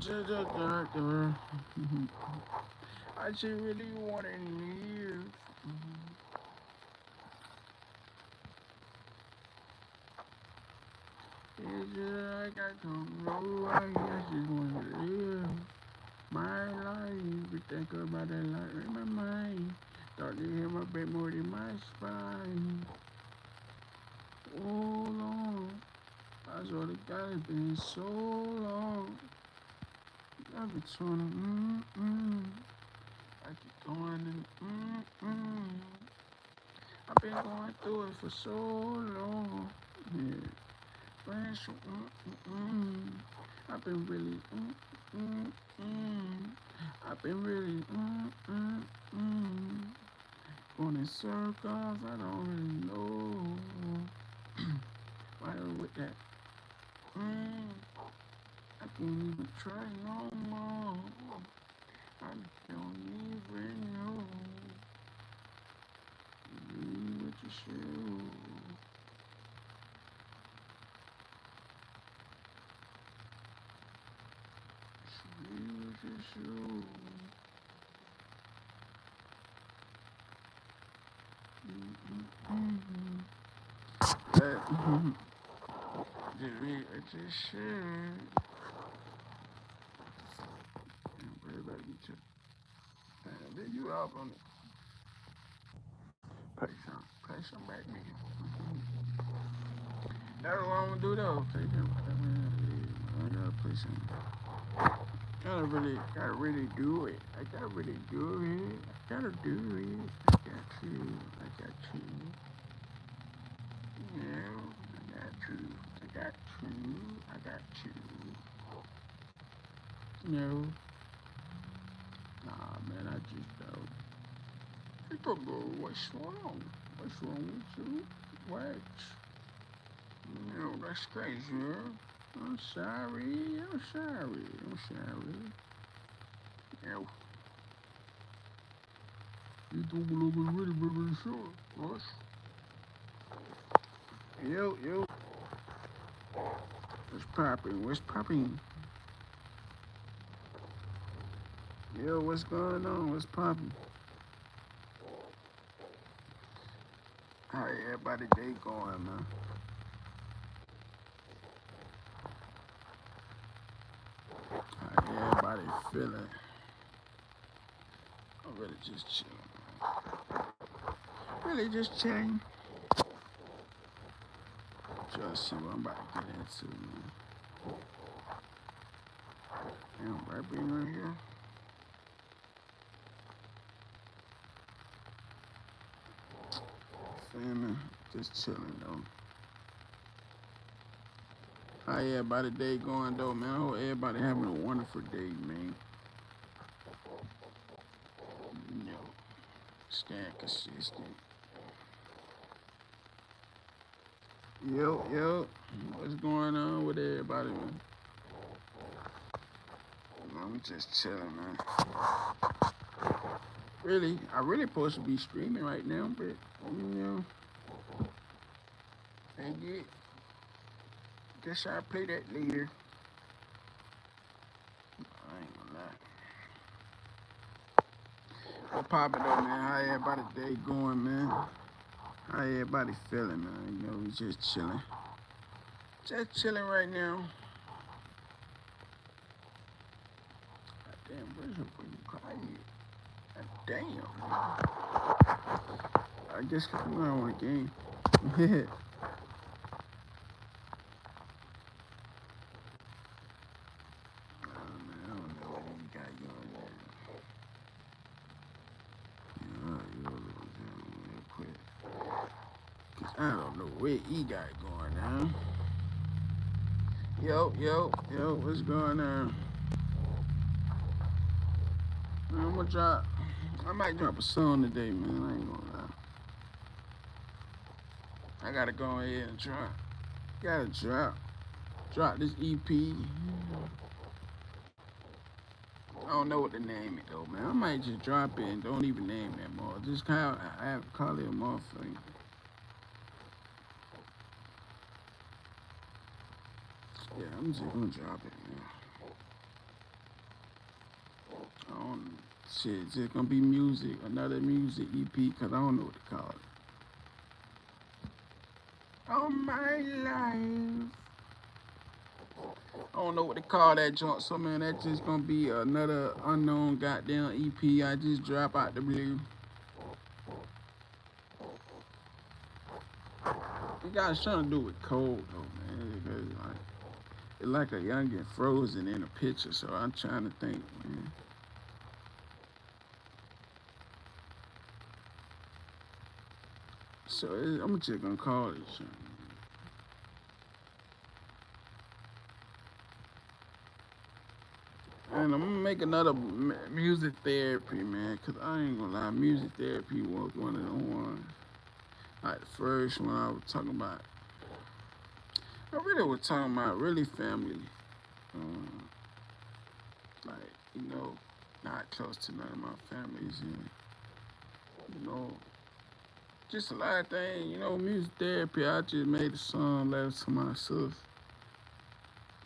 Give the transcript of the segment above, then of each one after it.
I just really want to live. It's just like I don't know. I just want to live my life. We think about that life in my mind. Thought you hit my bit more than my spine. Oh, long. I swear to God, it's been so long. I've been trying to, I keep going and, I've been going through it for so long. Yeah. Been so, I've been really, I've been really, going in circles. I don't really know. Why with that? I can't even try no more. I don't even know. Be what you should. Be what you should. Just be what you should. Put it back each other. Then you up on it. Pay some back, nigga. That's what I'm gonna do though. Pay them. I gotta pay some. Gotta really do it. I gotta really do it. I gotta do it. I got to. I got to. Yeah, I got to. I got to. I got to. No. Nah, man, I just don't. You don't know what's wrong. What's wrong with you? What? That's crazy, huh? I'm sorry. I'm sorry. I'm sorry. No. You don't look really, really sure. What? Yo. What's popping? What's popping? Yo, what's going on? What's popping? How everybody day going, man? How everybody feeling? I'm really just chilling, man. Really just chilling. Just see what I'm about to get into, man. Damn, right being right here. Feeling, just chilling though. How everybody day going though, man? I hope everybody having a wonderful day, man. You know, staying consistent. Yo, what's going on with everybody, man? I'm just chilling, man. Really, I really supposed to be streaming right now, but you know, ain't it. Guess I'll play that later. I ain't gonna lie. What poppin' though, man? How everybody day going, man? How everybody feeling, man? You know, we just chilling. Just chilling right now. God damn, where's your fucking quiet? God damn. I guess cause we don't want a game. Yeah. Man, I don't know what you got going on. You real quick. Cause I don't know what he got going on. Yo, what's going on? Man, I'm gonna drop. I might drop a song today, man. I ain't gonna lie. I gotta go ahead and drop. Gotta drop this EP. I don't know what to name it though, man. I might just drop it and don't even name that more. Just kind of I have to call it a motherfucker. Yeah, I'm just gonna drop it, man. Shit, just gonna be music, another music EP, cause I don't know what to call it. All my life. I don't know what to call that joint, so man, that's just gonna be another unknown goddamn EP I just drop out the blue. It got something to do with cold though, man. Because like it's like a youngin' frozen in a picture, so I'm trying to think, man. So I'm just gonna call it something. And I'm gonna make another music therapy, man, cause I ain't gonna lie, music therapy was one of the ones. Like the first one I was talking about, I really was talking about really family. Um, like, not close to none of my families and, you know, just a lot of things, music therapy. I just made a song letter to my sister.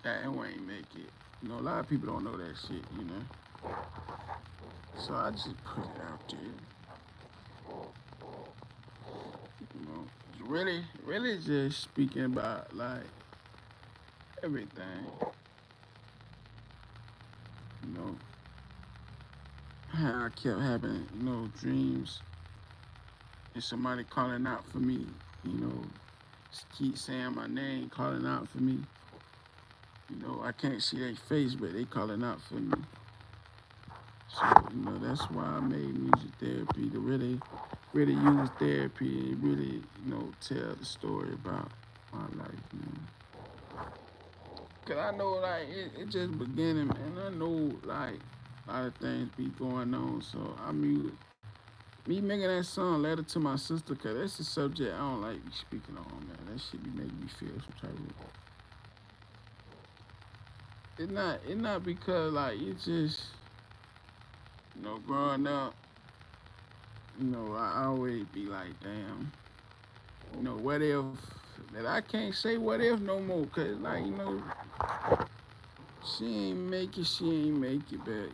That ain't make it. A lot of people don't know that shit. So I just put it out there. You know, really, really just speaking about like everything. You know, how I kept having, dreams and somebody calling out for me. You know, just keep saying my name, calling out for me. I can't see their face, but they calling out for me. So, that's why I made music therapy to really, really use therapy and really, tell the story about my life. Cause I know like it just beginning, man. I know like a lot of things be going on. So me making that song letter to my sister, cause that's a subject I don't like be speaking on, man. That shit be making me feel some type of. It's not because like it's just growing up, I always be like, damn, what if that I can't say what if no more, cause like she ain't make it, but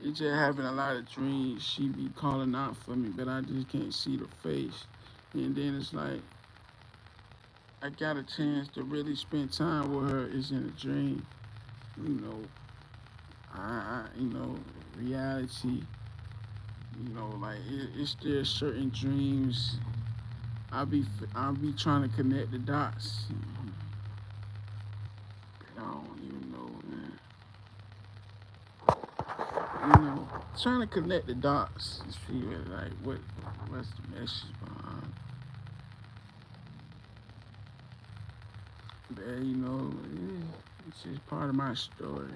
it just having a lot of dreams. She be calling out for me, but I just can't see the face, and then it's like I got a chance to really spend time with her. It's in a dream, you know. Reality. Like it's still certain dreams. I be trying to connect the dots. I don't even know, man. Trying to connect the dots and see like what's the message behind. But it's just part of my story.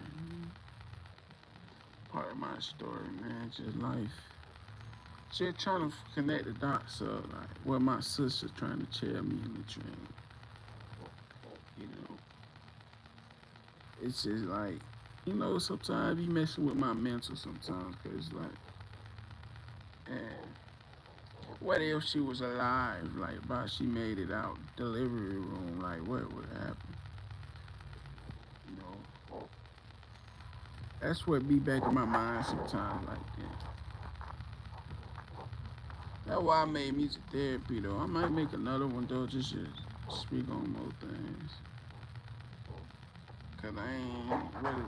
Part of my story, man. Just life. Just trying to connect the dots of like what my sister trying to tell me in the dream. You know, it's just like, sometimes be messing with my mental sometimes, cause like, and what if she was alive? Like, by she made it out delivery room, like what would happen? You know, that's what be back in my mind sometimes, like that. That's why I made music therapy though. I might make another one though, just to speak on more things. Cause I ain't really.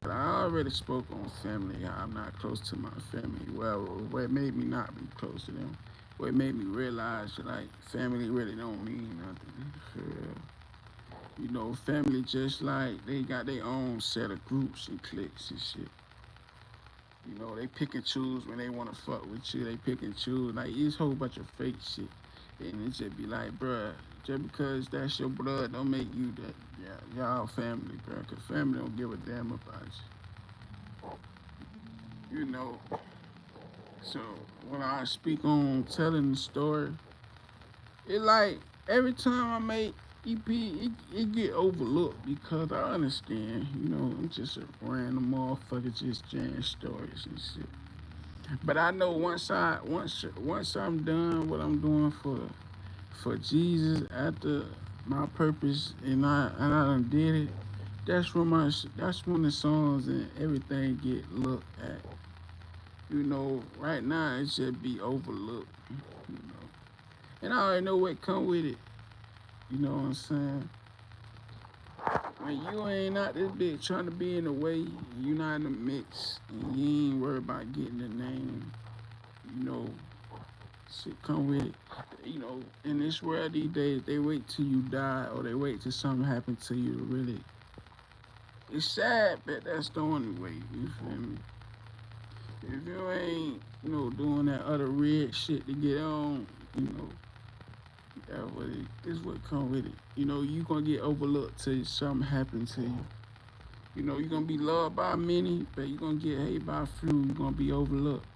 But I already spoke on family. I'm not close to my family. Well, what made me not be close to them? What made me realize that like family really don't mean nothing. Family just like they got their own set of groups and cliques and shit. They pick and choose when they want to fuck with you. They pick and choose. Like, it's a whole bunch of fake shit. And it just be like, bruh, just because that's your blood don't make you that, yeah, y'all family, bruh. Because family don't give a damn about you. So when I speak on telling the story, it like, every time I make EP, it get overlooked because I understand, I'm just a random motherfucker just jamming stories and shit. But I know once I'm done what I'm doing for Jesus after my purpose and I done did it, that's when the songs and everything get looked at. You know, right now it should be overlooked. You know, and I already know what come with it. You know what I'm saying? When you ain't out this bitch trying to be in the way, you not in the mix, and you ain't worried about getting the name. You know, shit come with it. You know, in this world these days, they wait till you die or they wait till something happen to you to really. It's sad, but that's the only way. You feel me? If you ain't, doing that other red shit to get on, you know, that what it is what come with it. You know, you gonna get overlooked till something happen to you. You know, you're gonna be loved by many, but you're gonna get hated by a few. You're gonna be overlooked.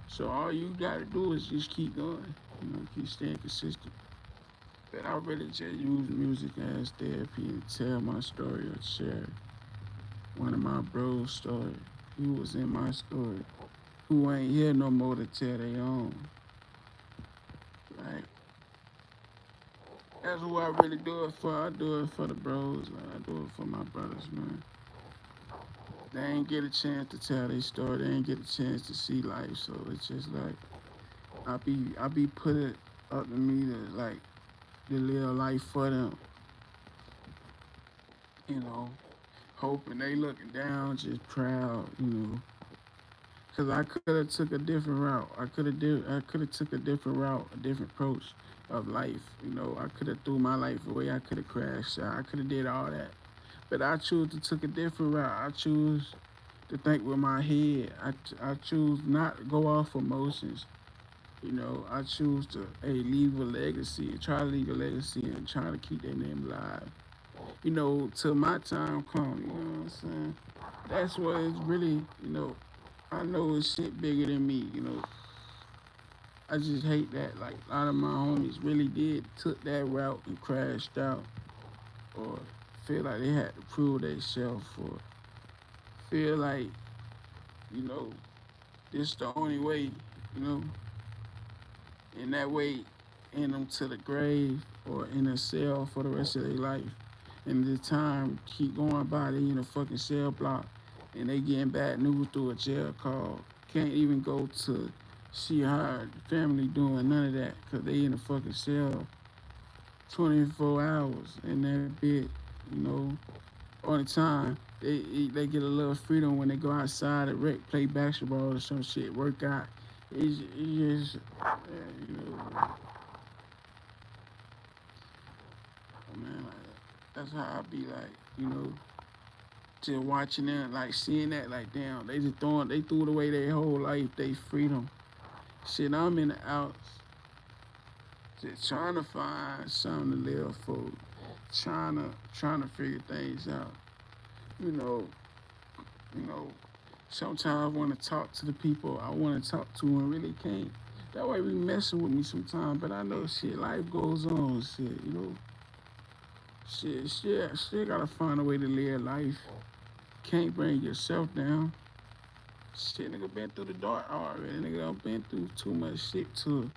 So all you gotta do is just keep going. You know, keep staying consistent. But I really just use music as therapy and tell my story or share one of my bros' story. Who was in my story. Who ain't here no more to tell their own. Like, that's who I really do it for. I do it for the bros. Like, I do it for my brothers, man. They ain't get a chance to tell their story. They ain't get a chance to see life. So it's just like I be put it up to me to like to live life for them. You know, hoping they looking down, just proud. You know, cause I could have took a different route. I could have took a different route, a different approach of life. You know, I could have threw my life away. I could have crashed out. I could have did all that. But I choose to take a different route. I choose to think with my head. I choose not to go off emotions. You know, I choose to leave a legacy, try to leave a legacy and try to keep their name alive. You know, till my time come, you know what I'm saying? That's what it's really, I know it's shit bigger than me, you know. I just hate that like a lot of my homies really did took that route and crashed out or feel like they had to prove themselves or feel like, you know, this the only way, you know, and that way in them to the grave or in a cell for the rest of their life. And the time keep going by, they in a fucking cell block and they getting bad news through a jail call. Can't even go to see how the family doing, none of that, because they in a fucking cell 24 hours in that bit, you know, all the time. They get a little freedom when they go outside and play basketball or some shit, work out. It's just, you know, man, like, that's how I be like, you know, just watching them, like seeing that, like, damn, they threw away their whole life, they freedom. Shit, I'm in the outs, just trying to find something to live for, trying to figure things out. You know, you know. Sometimes I want to talk to the people I want to talk to and really can't. That way be messing with me sometimes, but I know shit, life goes on, shit, you know. Shit, gotta find a way to live life. Can't bring yourself down. Shit, nigga been through the dark already. Nigga done been through too much shit to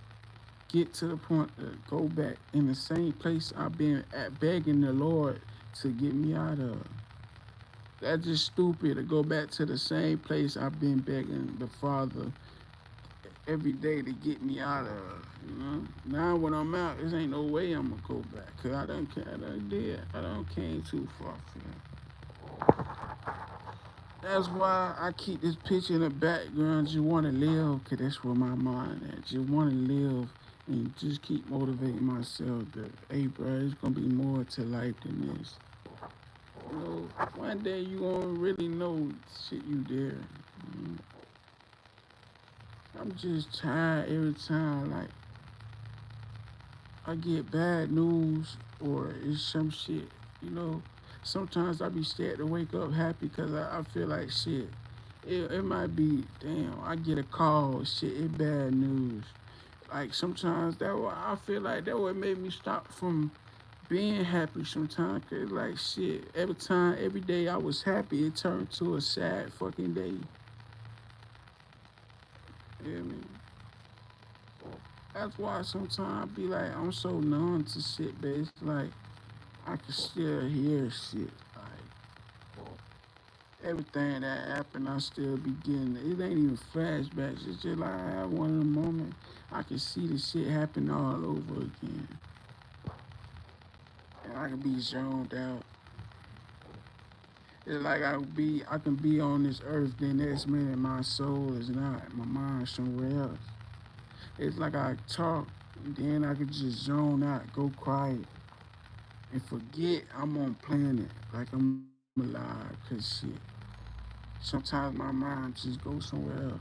get to the point to go back in the same place I've been at begging the Lord to get me out of. That's just stupid to go back to the same place I've been begging the Father every day to get me out of. You know? Now when I'm out, there ain't no way I'm gonna go back. Cause I done did. I done came too far for that. That's why I keep this picture in the background. Just wanna live, cause that's where my mind at. Just wanna live and just keep motivating myself that, hey bro, it's gonna be more to life than this. You know, one day you gonna really know shit you there. You know? I'm just tired every time like I get bad news or it's some shit, you know. Sometimes I be scared to wake up happy because I feel like shit. It might be, damn, I get a call, shit, it bad news. Like sometimes I feel like that would make me stop from being happy sometimes. Cause like shit, every day I was happy, it turned to a sad fucking day. You know what I mean? That's why sometimes I be like, I'm so numb to shit, but it's like I can still hear shit. Everything that happened, I still be getting it. It ain't even flashbacks. It's just like I have one of the moments I can see the shit happen all over again. And I can be zoned out. It's like I can be on this earth, then next minute my soul is not, my mind somewhere else. It's like I talk, then I can just zone out, go quiet, and forget I'm on planet, like I'm alive, cause shit. Sometimes my mind just goes somewhere else.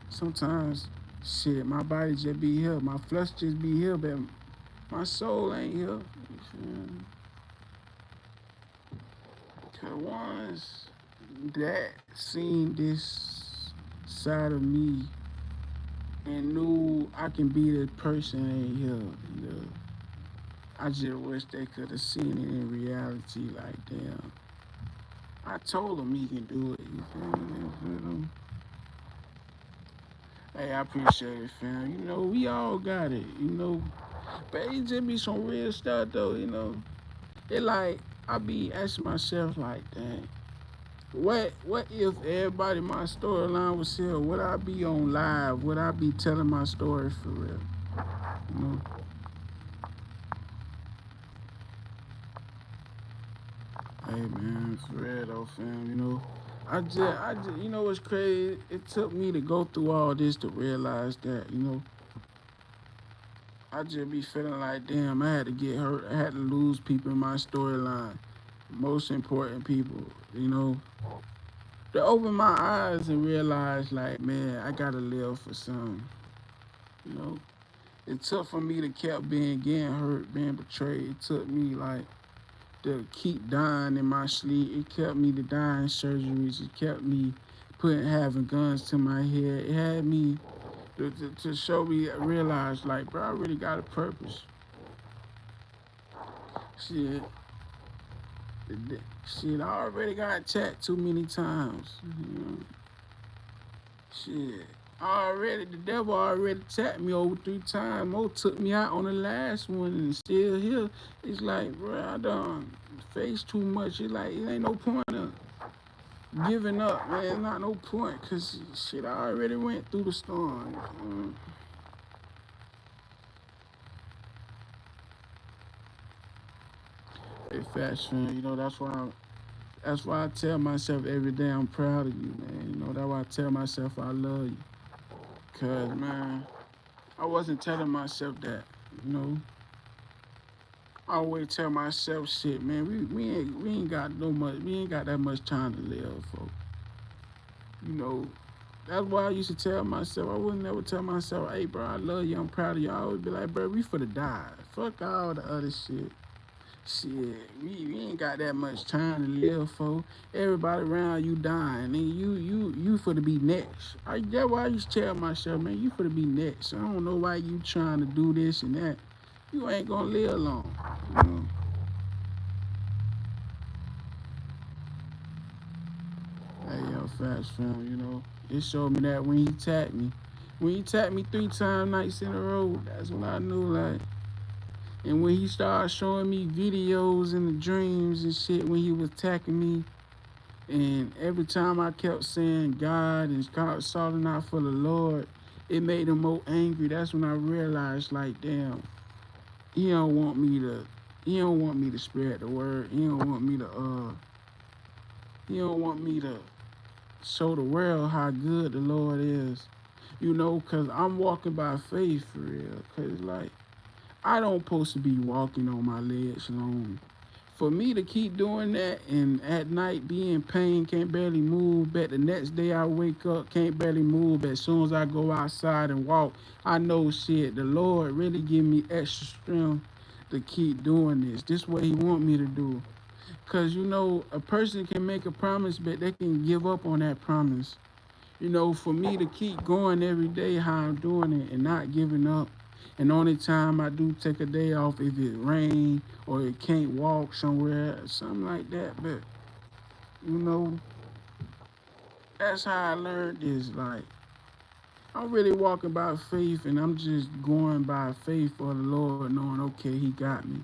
Sometimes, shit, my body just be here, my flesh just be here, but my soul ain't here. You feel me? Cause once that seen this side of me and knew I can be the person ain't here. You know, I just wish they could have seen it in reality. Like, damn, I told him he can do it. You feel me? You feel me? Hey, I appreciate it, fam. You know, we all got it. You know, but it just be some real stuff though. You know, it like I be asking myself like, dang. What if everybody my storyline was here? Would I be on live? Would I be telling my story for real? You know? Hey man, for real though, fam. You know, you know what's crazy? It took me to go through all this to realize that, you know, I just be feeling like, damn, I had to get hurt. I had to lose people in my storyline. Most important people, you know, to open my eyes and realize, like, man, I gotta live for something, you know. It took for me to kept being getting hurt, being betrayed. It took me like to keep dying in my sleep. It kept me to die in surgeries. It kept me putting having guns to my head. It had me to show me realize like, bro, I really got a purpose. Shit, shit, I already got attacked too many times. You know? Shit. Already, the devil already attacked me over 3 times. Mo took me out on the last one and still here. It's like, bro, I done face too much. It's like, it ain't no point of giving up, man. Not no point, cause shit, I already went through the storm. Hey, Fast fan, you know that's why I tell myself every day I'm proud of you, man. You know that's why I tell myself I love you, cause man, I wasn't telling myself that, you know. I always tell myself, shit, man, we ain't got no much, we ain't got that much time to live, folks. You know, that's why I used to tell myself, I wouldn't never tell myself, hey, bro, I love you, I'm proud of you. I always be like, bro, we for the die. Fuck all the other shit. Shit, we ain't got that much time to live for. Everybody around you dying, and you for to be next. That's why I used to tell myself, man, you for to be next. I don't know why you trying to do this and that. You ain't gonna live long. You know? Hey, yo, Fast Film, you know, it showed me that when he tapped me 3 times nights in a row, that's when I knew, like, and when he started showing me videos in the dreams and shit when he was attacking me, and every time I kept saying God and calling out for the Lord, it made him more angry. That's when I realized, like, damn, he don't want me to, he don't want me to spread the word. He don't want me to show the world how good the Lord is. You know, cause I'm walking by faith for real. Cause like I don't supposed to be walking on my legs alone. For me to keep doing that and at night be in pain, can't barely move, but the next day I wake up, can't barely move, but as soon as I go outside and walk, I know shit, the Lord really give me extra strength to keep doing this. This what he want me to do. Cause you know, a person can make a promise, but they can give up on that promise. You know, for me to keep going every day how I'm doing it and not giving up. And the only time I do take a day off if it rain or it can't walk somewhere, something like that. But you know, that's how I learned this. Like I'm really walking by faith and I'm just going by faith for the Lord, knowing okay, he got me.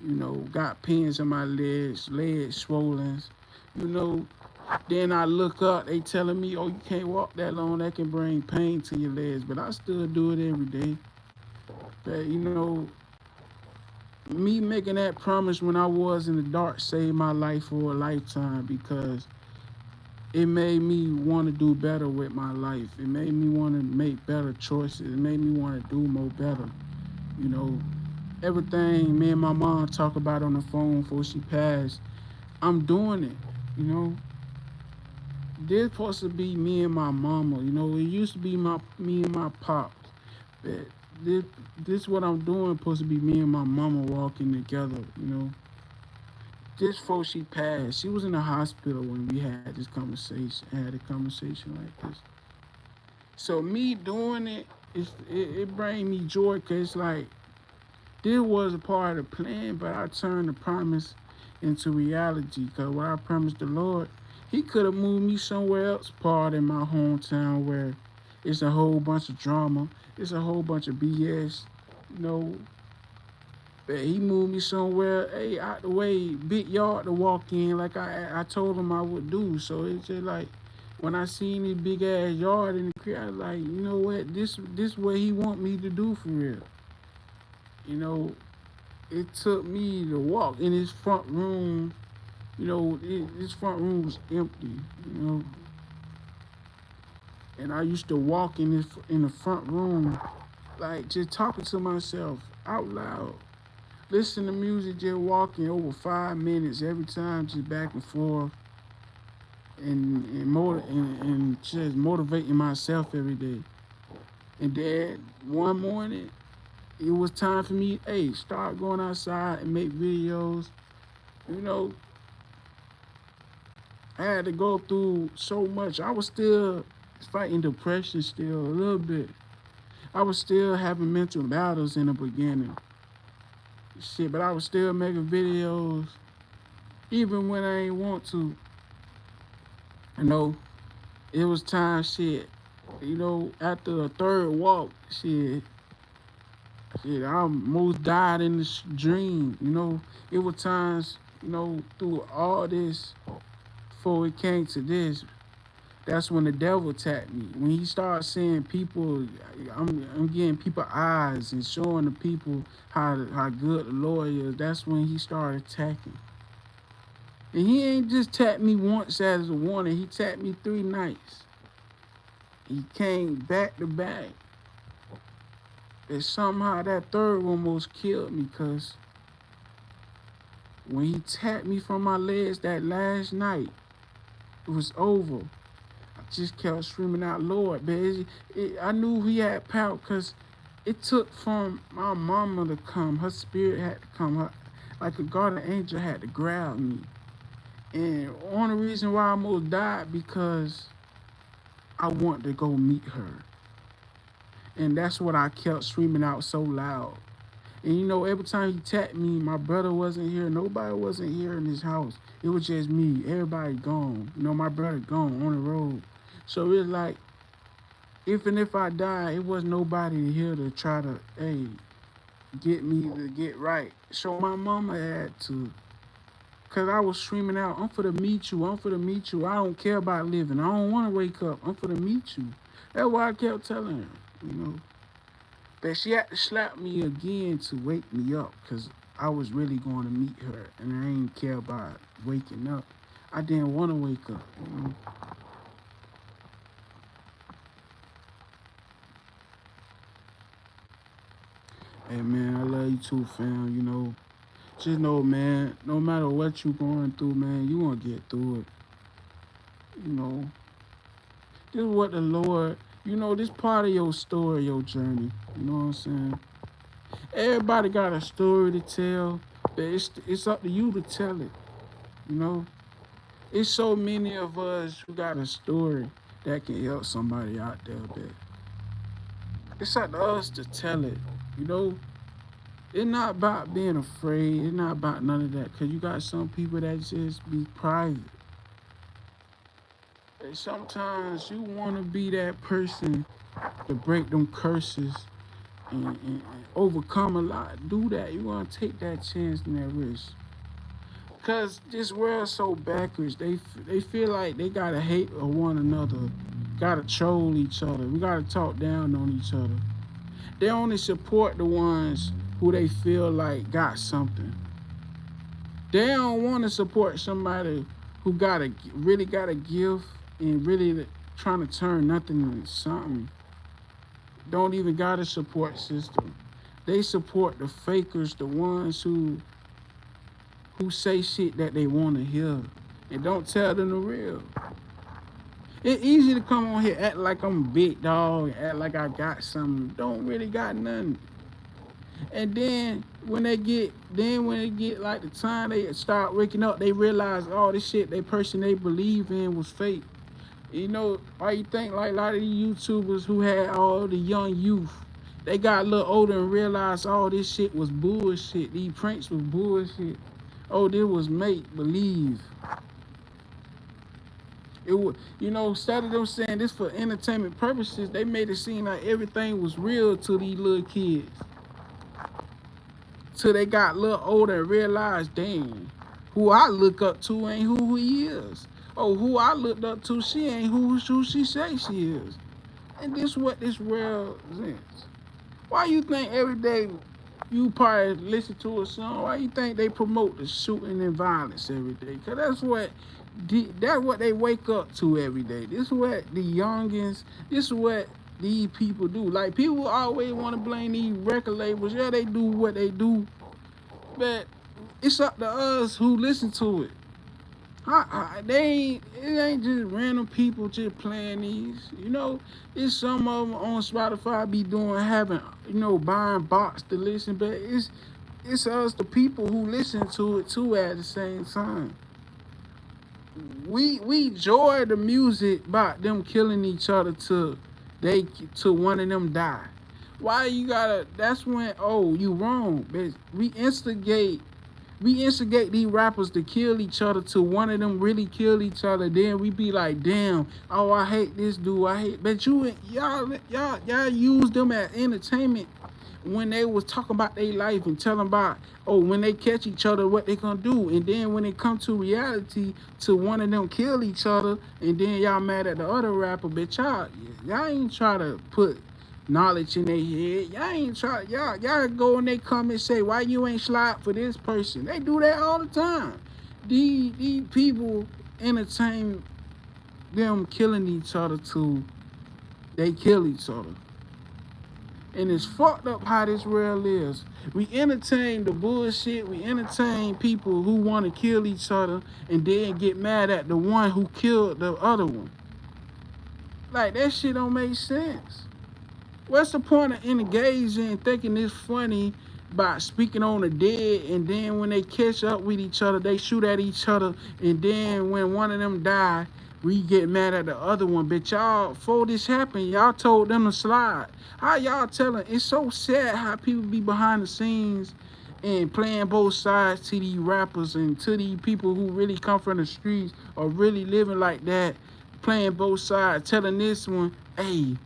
You know, got pins in my legs swollen. You know, Then I look up, they telling me, oh, you can't walk that long, that can bring pain to your legs. But I still do it every day. But me making that promise when I was in the dark saved my life for a lifetime because it made me want to do better with my life. It made me want to make better choices. It made me want to do more better. You know, everything me and my mom talk about on the phone before she passed, I'm doing it. You know, this supposed to be me and my mama. You know, it used to be me and my pops. But this this what I'm doing supposed to be me and my mama walking together. You know, just before she passed, she was in the hospital when we had this conversation. Had a conversation like this. So me doing it bring me joy because it's like this was a part of the plan, but I turned the promise into reality. Because what I promised the Lord, He could have moved me somewhere else, part in my hometown where it's a whole bunch of drama, it's a whole bunch of BS, you know. But He moved me somewhere, hey, out the way, big yard to walk in, like I told Him I would do. So it's just like when I seen this big ass yard in the crib, I was like, you know what, this what He want me to do for real. You know, it took me to walk in his front room. You know, his front room was empty. You know, and I used to walk in the front room, like just talking to myself out loud, listen to music, just walking over 5 minutes every time, just back and forth, and just motivating myself every day. And then one morning, it was time for me. Hey, start going outside and make videos. You know, I had to go through so much. I was still fighting depression still a little bit. I was still having mental battles in the beginning. Shit, but I was still making videos even when I ain't want to. You know, it was time shit. You know, after the third walk, shit, I almost died in this dream. You know, it was times, through all this before it came to this. That's when the devil attacked me. When he started seeing people, I'm getting people eyes and showing the people how good the Lord is. That's when he started attacking. And he ain't just tapped me once as a warning. He tapped me 3 nights. He came back to back. And somehow that third one almost killed me because when he tapped me from my legs that last night, it was over. Just kept screaming out, Lord, but I knew He had power because it took from my mama to come. Her spirit had to come. Like a guardian angel had to grab me. And only reason why I almost died because I wanted to go meet her. And that's what I kept screaming out so loud. And every time he tapped me, my brother wasn't here. Nobody wasn't here in his house. It was just me. Everybody gone. My brother gone on the road. So it's like, even if I die, it was nobody here to try to, hey, get me to get right. So my mama had to. Because I was screaming out, I'm for to meet you. I'm for to meet you. I don't care about living. I don't want to wake up. I'm for to meet you. That's why I kept telling her. But she had to slap me again to wake me up because I was really going to meet her. And I ain't care about waking up. I didn't want to wake up. Hey, man, I love you too, fam. Just know, man, no matter what you going through, man, you gonna get through it. You know, this is what the Lord, this part of your story, your journey. You know what I'm saying? Everybody got a story to tell, but it's up to you to tell it. You know, it's so many of us who got a story that can help somebody out there, but it's up to us to tell it. You know, it's not about being afraid. It's not about none of that. Cause you got some people that just be private. And sometimes you want to be that person to break them curses and overcome a lot. Do that. You want to take that chance and that risk. Cause this world's so backwards. They feel like they gotta hate one another, gotta troll each other. We gotta talk down on each other. They only support the ones who they feel like got something. They don't want to support somebody who really got a gift and really trying to turn nothing into something. Don't even got a support system. They support the fakers, the ones who say shit that they want to hear and don't tell them the real. It's easy to come on here act like I'm a big dog, act like I got something. Don't really got nothing. And then when they get like the time they start waking up, they realize all this shit they person they believe in was fake. You know, why you think like a lot of these YouTubers who had all the young youth, they got a little older and realized all this shit was bullshit. These pranks was bullshit. Oh, this was make believe. It was, instead of them saying this for entertainment purposes, they made it seem like everything was real to these little kids. Till they got a little older and realized, dang, who I look up to ain't who he is. Oh, who I looked up to, she ain't who she say she is. And this what this world is. Why you think every day you probably listen to a song, why you think they promote the shooting and violence every day? Because that's what they wake up to every day. This is what the youngins, this is what these people do. Like, people always want to blame these record labels. Yeah, they do what they do, but it's up to us who listen to it. It ain't just random people just playing these. It's some of them on Spotify be having, buying box to listen, but it's us, the people who listen to it too at the same time. We enjoy the music about them killing each other till one of them die. Why you gotta? That's when you wrong. But we instigate these rappers to kill each other till one of them really kill each other. Then we be like, damn, I hate this dude. But y'all use them as entertainment when they was talking about their life and telling about, when they catch each other, what they gonna do. And then when it come to reality, to one of them kill each other, and then y'all mad at the other rapper. But y'all ain't try to put knowledge in their head. Y'all ain't try. Y'all go in they comments say, why you ain't slide for this person? They do that all the time. These people entertain them killing each other till they kill each other. And it's fucked up how this world is. We entertain the bullshit. We entertain people who want to kill each other and then get mad at the one who killed the other one. Like, that shit don't make sense. What's the point of engaging and thinking it's funny by speaking on the dead, and then when they catch up with each other, they shoot at each other, and then when one of them die, we get mad at the other one? But y'all, before this happened, y'all told them to slide. How y'all telling? It's so sad how people be behind the scenes and playing both sides to these rappers and to these people who really come from the streets or really living like that, playing both sides, telling this one, hey,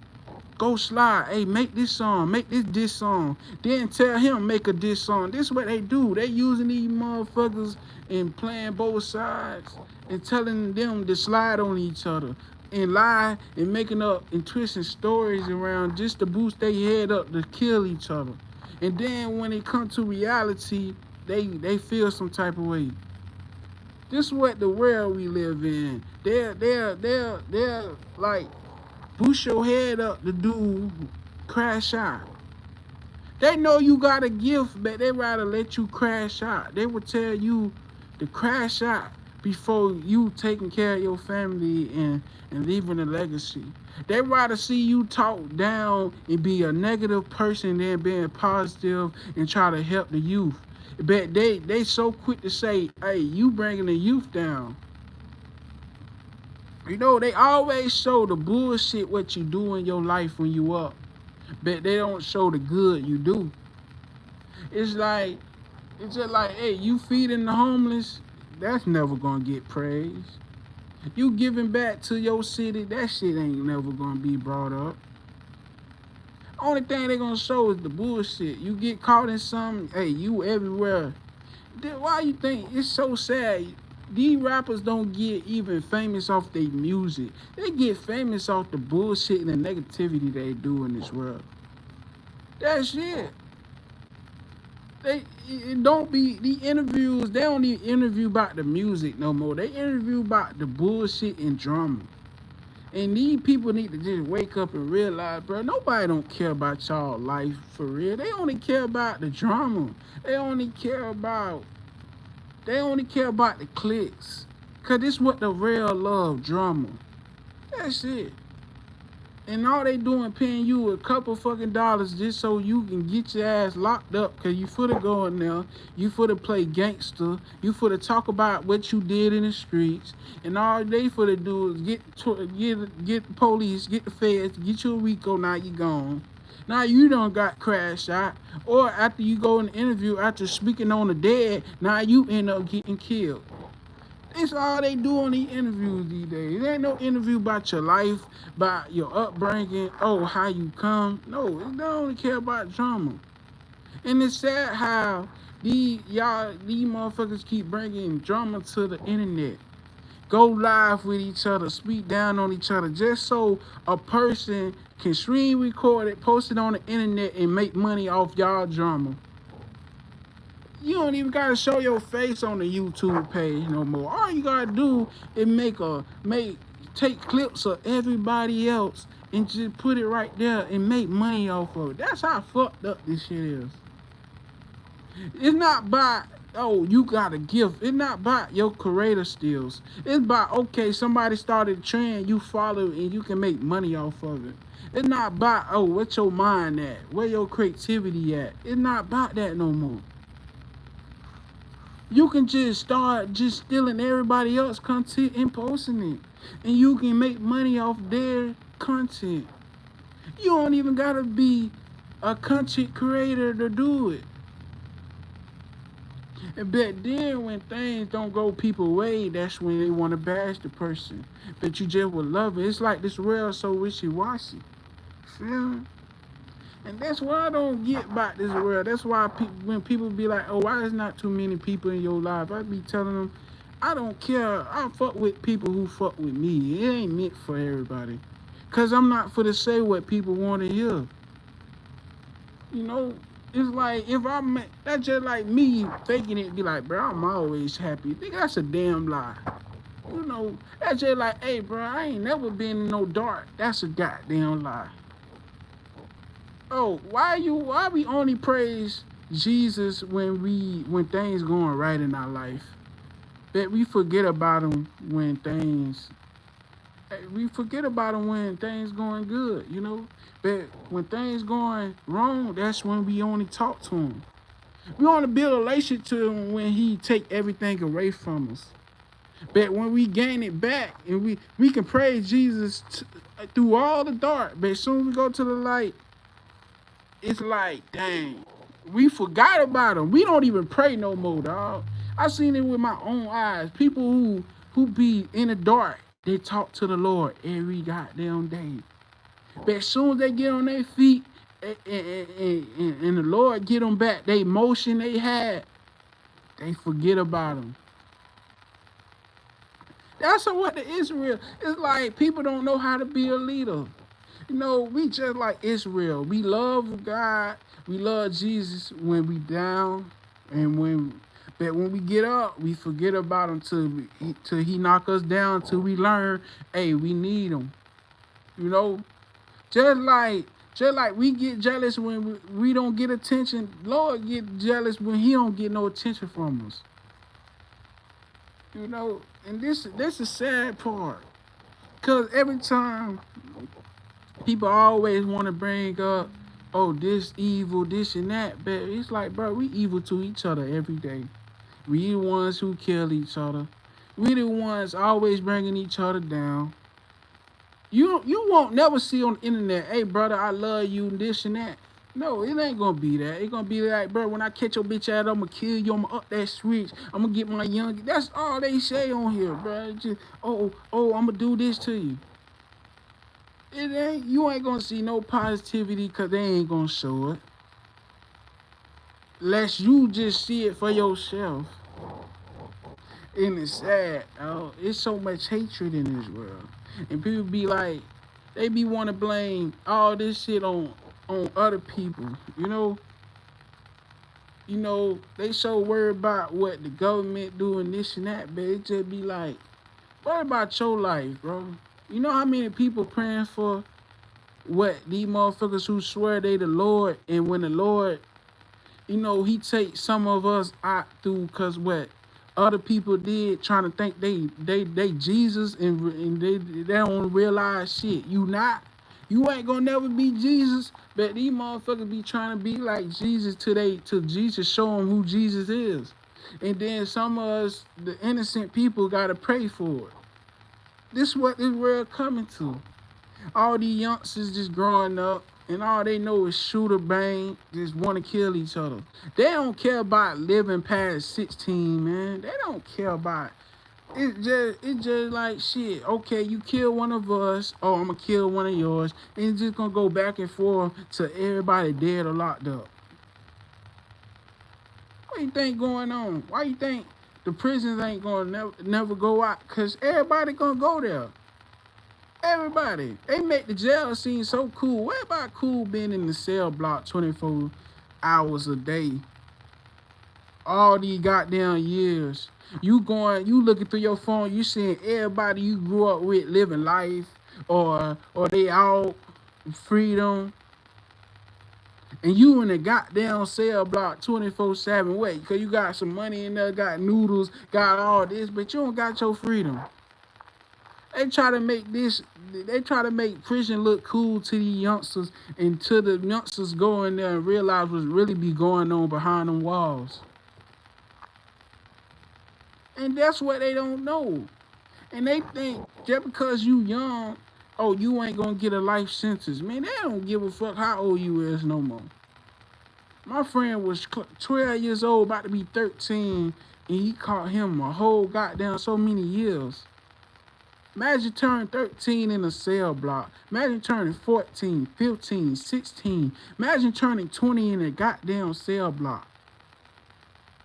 go slide, hey, make this song, make this diss song. Then tell him make a diss song. This is what they do. They using these motherfuckers and playing both sides and telling them to slide on each other and lie and making up and twisting stories around just to boost their head up to kill each other. And then when it comes to reality, they feel some type of way. This is what the world we live in. They're like, boost your head up to do crash out. They know you got a gift, but they rather let you crash out. They will tell you to crash out before you taking care of your family and leaving a legacy. They rather see you talk down and be a negative person than being positive and try to help the youth. But they so quick to say, hey, you bringing the youth down. They always show the bullshit what you do in your life when you up, but they don't show the good you do. It's just like, hey, you feeding the homeless, that's never gonna get praised. You giving back to your city, that shit ain't never gonna be brought up. Only thing they gonna show is the bullshit. You get caught in something, hey, you everywhere. Why you think it's so sad? These rappers don't get even famous off their music. They get famous off the bullshit and the negativity they do in this world. That's it. They it don't be the interviews. They don't even interview about the music no more. They interview about the bullshit and drama. And these people need to just wake up and realize, bro, nobody don't care about y'all life for real. They only care about the drama. They only care about they only care about the clicks. Cause this what the real love drama. That's it. And all they doing paying you a couple fucking dollars just so you can get your ass locked up cause you for to go in there, you for to play gangster, you for to talk about what you did in the streets, and all they for to do is get the police, get the feds, get you a Rico, now you gone. Now you done got crashed out. Or after you go in the interview, after speaking on the dead, now you end up getting killed. It's all they do on these interviews these days. There ain't no interview about your life, about your upbringing, oh, how you come. No, they only care about drama. And it's sad how these motherfuckers keep bringing drama to the internet. Go live with each other, speak down on each other, just so a person can screen record it, post it on the internet, and make money off y'all drama. You don't even gotta show your face on the YouTube page no more. All you gotta do is take clips of everybody else and just put it right there and make money off of it. That's how fucked up this shit is. It's not by you got a gift. It's not about your creator skills. It's about okay, somebody started a trend, you follow and you can make money off of it. It's not about what's your mind at, where your creativity at. It's not about that no more. You can just start just stealing everybody else's content and posting it. And you can make money off their content. You don't even gotta be a content creator to do it. And but then when things don't go people's way, that's when they want to bash the person. But you just would love it. It's like this world so wishy-washy. Feel me? And that's what I don't get about this world. That's why when people be like, oh, why is not too many people in your life? I be telling them, I don't care. I fuck with people who fuck with me. It ain't meant for everybody. Because I'm not for to say what people want to hear. You know, it's like, that's just like me faking it, be like, bro, I'm always happy. Think that's a damn lie. You know, that's just like, hey, bro, I ain't never been in no dark. That's a goddamn lie. Oh, why we only praise Jesus when things going right in our life? But we forget about him when things going good, you know? But when things going wrong, that's when we only talk to him. We only build a relationship to him when he take everything away from us. But when we gain it back and we can praise Jesus through all the dark, but as soon as we go to the light, it's like, dang, we forgot about him. We don't even pray no more, dog. I seen it with my own eyes. People who be in the dark, they talk to the Lord every goddamn day. But as soon as they get on their feet and the Lord get them back, they emotion they had, they forget about him. That's what the Israel. It's like people don't know how to be a leader. You know, we just like Israel. We love God. We love Jesus when we down, but when we get up, we forget about him till he knock us down. Till we learn, hey, we need him. You know, just like we get jealous when we don't get attention. Lord get jealous when he don't get no attention from us. You know, and this is the sad part, cause every time people always want to bring up, oh, this evil, this and that, but it's like, bro, we evil to each other every day. We the ones who kill each other. We the ones always bringing each other down. You won't never see on the internet, hey, brother, I love you, this and that. No, it ain't gonna be that. It's gonna be like, bro, when I catch your bitch out, I'm gonna kill you. I'm gonna up that switch. I'm gonna get my young. That's all they say on here, bro. Just, I'm gonna do this to you. You ain't gonna see no positivity because they ain't gonna show it. lest you just see it for yourself. And it's sad, it's so much hatred in this world. And people be like, they be want to blame all this shit on other people. They so worried about what the government doing this and that, but it just be like, what about your life, bro? You know how many people praying for what these motherfuckers who swear they the Lord, and when the Lord, he takes some of us out through cause what other people did, trying to think they Jesus, and they don't realize shit. You ain't gonna never be Jesus, but these motherfuckers be trying to be like Jesus till Jesus show them who Jesus is. And then some of us, the innocent people, gotta pray for it. This is what this world coming to. All these youngsters just growing up, and all they know is shoot or bang, just want to kill each other. They don't care about living past 16, man. They don't care about it. It's just like shit. Okay, you kill one of us, oh, I'm gonna kill one of yours, and it's just gonna go back and forth till everybody dead or locked up. What you think going on? Why you think the prisons ain't gonna never go out? Cause everybody gonna go there. Everybody. They make the jail seem so cool. What about cool being in the cell block 24 hours a day? All these goddamn years. You looking through your phone, you seeing everybody you grew up with living life, or they all freedom. And you in the goddamn cell block 24/7. Wait, cause you got some money in there, got noodles, got all this, but you don't got your freedom. They try to make prison look cool to these youngsters, until the youngsters go in there and realize what's really be going on behind them walls. And that's what they don't know. And they think just because you young, oh, you ain't gonna get a life sentence. Man, they don't give a fuck how old you is no more. My friend was 12 years old, about to be 13, and he caught him a whole goddamn so many years. Imagine turning 13 in a cell block. Imagine turning 14, 15, 16. Imagine turning 20 in a goddamn cell block.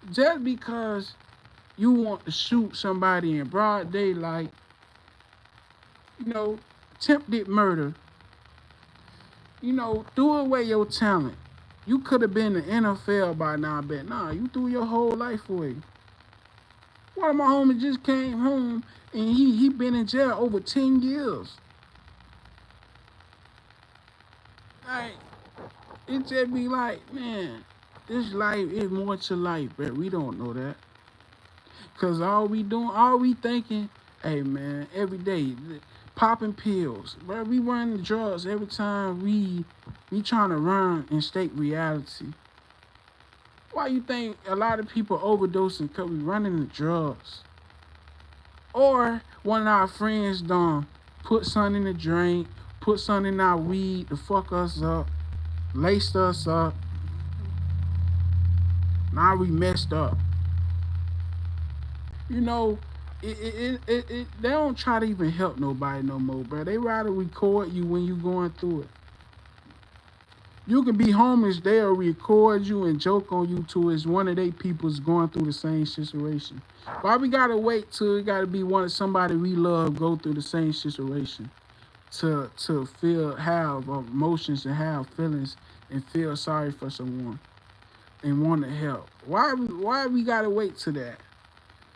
Just because you want to shoot somebody in broad daylight, attempted murder, threw away your talent. You could have been in the NFL by now, but nah, you threw your whole life away. One of my homies just came home, and he been in jail over 10 years. Like, it just be like, man, this life is more to life, but we don't know that. Cause all we thinking, hey man, every day, popping pills. Bro, we run the drugs every time we trying to run and state reality. Why you think a lot of people overdosing? Cause we running the drugs. Or one of our friends done put something in the drink, put something in our weed to fuck us up, laced us up. Now we messed up. They don't try to even help nobody no more, bro. They rather record you when you going through it. You can be homeless, they'll record you and joke on you too as one of their people's going through the same situation. Why we gotta wait till it gotta be somebody we love go through the same situation to have emotions and have feelings and feel sorry for someone and want to help? Why we gotta wait till that?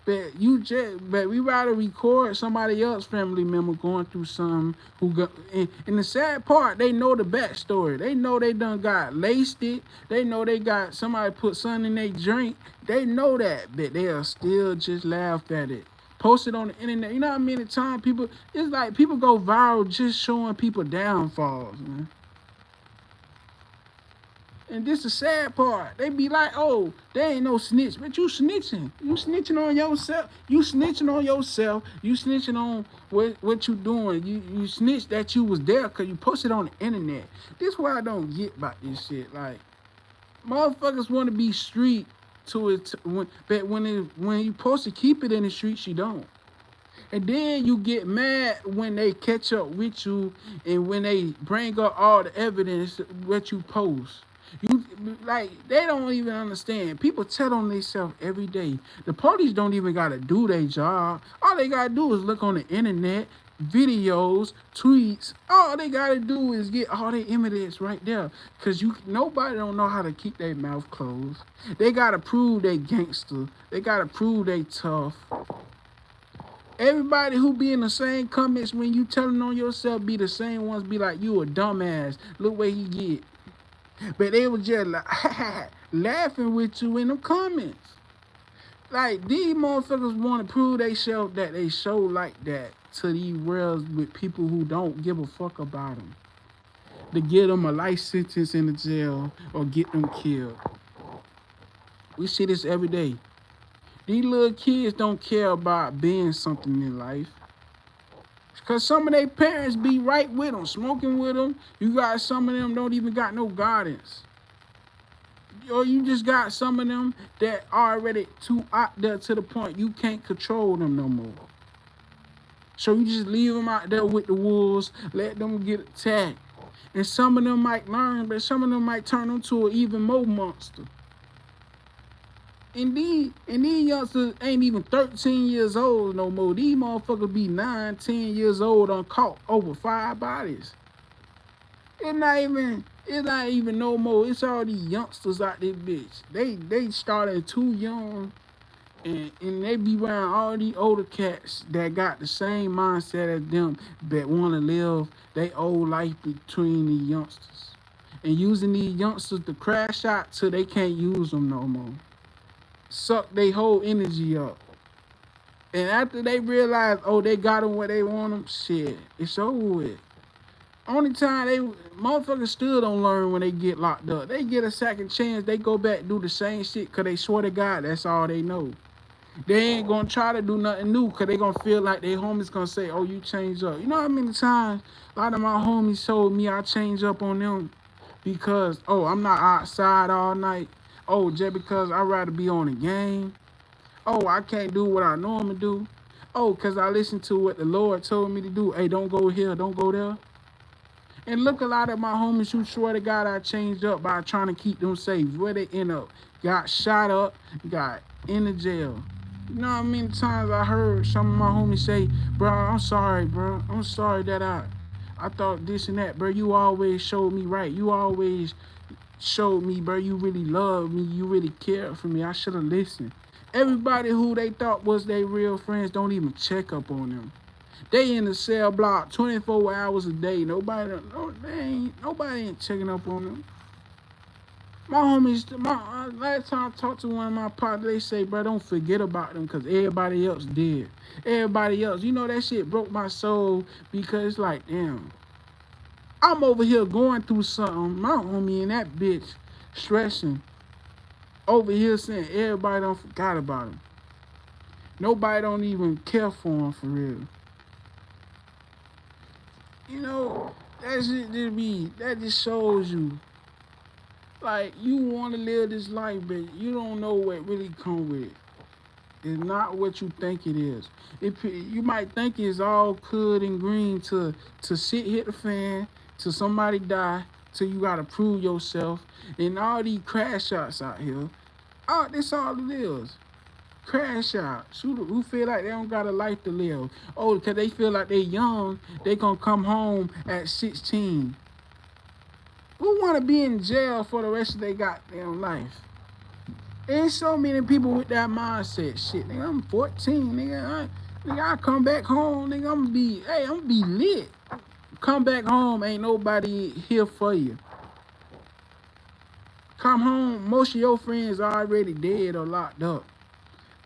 But we rather record somebody else family member going through something and the sad part, they know the backstory. They know they done got laced it. They know they got somebody put something in their drink. They know that, but they'll still just laugh at it. Post it on the internet. You know how many times it's like people go viral just showing people downfalls, man. And this the sad part. They be like, oh, they ain't no snitch. But you snitching. You snitching on yourself. You snitching on yourself. You snitching on what you doing. You snitched that you was there because you posted on the internet. This is what I don't get about this shit. Like, motherfuckers want to be street to it. But when you supposed to keep it in the streets, you don't. And then you get mad when they catch up with you and when they bring up all the evidence what you post. like, they don't even understand. People tell on themselves every day. The police don't even gotta do their job. All they gotta do is look on the internet, videos, tweets. All they gotta do is get all their evidence right there. Cause nobody don't know how to keep their mouth closed. They gotta prove they gangster. They gotta prove they tough. Everybody who be in the same comments when you telling on yourself be the same ones be like, you a dumbass. Look where he get. But they was just like laughing with you in the comments. Like, these motherfuckers want to prove themselves that they show like that to these worlds with people who don't give a fuck about them. To get them a life sentence in the jail or get them killed. We see this every day. These little kids don't care about being something in life. Because some of their parents be right with them, smoking with them. You got some of them don't even got no guidance. Or you just got some of them that already too out there to the point you can't control them no more. So you just leave them out there with the wolves, let them get attacked. And some of them might learn, but some of them might turn into an even more monster. And these youngsters ain't even 13 years old no more. These motherfuckers be 9, 10 years old caught over 5 bodies. It's not even no more. It's all these youngsters out there, bitch. They started too young, and they be around all these older cats that got the same mindset as them, that want to live their old life between the youngsters. And using these youngsters to crash out till they can't use them no more. Suck their whole energy up. And after they realize, oh, they got them where they want them, shit, it's over with. Only time motherfuckers still don't learn when they get locked up. They get a second chance, they go back and do the same shit because they swear to God that's all they know. They ain't gonna try to do nothing new because they gonna feel like their homies gonna say, oh, you changed up. You know how many times a lot of my homies told me I changed up on them because, oh, I'm not outside all night. Oh, just because I'd rather be on the game. Oh, I can't do what I normally do. Oh, because I listened to what the Lord told me to do. Hey, don't go here, don't go there. And look, a lot of my homies who swear to God I changed up by trying to keep them safe. Where they end up? Got shot up, got in the jail. You know how many times I heard some of my homies say, bro, I'm sorry, bro. I'm sorry that I thought this and that, bro. You always showed me right. You always showed me, bro, you really loved me. You really cared for me. I should have listened. Everybody who they thought was their real friends don't even check up on them. They in the cell block 24 hours a day. Nobody ain't checking up on them. My homies, last time I talked to one of my partners, they say, bro, don't forget about them because everybody else did. Everybody else. You know, that shit broke my soul because it's like, damn. I'm over here going through something. My homie and that bitch stressing. Over here saying everybody don't forgot about him. Nobody don't even care for him for real. You know, that just shows you, like, you want to live this life, but you don't know what really come with it. It's not what you think it is. You might think it's all good and green to sit, hit the fan, till somebody die, till you gotta prove yourself, and all these crash shots out here. Oh, that's all it is. Crash out. Who feel like they don't got a life to live. Oh, because they feel like they young, they gonna come home at 16. Who wanna be in jail for the rest of their goddamn life? There's so many people with that mindset. Shit, nigga, I'm 14, nigga. I come back home, nigga, I'm gonna be lit. Come back home, ain't nobody here for you. Come home, most of your friends are already dead or locked up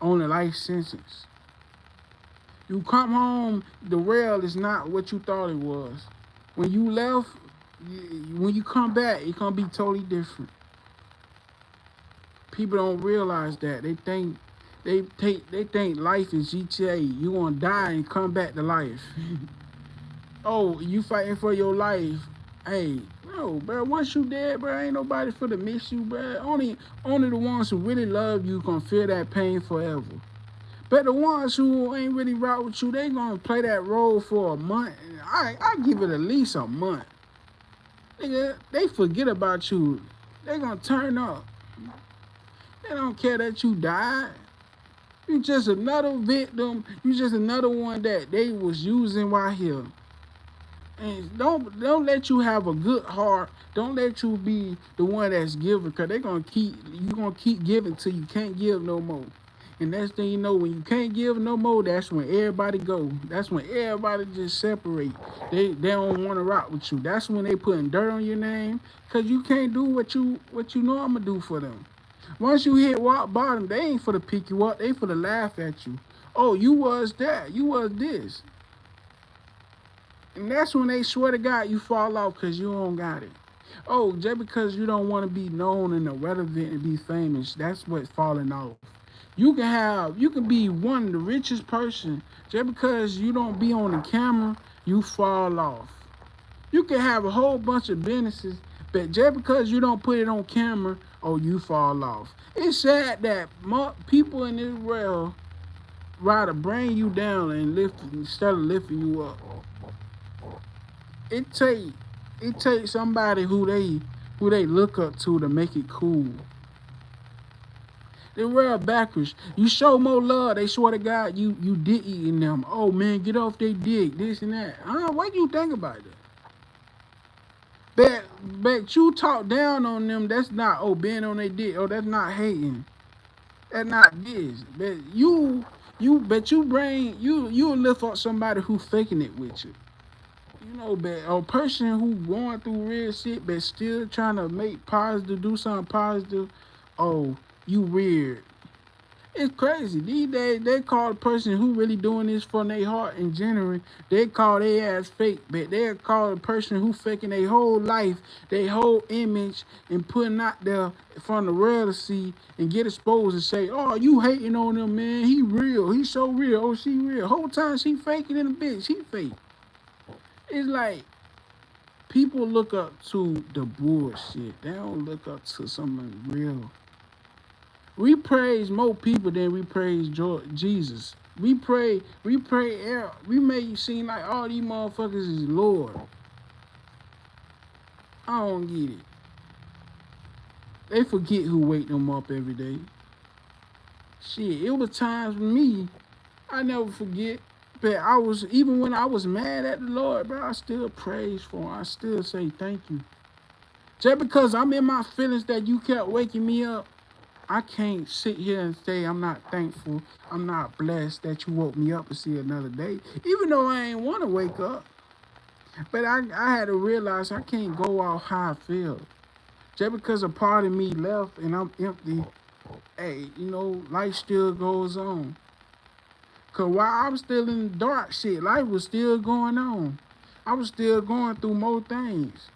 on a life sentence. You come home, the world is not what you thought it was. When you left, when you come back, it's gonna be totally different. People don't realize that. They think life is GTA. You gonna die and come back to life. Oh, you fighting for your life. Hey, no, bro. Once you dead, bro, ain't nobody for to miss you, bro. Only the ones who really love you gonna feel that pain forever. But the ones who ain't really rock with you, they gonna play that role for a month. I give it at least a month. Nigga, they forget about you They gonna turn up. They don't care that you died. You just another victim. You just another one that they was using while here. And don't let you have a good heart. Don't let you be the one that's giving, cause they gonna keep giving till you can't give no more. And that's thing you know, when you can't give no more, that's when everybody go. That's when everybody just separate. They don't want to rock with you. That's when they putting dirt on your name, cause you can't do what you know I'ma do for them. Once you hit rock bottom, they ain't for to pick you up. They for to laugh at you. Oh, you was that. You was this. And that's when they swear to God you fall off because you don't got it. Oh, just because you don't want to be known and irrelevant and be famous, that's what's falling off. You can be one of the richest person just because you don't be on the camera, you fall off. You can have a whole bunch of businesses, but just because you don't put it on camera, oh, you fall off. It's sad that people in this world rather bring you down and lift instead of lifting you up. It take it takes somebody who they look up to make it cool. They real backwards. You show more love, they swear to God you dick eating them. Oh man, get off they dick, this and that. What do you think about that? But you talk down on them, that's not being on their dick. Oh, that's not hating. That's not this. But you lift up somebody who faking it with you. You know, but a person who going through real shit but still trying to make positive, do something positive, oh, you weird. It's crazy. These days they call a person who really doing this from their heart and genuine, they call their ass fake, but they call a person who faking their whole life, their whole image, and putting out there from the world to see and get exposed and say, oh, you hating on him, man. He real. He so real. Oh, she real. Whole time she faking in a bitch. She fake. It's like people look up to the bullshit. They don't look up to something real. We praise more people than we praise Jesus. We make it seem like all these motherfuckers is Lord. I don't get it. They forget who wake them up every day. Shit, it was times for me, I never forget. But even when I was mad at the Lord, bro, I still praise for him. I still say thank you. Just because I'm in my feelings that you kept waking me up, I can't sit here and say I'm not thankful. I'm not blessed that you woke me up to see another day. Even though I ain't want to wake up. But I had to realize I can't go out how I feel. Just because a part of me left and I'm empty, hey, life still goes on. Cause while I'm still in the dark shit, life was still going on. I was still going through more things.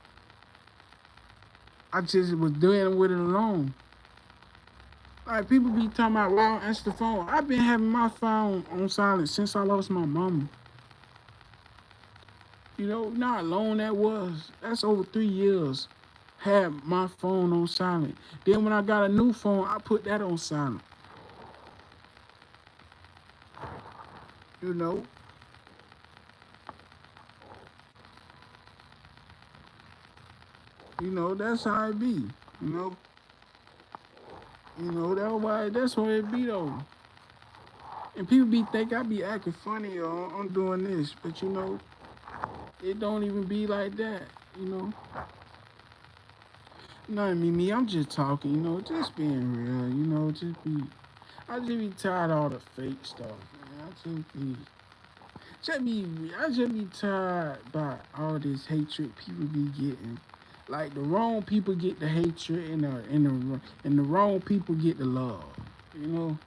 I just was dealing with it alone. Like people be talking about, well, I answer the phone. I've been having my phone on silent since I lost my mama. Not long that was. That's over 3 years. Had my phone on silent. Then when I got a new phone, I put that on silent. You know, that's how it be. You know, that's why it be though. And people be think I be acting funny or I'm doing this, but it don't even be like that. You know, not me. I'm just talking. Just being real. I just be tired of all the fake stuff, man. I just be tired by all this hatred people be getting. Like the wrong people get the hatred and the wrong people get the love. You know,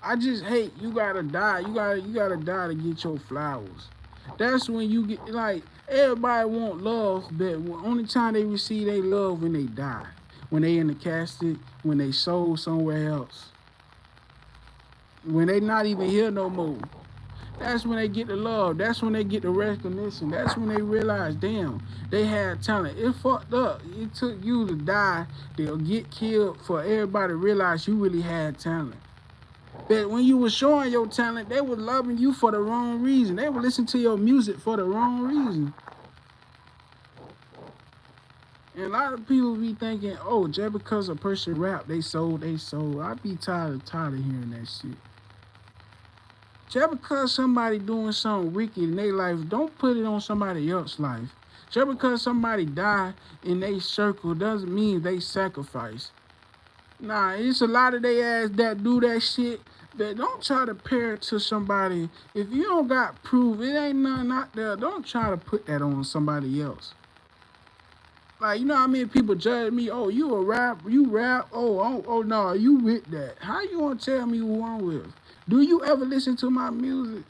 I just hate you gotta die. You gotta die to get your flowers. That's when you get like everybody want love, but only time they receive their love when they die, when they in the casket, when they soul somewhere else, when they not even here no more. That's when they get the love. That's when they get the recognition. That's when they realize, damn, they had talent. It fucked up. It took you to die, to get killed for everybody to realize you really had talent. But when you were showing your talent, they were loving you for the wrong reason. They would listen to your music for the wrong reason. And a lot of people be thinking, oh, just because a person rap, they sold, they sold. I be tired of hearing that shit. Just because somebody doing something wicked in their life, don't put it on somebody else's life. Just because somebody die in their circle doesn't mean they sacrifice. Nah, it's a lot of they ass that do that shit. But don't try to pair it to somebody. If you don't got proof, it ain't nothing out there. Don't try to put that on somebody else. Like, you know how many people judge me? Oh, you a rap, you rap. Oh, no, you with that. How you gonna tell me who I'm with? Do you ever listen to my music?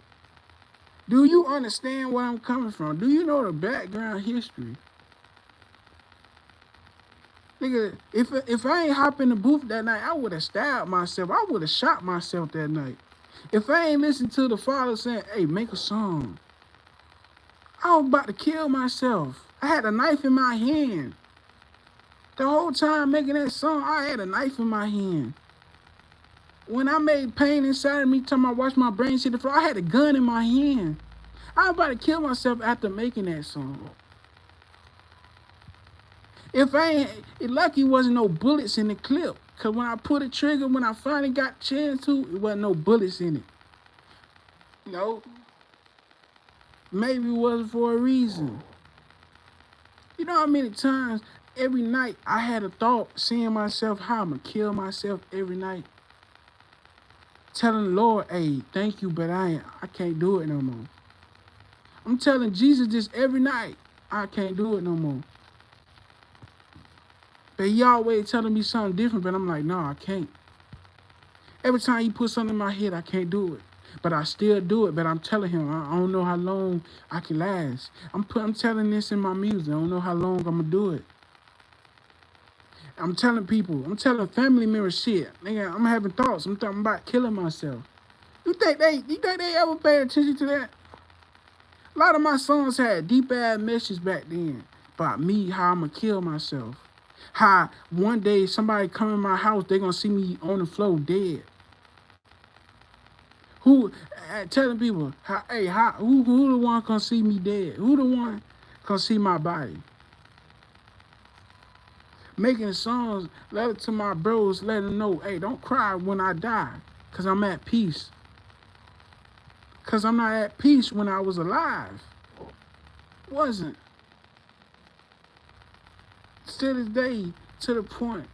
Do you understand where I'm coming from? Do you know the background history? Nigga, if I ain't hop in the booth that night, I would have stabbed myself. I would have shot myself that night. If I ain't listened to the father saying, hey, make a song, I was about to kill myself. I had a knife in my hand. The whole time making that song, I had a knife in my hand. When I made pain inside of me, time I watched my brain hit the floor, I had a gun in my hand. I was about to kill myself after making that song. If I ain't, it lucky wasn't no bullets in the clip. Cause when I put a trigger, when I finally got a chance to, it wasn't no bullets in it. You know? Maybe it wasn't for a reason. You know how many times every night I had a thought, seeing myself how I'm gonna kill myself every night. Telling the Lord, hey, thank you, but I can't do it no more. I'm telling Jesus this every night, I can't do it no more. But he always telling me something different, but I'm like, no, I can't. Every time he put something in my head, I can't do it. But I still do it, but I'm telling him, I don't know how long I can last. I'm telling this in my music, I don't know how long I'm gonna do it. I'm telling people, I'm telling family members shit. Nigga, I'm having thoughts, I'm talking about killing myself. You think they ever paid attention to that? A lot of my songs had deep ass messages back then about me, how I'm gonna kill myself. How one day somebody come in my house, they gonna see me on the floor dead. Who telling people, who the one gonna see me dead? Who the one gonna see my body? Making songs, let it to my bros, let them know, hey, don't cry when I die, cause I'm at peace. Cause I'm not at peace when I was alive. Wasn't. To this day, to the point,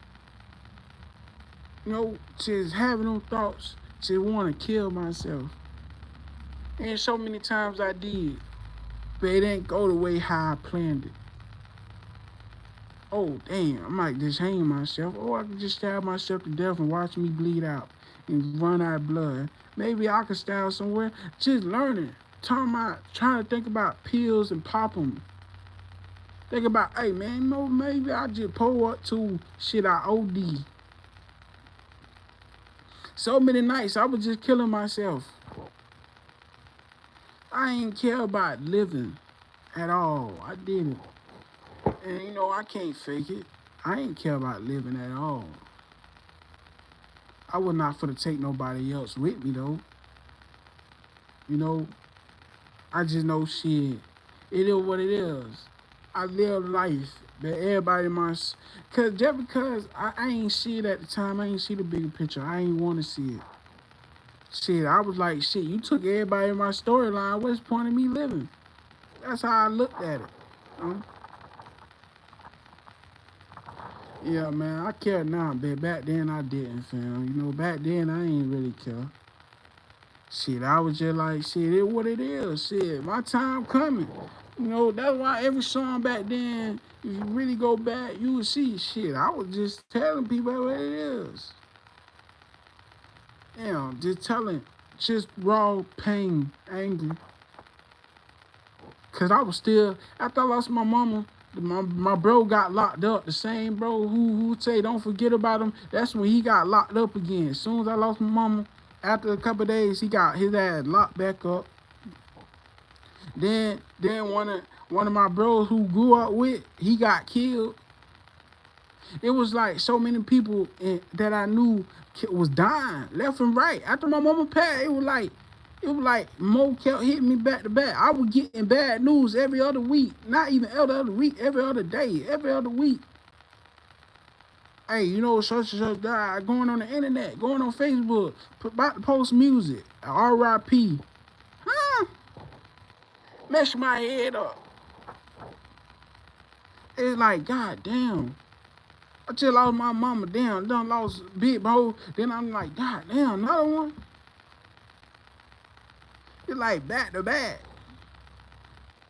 you know, just having them thoughts, just want to kill myself. And so many times I did, but it didn't go the way how I planned it. Oh, damn, I might just hang myself, or I could just stab myself to death and watch me bleed out and run out of blood. Maybe I could stab somewhere. Just learning, trying to think about pills and pop them. Think about, hey, man, you know, maybe I just pull up to shit I OD. So many nights I was just killing myself. I ain't care about living at all. I didn't. And you know, I can't fake it. I ain't care about living at all. I was not finna take nobody else with me though. You know, I just know shit. It is what it is. I live life that everybody must, cause just because I ain't see it at the time, I ain't see the bigger picture. I ain't want to see it. Shit, I was like, shit, you took everybody in my storyline. What's the point of me living? That's how I looked at it. You know? Yeah, man, I care now, but back then I didn't, fam. You know, back then I ain't really care. Shit, I was just like, shit, it what it is. Shit, my time coming. You know, that's why every song back then, if you really go back, you would see shit. I was just telling people what it is. You know, just raw pain, anger. Cause I was still, after I lost my mama, my bro got locked up. The same bro who say don't forget about him, that's when he got locked up again. As soon as I lost my mama, after a couple of days, he got his ass locked back up. Then one of my bros who grew up with, he got killed. It was like so many people that I knew was dying left and right. After my mama passed, it was like It was like Mo kept hitting me back to back. I was getting bad news every other week. Not even every other week, every other day, every other week. Hey, you know, such and such died, going on the internet, going on Facebook, about to post music, RIP. Huh? Mess my head up. It's like, God damn. I just lost my mama, damn, done lost Big Bro. Then I'm like, God damn, another one. It's like back to back.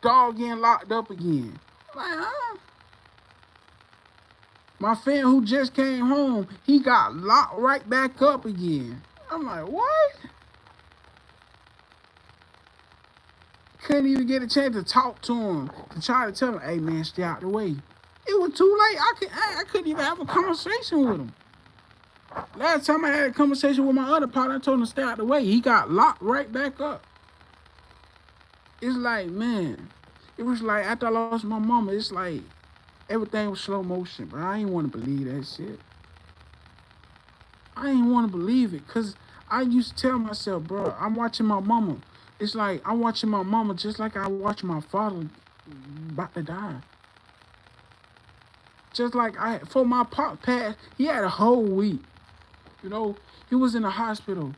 Dog getting locked up again. Like, huh? My friend who just came home, he got locked right back up again. I'm like, what? Couldn't even get a chance to talk to him, to try to tell him, hey man, stay out the way. It was too late. I couldn't even have a conversation with him. Last time I had a conversation with my other partner, I told him to stay out the way. He got locked right back up. It's like, man, it was like after I lost my mama, it's like everything was slow motion, but I ain't want to believe that shit. I ain't want to believe it, because I used to tell myself, bro, I'm watching my mama. It's like I'm watching my mama just like I watched my father about to die. Just like for my pop passed, he had a whole week. You know, he was in the hospital,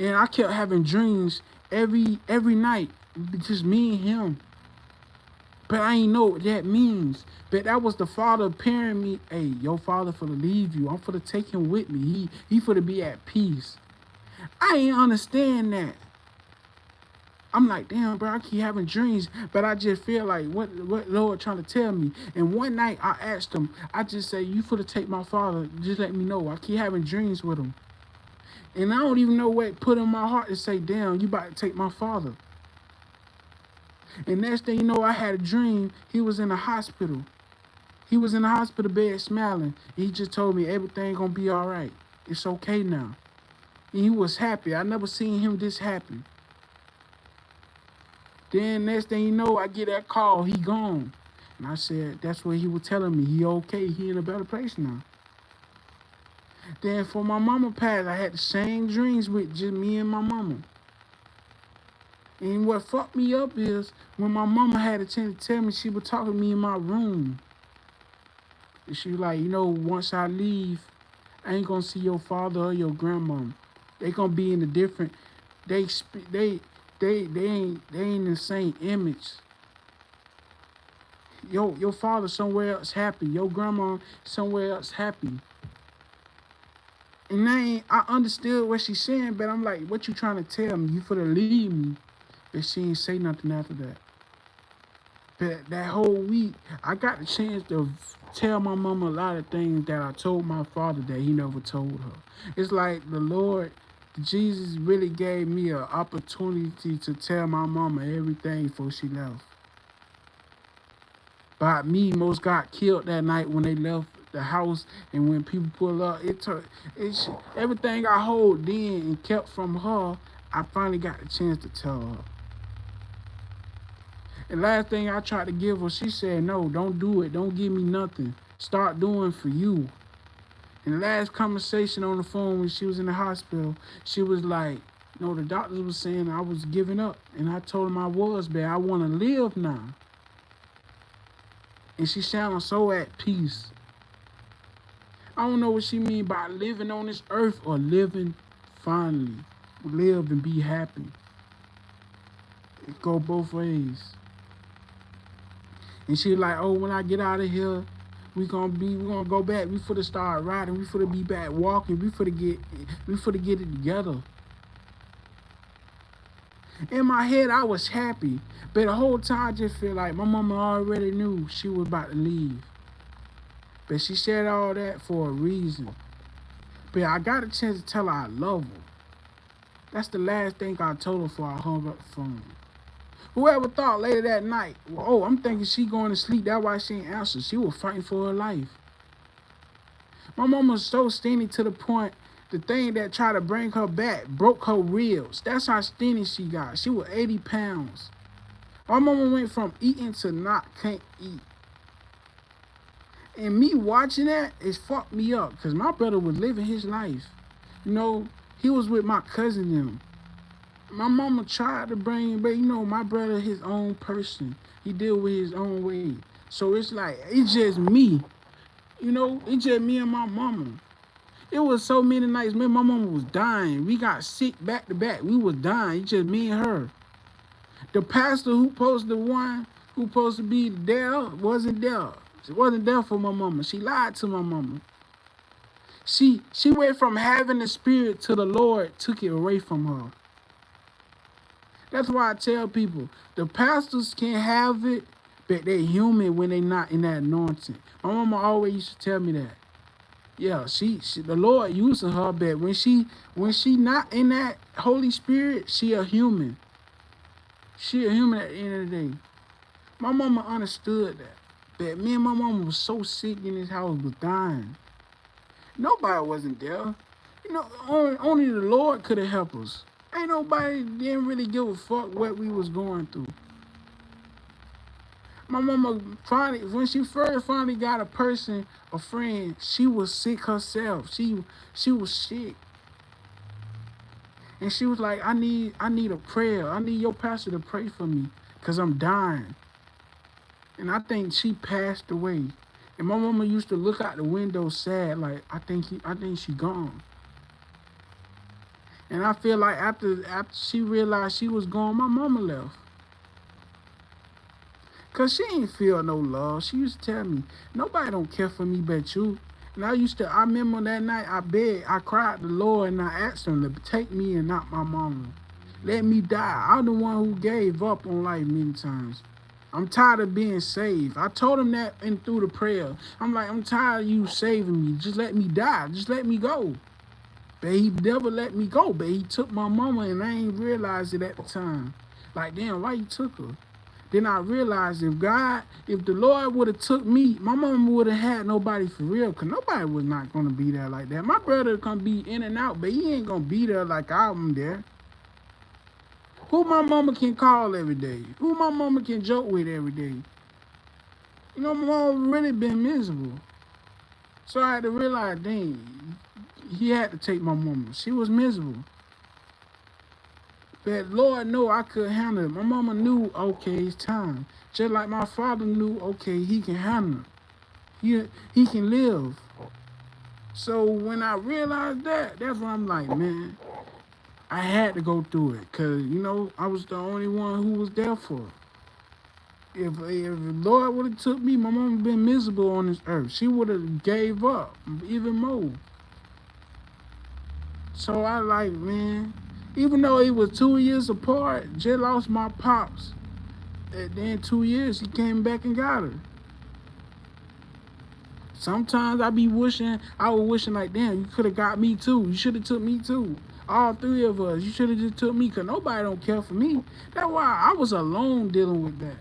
and I kept having dreams every night, just me and him. But I ain't know what that means. But that was the father preparing me. Hey, your father for to leave you. I'm for to take him with me. He for to be at peace. I ain't understand that. I'm like, damn, bro, I keep having dreams, but I just feel like what Lord trying to tell me. And one night I asked him, I just say, you for to take my father, just let me know. I keep having dreams with him. And I don't even know what put in my heart to say, damn, you about to take my father. And next thing you know, I had a dream. He was in the hospital. He was in the hospital bed smiling. He just told me everything gonna be all right. It's okay now. And he was happy. I never seen him this happy. Then next thing you know, I get that call, he gone. And I said, that's what he was telling me. He okay, he in a better place now. Then for my mama passed, I had the same dreams with just me and my mama. And what fucked me up is when my mama had a chance to tell me, she was talking to me in my room. And she was like, you know, once I leave, I ain't gonna see your father or your grandmama. They gonna be in a different, they ain't in the same image. Your father somewhere else happy. Your grandma somewhere else happy. And I understood what she's saying, but I'm like, what you trying to tell me? You for to leave me. But she ain't say nothing after that. But that whole week, I got the chance to tell my mama a lot of things that I told my father that he never told her. It's like the Lord, Jesus really gave me an opportunity to tell my mama everything before she left. By me, most got killed that night when they left the house, and when people pull up, it's everything I hold then and kept from her, I finally got the chance to tell her. And last thing I tried to give her, she said, no, don't do it. Don't give me nothing. Start doing for you. And the last conversation on the phone when she was in the hospital, she was like, no, the doctors was saying I was giving up. And I told them I was, but I want to live now. And she sounded so at peace. I don't know what she mean by living on this earth or living finally. Live and be happy. It go both ways. And she was like, oh, when I get out of here, we gonna go back. We finna start riding. We finna be back walking. We finna get it together. In my head, I was happy, but the whole time I just feel like my mama already knew she was about to leave. But she said all that for a reason. But I got a chance to tell her I love her. That's the last thing I told her before I hung up the phone. Whoever thought later that night, oh, I'm thinking she going to sleep, that's why she ain't answer. She was fighting for her life. My mama was so skinny to the point, the thing that tried to bring her back broke her ribs. That's how skinny she got. She was 80 pounds. My mama went from eating to can't eat. And me watching that, it fucked me up, because my brother was living his life. You know, he was with my cousin and them. My mama tried to bring, but you know, my brother his own person. He deal with his own way. So it's like it's just me. You know, it's just me and my mama. It was so many nights. Me and my mama was dying. We got sick back to back. We was dying. It's just me and her. The pastor who supposed to be there wasn't there. She wasn't there for my mama. She lied to my mama. She went from having the spirit to the Lord took it away from her. That's why I tell people the pastors can have it, but they human when they not in that anointing. My mama always used to tell me that. Yeah, she the Lord using her, but when she not in that Holy Spirit, she a human. She a human at the end of the day. My mama understood that. But me and my mama was so sick in this house, was dying. Nobody wasn't there. You know, only the Lord could have helped us. Ain't nobody didn't really give a fuck what we was going through. My mama finally, when she first finally got a friend, she was sick herself. She was sick. And she was like, I need a prayer. I need your pastor to pray for me. Cause I'm dying. And I think she passed away. And my mama used to look out the window sad, like I think she gone. And I feel like after she realized she was gone, my mama left. Cause she ain't feel no love. She used to tell me, nobody don't care for me but you. And I remember that night I cried to the Lord and I asked him to take me and not my mama. Let me die. I'm the one who gave up on life many times. I'm tired of being saved. I told him that and through the prayer. I'm like, I'm tired of you saving me. Just let me die. Just let me go. But he never let me go. But he took my mama and I ain't realized it at the time. Like, damn, why you took her? Then I realized if the Lord would have took me, my mama would have had nobody for real. Because nobody was not going to be there like that. My brother can be in and out, but he ain't going to be there like I'm there. Who my mama can call every day? Who my mama can joke with every day? You know, my mama really been miserable. So I had to realize, dang, he had to take my mama. She was miserable. But Lord know I could handle it. My mama knew, okay, it's time. Just like my father knew, okay, he can handle it. He can live. So when I realized that, that's when I'm like, man, I had to go through it. Because, you know, I was the only one who was there for it. If the Lord would have took me, my mama would been miserable on this earth. She would have gave up even more. So I like, man, even though it was 2 years apart, just lost my pops. And then 2 years, he came back and got her. Sometimes I was wishing like, damn, you could have got me too. You should have took me too. All three of us, you should have just took me because nobody don't care for me. That's why I was alone dealing with that.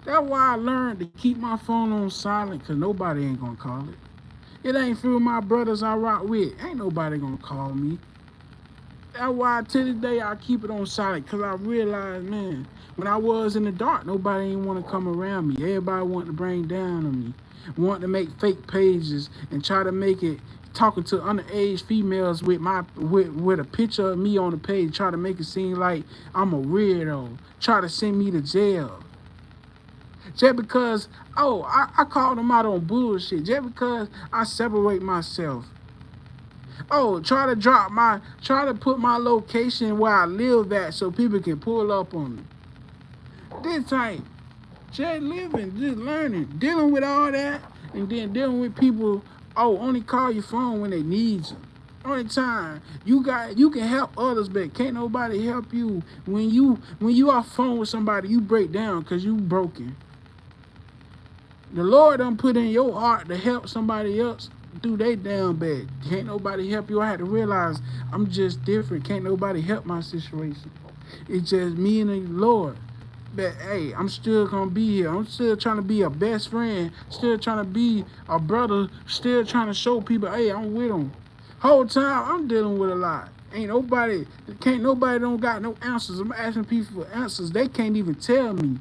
That's why I learned to keep my phone on silent because nobody ain't going to call it. It ain't through my brothers I rock with. Ain't nobody going to call me. That's why to this day I keep it on silent because I realized, man, when I was in the dark, nobody ain't want to come around me. Everybody wanted to bring down on me. Want to make fake pages and try to make it talking to underage females with a picture of me on the page, try to make it seem like I'm a weirdo. Try to send me to jail. Just because, I called them out on bullshit. Just because I separate myself. Try to put my location where I live at so people can pull up on me. This type. Just living, just learning, dealing with all that, and then dealing with people, only call your phone when they need you. Only time you can help others, but can't nobody help you. When you off phone with somebody, you break down because you broken. The Lord done put in your heart to help somebody else do they damn bad. Can't nobody help you. I had to realize I'm just different. Can't nobody help my situation. It's just me and the Lord. But hey, I'm still gonna be here. I'm still trying to be a best friend. Still trying to be a brother. Still trying to show people, hey, I'm with them. Whole time I'm dealing with a lot. Can't nobody don't got no answers. I'm asking people for answers. They can't even tell me.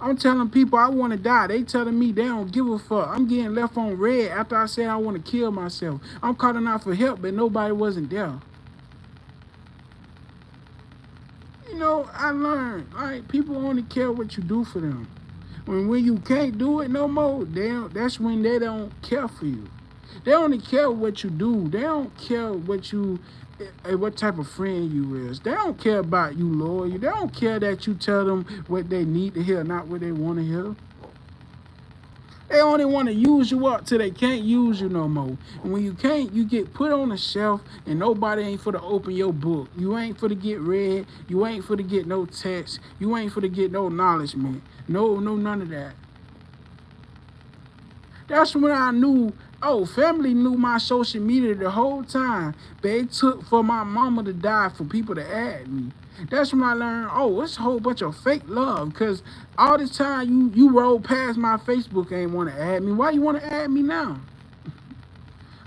I'm telling people I want to die. They telling me they don't give a fuck. I'm getting left on red after I said I want to kill myself. I'm calling out for help, but nobody wasn't there. You know, I learned, like, people only care what you do for them. When you can't do it no more, that's when they don't care for you. They only care what you do. They don't care what type of friend you is. They don't care about you loyal. They don't care that you tell them what they need to hear, not what they want to hear. They only want to use you up till they can't use you no more. And when you can't, you get put on the shelf and nobody ain't for to open your book. You ain't for to get read. You ain't for to get no text. You ain't for to get no acknowledgement. No, none of that. That's when I knew, oh, family knew my social media the whole time. But it took for my mama to die for people to add me. That's when I learned, oh, it's a whole bunch of fake love. Because all this time you rolled past my Facebook ain't want to add me. Why you want to add me now?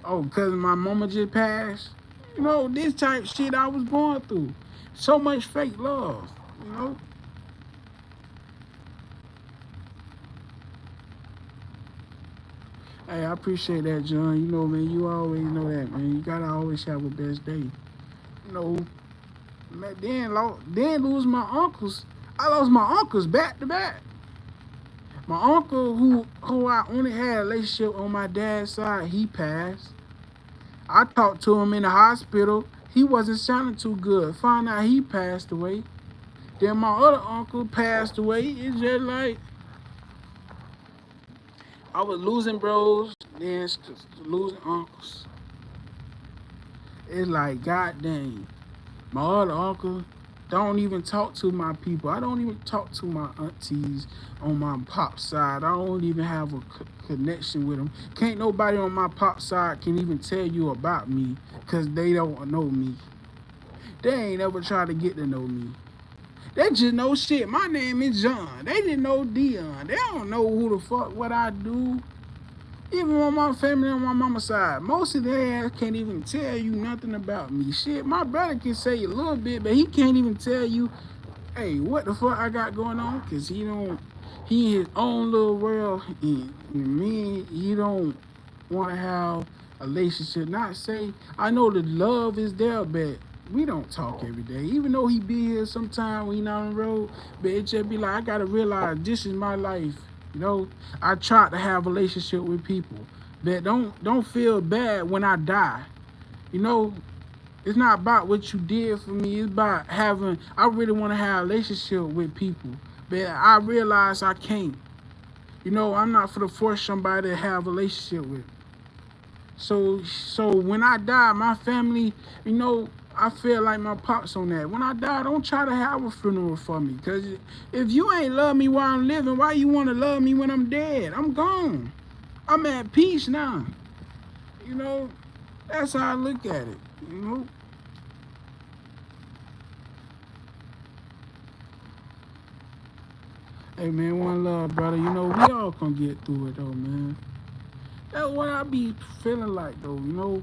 Oh, because my mama just passed? You know, this type shit I was going through. So much fake love, you know? Hey, I appreciate that, John. You know, man, you always know that, man. You gotta always have a best day. You know, man, then lose my uncles. I lost my uncles back to back. My uncle, who I only had a relationship on my dad's side, he passed. I talked to him in the hospital. He wasn't sounding too good. Found out he passed away. Then my other uncle passed away. It's just like I was losing bros, then losing uncles. It's like, god dang. My other uncle don't even talk to my people. I don't even talk to my aunties on my pop side. I don't even have a connection with them. Can't nobody on my pop side can even tell you about me because they don't know me. They ain't ever tried to get to know me. They just know shit. My name is John. They didn't know Dion. They don't know who the fuck what I do. Even on my family on my mama's side, most of their ass can't even tell you nothing about me. Shit, my brother can say a little bit, but he can't even tell you, hey, what the fuck I got going on? Cause he in his own little world, and me, he don't want to have a relationship. Not say, I know the love is there, but we don't talk every day. Even though he be here sometime when he not on the road, but it just be like, I gotta realize this is my life. You know, I try to have a relationship with people that don't feel bad when I die. You know, it's not about what you did for me. It's about having. I really want to have a relationship with people, but I realize I can't. You know, I'm not for to force somebody to have a relationship with. So when I die, my family, you know, I feel like my pops on that. When I die, don't try to have a funeral for me. Cause if you ain't love me while I'm living, why you wanna love me when I'm dead? I'm gone. I'm at peace now. You know, that's how I look at it. You know. Hey man, one love, brother. You know, we all gonna get through it though, man. That's what I be feeling like though, you know.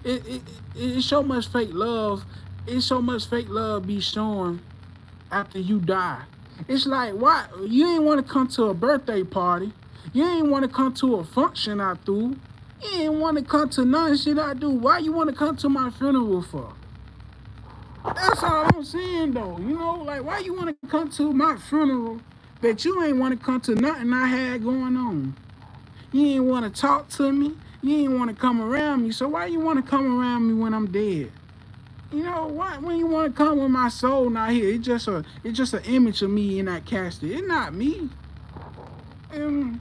It's so much fake love. It's so much fake love be shown after you die. It's like, why you ain't want to come to a birthday party? You ain't want to come to a function I threw. You ain't want to come to none shit I do. Why you want to come to my funeral for? That's all I'm saying though. You know, like why you want to come to my funeral, but you ain't want to come to nothing I had going on. You ain't want to talk to me. You ain't want to come around me. So why you want to come around me when I'm dead? You know why? When you want to come when my soul not here, it's just an image of me in that casket. It's not me. And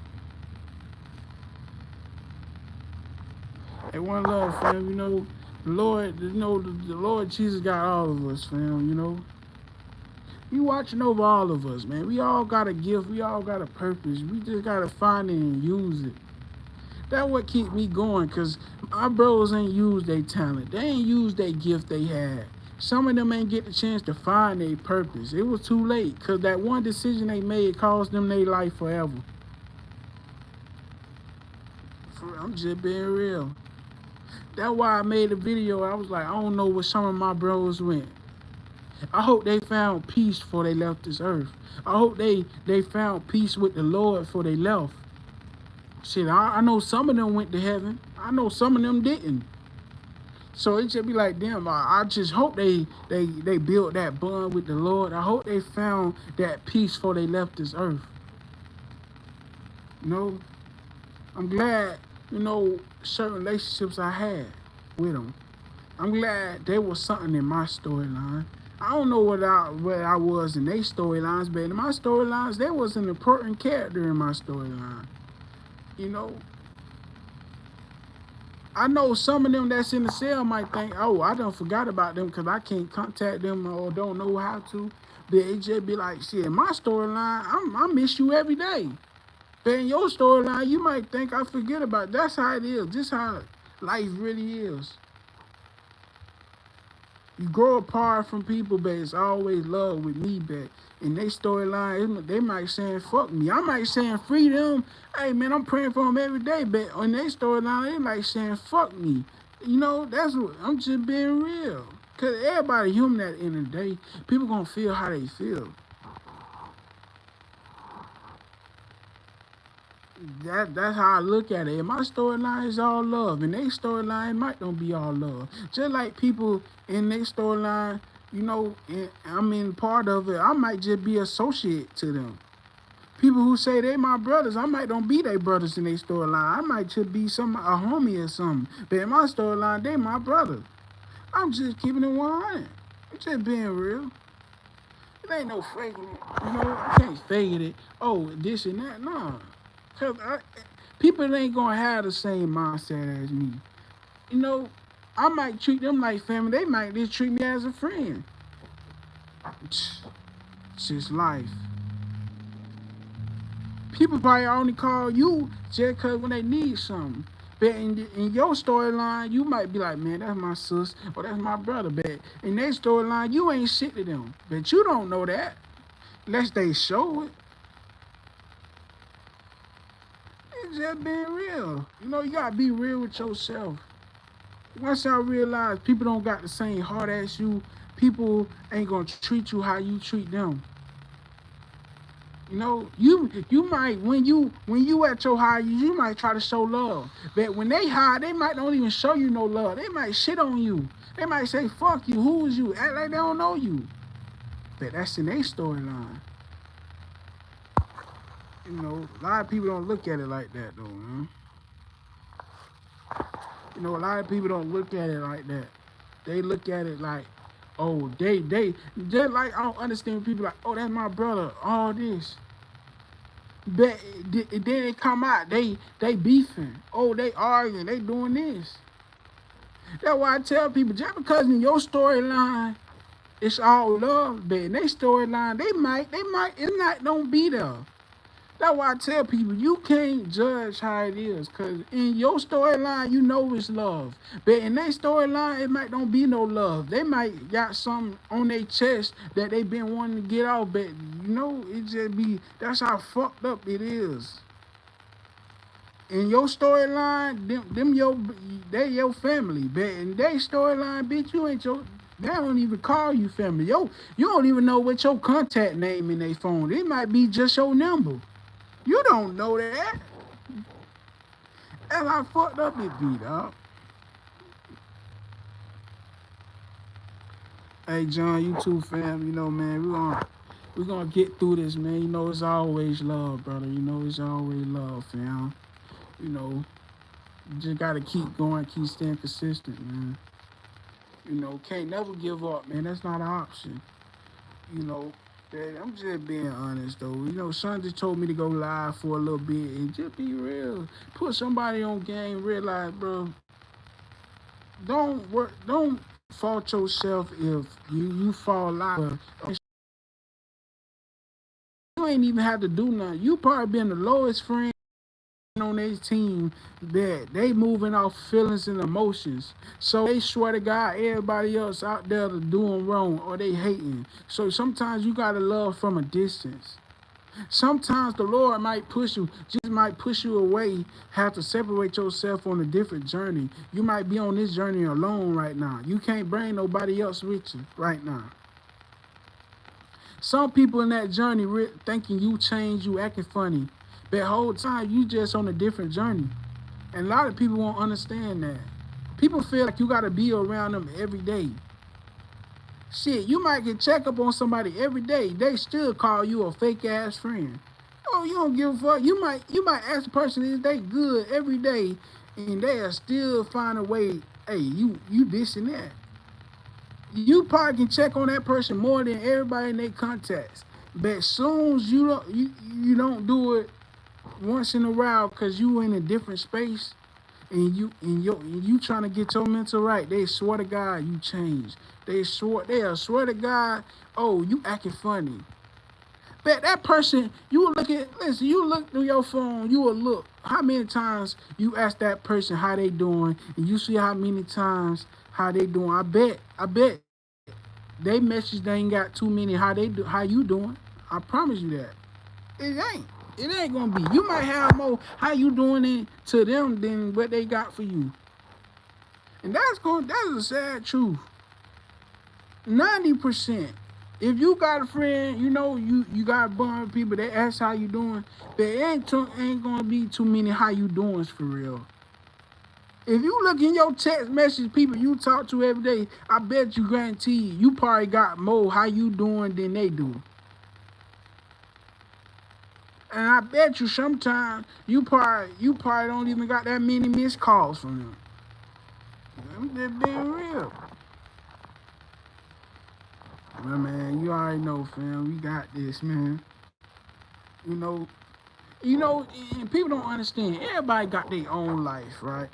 hey, one love, fam. You know, the Lord. You know, the Lord Jesus got all of us, fam. You know, He watching over all of us, man. We all got a gift. We all got a purpose. We just gotta find it and use it. That what keep me going, cause my bros ain't use their talent. They ain't use their gift they had. Some of them ain't get the chance to find their purpose. It was too late, cause that one decision they made cost them their life forever. I'm just being real. That's why I made a video. I was like, I don't know where some of my bros went. I hope they found peace before they left this earth. I hope they found peace with the Lord before they left. Shit, I know some of them went to heaven. I know some of them didn't. So it just be like, damn, I just hope they built that bond with the Lord. I hope they found that peace before they left this earth. You know, I'm glad, certain relationships I had with them. I'm glad there was something in my storyline. I don't know what I was in their storylines, but in my storylines, there was an important character in my storyline. You know, I know some of them that's in the cell might think, oh, I done forgot about them because I can't contact them or don't know how to. But it just be like, shit, my storyline, I miss you every day. But in your storyline, you might think I forget about it. That's how it is. This how life really is. You grow apart from people, but it's always love with me, but in their storyline, they might saying fuck me. I might saying free them. Hey man, I'm praying for them every day, but on their storyline, they like saying fuck me. That's what I'm just being real. Cause everybody human at the end of the day. People gonna feel how they feel. That's how I look at it. And my storyline is all love, and their storyline might don't be all love. Just like people in their storyline, I'm in part of it. I might just be associate to them. People who say they my brothers, I might don't be their brothers in their storyline. I might just be a homie or something. But in my storyline, they my brother. I'm just keeping it 100. I'm just being real. It ain't no faking it. I can't fake it. Oh, this and that. No. Cause people ain't gonna have the same mindset as me. You know, I might treat them like family. They might just treat me as a friend. It's just life. People probably only call you just cause when they need something. But in your storyline, you might be like, man, that's my sis or that's my brother. But in their storyline, you ain't shit to them. But you don't know that unless they show it. It's just being real. You gotta be real with yourself. Once I realize people don't got the same heart as you, people ain't gonna treat you how you treat them. You might when you at your high, you might try to show love. But when they high, they might don't even show you no love. They might shit on you. They might say, fuck you, who is you? Act like they don't know you. But that's in their storyline. A lot of people don't look at it like that though, man. A lot of people don't look at it like that. They look at it like, oh, they just like I don't understand people like, oh, that's my brother, all this. But then they come out, they beefing. Oh, they arguing, they doing this. That's why I tell people, just because in your storyline it's all love, but in their storyline, they might, it not don't be there. That's why I tell people you can't judge how it is, cause in your storyline you know it's love, but in their storyline it might don't be no love. They might got something on their chest that they been wanting to get off, but it just be that's how fucked up it is. In your storyline, they your family, but in their storyline, bitch, you ain't your. They don't even call you family. You don't even know what your contact name in their phone. It might be just your number. You don't know that. That's how fucked up it be, dog. Hey, John, you too, fam. Man, we gonna get through this, man. It's always love, brother. It's always love, fam. You know, you just gotta keep going, keep staying consistent, man. Can't never give up, man. That's not an option. You know, I'm just being honest though. Son just told me to go live for a little bit and just be real. Put somebody on game, realize, bro. Don't fault yourself if you fall out. You ain't even have to do nothing. You probably been the lowest friend on their team that they moving off feelings and emotions. So they swear to God everybody else out there to doing wrong or they hating. So sometimes you gotta love from a distance. Sometimes the Lord might push you, just might push you away, have to separate yourself on a different journey. You might be on this journey alone right now. You can't bring nobody else with you right now. Some people in that journey thinking you changed, you acting funny. But the whole time you just on a different journey. And a lot of people won't understand that. People feel like you gotta be around them every day. Shit, you might get check up on somebody every day. They still call you a fake ass friend. Oh, you don't give a fuck. You might ask the person is they good every day, and they'll still find a way. Hey, you this and that. You probably can check on that person more than everybody in their contacts. But as soon as you don't do it once in a while because you in a different space, and you trying to get your mental right, they swear to God you change. They'll swear to God, oh, you acting funny. But that person, you will look at listen, you look through your phone, you will look how many times you ask that person how they doing, and you see how many times how they doing. I bet they message they ain't got too many how you doing. I promise you that. It ain't. It ain't gonna be. You might have more how you doing it to them than what they got for you. And that's a sad truth. 90%. If you got a friend, you got a bond with people, they ask how you doing, there ain't gonna be too many how you doings for real. If you look in your text message, people you talk to every day, I bet you guarantee you probably got more how you doing than they do. And I bet you sometimes you probably don't even got that many missed calls from them. I'm just being real. Well, man, you already know, fam. We got this, man. You know, and people don't understand. Everybody got their own life, right?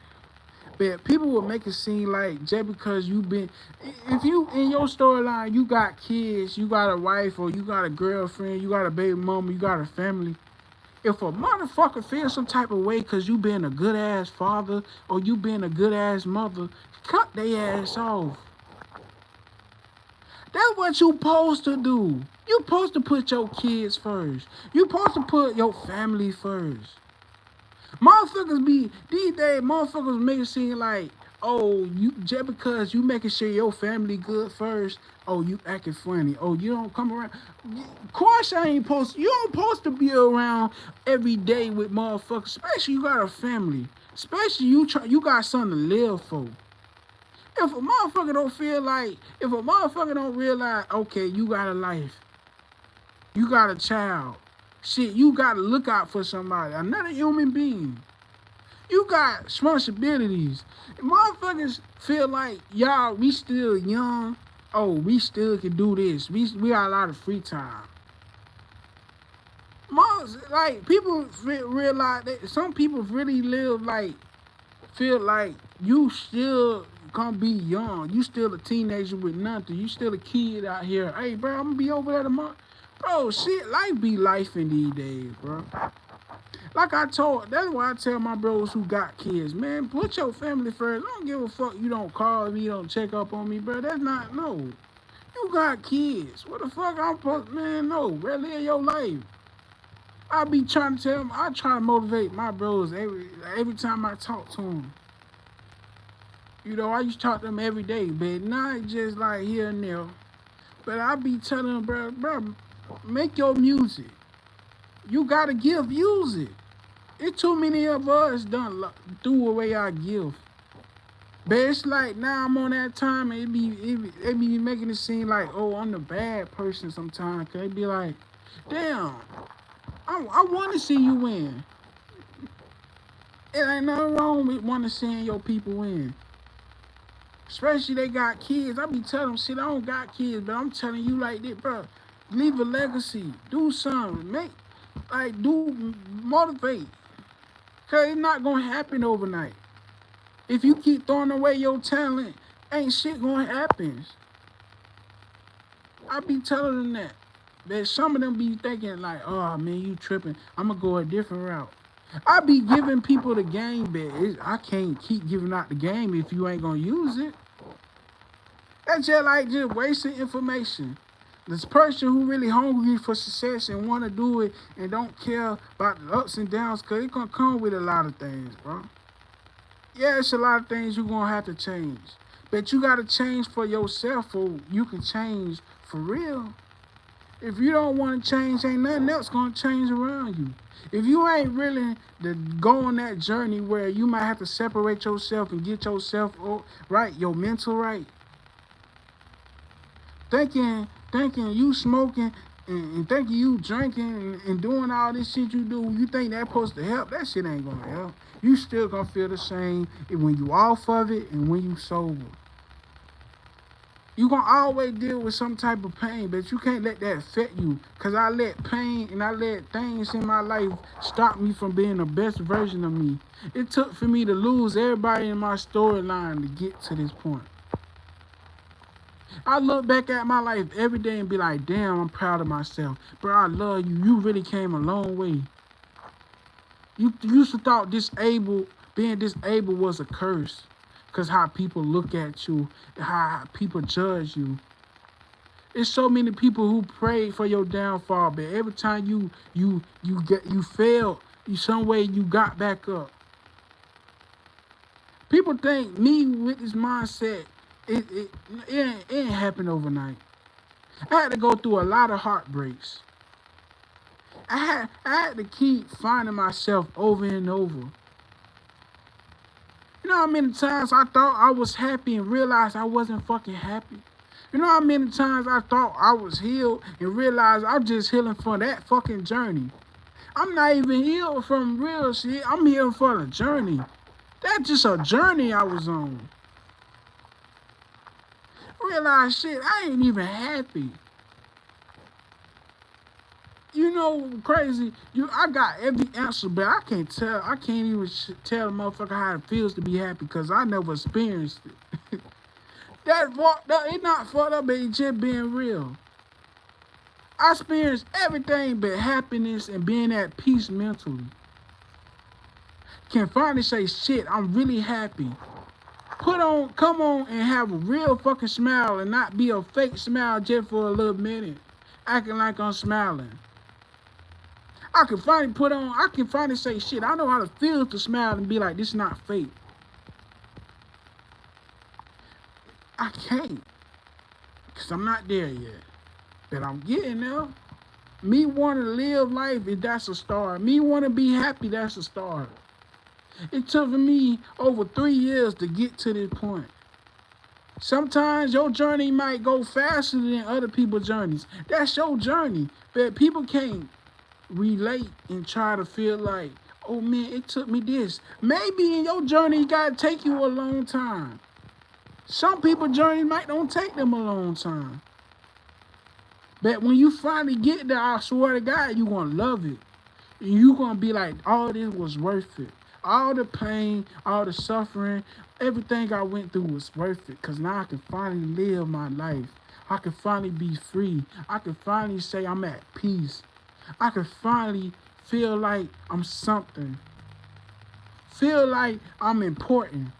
But people will make it seem like just because if you in your storyline, you got kids, you got a wife, or you got a girlfriend, you got a baby mama, you got a family. If a motherfucker feels some type of way because you been a good ass father or you been a good ass mother, cut their ass off. That's what you supposed to do. You supposed to put your kids first. You supposed to put your family first. Motherfuckers be these days. Motherfuckers make it seem like, oh, you just because you making sure your family good first. Oh, you acting funny. Oh, you don't come around. Of course, I ain't supposed. You don't supposed to be around every day with motherfuckers. Especially you got a family. Especially you got something to live for. If a motherfucker don't feel like, if a motherfucker don't realize, okay, you got a life, you got a child, shit, you got to look out for somebody, another human being. You got responsibilities. Motherfuckers feel like, y'all, we still young. Oh, we still can do this. We got a lot of free time. Like, people realize that some people really live like, feel like you still gonna be young. You still a teenager with nothing. You still a kid out here. Hey, bro, I'm gonna be over there tomorrow. Bro, shit, life be life in these days, bro. Like that's why I tell my bros who got kids, man, put your family first. I don't give a fuck you don't call me, you don't check up on me, bro. That's not, no. You got kids. What the fuck I'm supposed, man, no. Bro, live your life. I be trying to tell them, I try to motivate my bros every time I talk to them. I used to talk to them every day, but not just like here and there. But I be telling them, bro, make your music. You gotta give, use it. It's too many of us done threw away our gift. But it's like now I'm on that time, and it be making it seem like, oh, I'm the bad person sometimes. Cause it be like, damn, I want to see you win. It ain't nothing wrong with want to see your people win. Especially they got kids. I be telling them, shit, I don't got kids, but I'm telling you like this, bro. Leave a legacy. Do something. Motivate. Cause it's not gonna happen overnight. If you keep throwing away your talent, ain't shit gonna happen. I be telling them that. But some of them be thinking like, oh man, you tripping. I'm gonna go a different route. I be giving people the game, but I can't keep giving out the game if you ain't gonna use it. That's just wasting information. This person who really hungry for success and want to do it and don't care about the ups and downs, cause it gonna come with a lot of things, bro. Yeah, it's a lot of things you're gonna have to change. But you gotta change for yourself, or you can change for real. If you don't want to change, ain't nothing else gonna change around you. If you ain't really to go on that journey where you might have to separate yourself and get yourself right, your mental right, thinking you smoking and thinking you drinking and doing all this shit you do, you think that supposed to help? That shit ain't gonna help. You still gonna feel the same when you off of it and when you sober. You gonna always deal with some type of pain, but you can't let that affect you. Cause I let pain and I let things in my life stop me from being the best version of me. It took for me to lose everybody in my storyline to get to this point. I look back at my life every day and be like, damn, I'm proud of myself. Bro, I love you. You really came a long way. You used to thought being disabled was a curse. Cause how people look at you, how people judge you. It's so many people who prayed for your downfall, but every time you failed, some way you got back up. People think me with this mindset, it ain't happen overnight. I had to go through a lot of heartbreaks. I had to keep finding myself over and over. You know how many times I thought I was happy and realized I wasn't fucking happy? You know how many times I thought I was healed and realized I'm just healing for that fucking journey? I'm not even healed from real shit. I'm healing for the journey. That's just a journey I was on. Realize shit, I ain't even happy. You know, crazy. I got every answer, but I can't even tell a motherfucker how it feels to be happy because I never experienced it. That fucked up. It's not fucked up, but it's just being real. I experienced everything but happiness and being at peace mentally. Can finally say, shit, I'm really happy. Come on and have a real fucking smile and not be a fake smile just for a little minute. Acting like I'm smiling. I can finally say, shit, I know how to feel to smile and be like, this is not fake. I can't. Because I'm not there yet. But I'm getting there. Me want to live life, that's a start. Me want to be happy, that's a start. It took me over 3 years to get to this point. Sometimes your journey might go faster than other people's journeys. That's your journey. But people can't relate and try to feel like, oh man, it took me this. Maybe in your journey, it gotta take you a long time. Some people's journey might don't take them a long time. But when you finally get there, I swear to God, you're gonna love it. And you're gonna be like, all this was worth it. All the pain, all the suffering, everything I went through was worth it. Cause now I can finally live my life. I can finally be free. I can finally say I'm at peace. I can finally feel like I'm something. Feel like I'm important.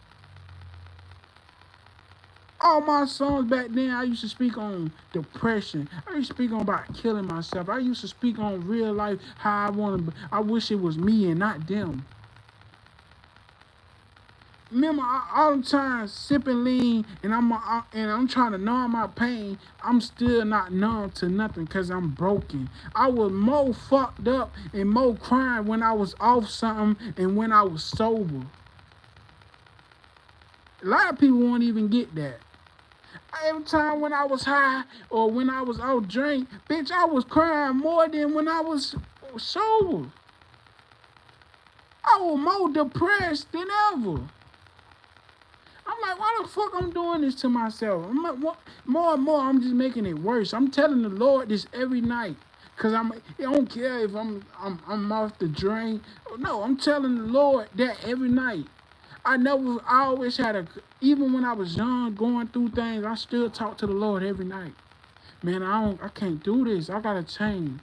All my songs back then, I used to speak on depression. I used to speak on about killing myself. I used to speak on real life, how I wish it was me and not them. Remember all the time sipping lean and I'm trying to numb my pain. I'm still not numb to nothing because I'm broken. I was more fucked up and more crying when I was off something and when I was sober. A lot of people won't even get that. Every time when I was high or when I was out drink, bitch, I was crying more than when I was sober. I was more depressed than ever. I'm like, why the fuck I'm doing this to myself? More and more, I'm just making it worse. I'm telling the Lord this every night. Cause I don't care if I'm off the drain. No, I'm telling the Lord that every night. I always had even when I was young, going through things, I still talk to the Lord every night. Man, I can't do this. I gotta change.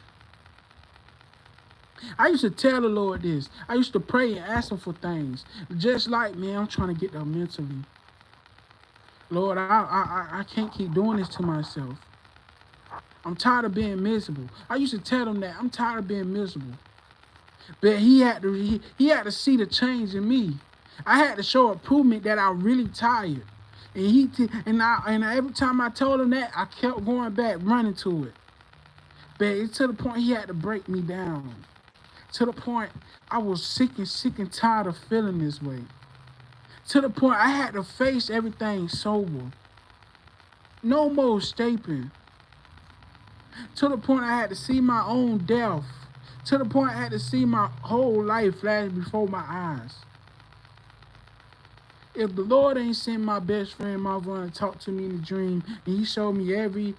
I used to tell the Lord this. I used to pray and ask him for things. Just like, man, I'm trying to get there mentally. Lord, I can't keep doing this to myself. I'm tired of being miserable. I used to tell him that I'm tired of being miserable. But he had to see the change in me. I had to show improvement that I'm really tired. And every time I told him that, I kept going back, running to it. But it's to the point he had to break me down. To the point I was sick and tired of feeling this way. To the point I had to face everything sober. No more escaping. To the point I had to see my own death. To the point I had to see my whole life flash before my eyes. If the Lord ain't sent my best friend Marvin to talk to me in a dream, and he showed me every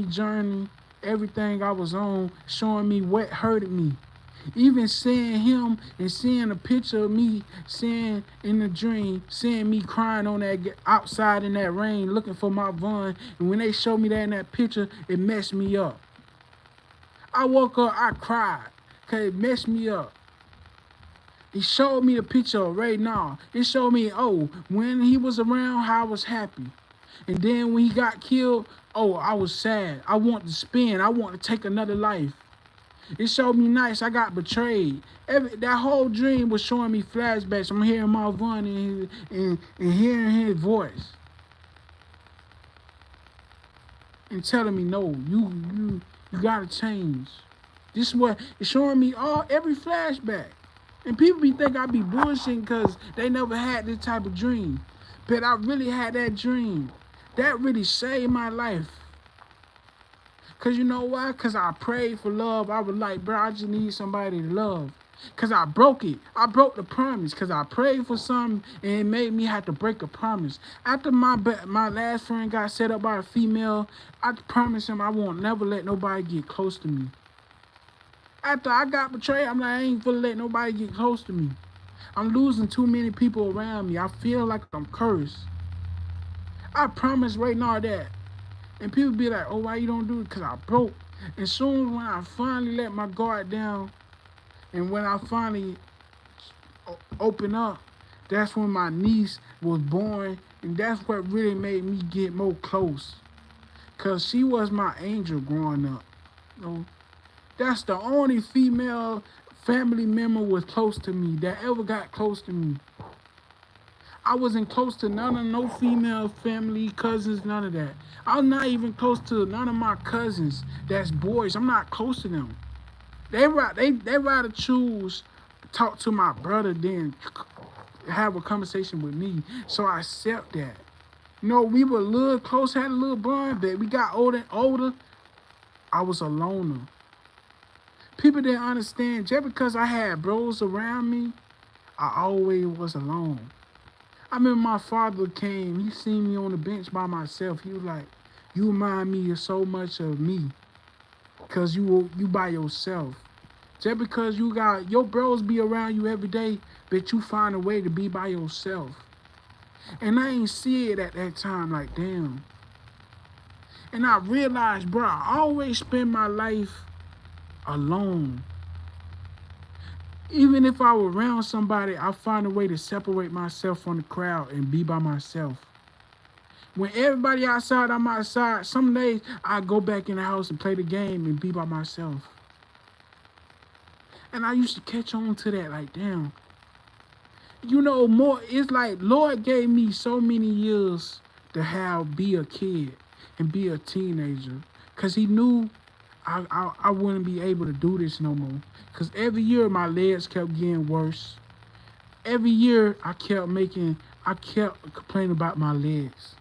journey, everything I was on, showing me what hurted me. Even seeing him and seeing a picture of me, seeing in the dream, seeing me crying on that outside in that rain, looking for my Vaughn, and when they showed me that in that picture, it messed me up. I woke up, I cried, cause it messed me up. He showed me the picture of right now. It showed me, oh, when he was around, how I was happy. And then when he got killed, oh, I was sad. I want to spin. I want to take another life. It showed me nice. I got betrayed. That whole dream was showing me flashbacks. I'm hearing Marvin and hearing his voice. And telling me, no, you gotta change. This is what it's showing me every flashback. And people be think I be bullshitting because they never had this type of dream. But I really had that dream. That really saved my life. Because you know why? Because I prayed for love. I was like, bro, I just need somebody to love. Because I broke it. I broke the promise. Because I prayed for something and it made me have to break a promise. After my last friend got set up by a female, I promised him I won't never let nobody get close to me. After I got betrayed, I'm like, I ain't gonna let nobody get close to me. I'm losing too many people around me. I feel like I'm cursed. I promise right now that. And people be like, oh, why you don't do it? Because I broke. And soon when I finally let my guard down and when I finally open up, that's when my niece was born. And that's what really made me get more close. Because she was my angel growing up. You know? That's the only female family member was close to me that ever got close to me. I wasn't close to no female family, cousins, none of that. I'm not even close to none of my cousins that's boys. I'm not close to them. They rather choose talk to my brother than have a conversation with me. So I accept that. You know, we were a little close, had a little bond, but we got older and older. I was a loner. People didn't understand. Just because I had bros around me, I always was alone. I remember my father came. He seen me on the bench by myself. He was like, "You remind me of so much of me, cause you by yourself. Just because you got your bros be around you every day, but you find a way to be by yourself." And I ain't see it at that time. Like damn. And I realized, bro, I always spend my life alone. Even if I were around somebody, I find a way to separate myself from the crowd and be by myself. When everybody outside, I'm outside. Some days I go back in the house and play the game and be by myself. And I used to catch on to that, like damn. You know, more. It's like Lord gave me so many years to be a kid and be a teenager, cause He knew I wouldn't be able to do this no more. Cause every year my legs kept getting worse. Every year I kept complaining about my legs.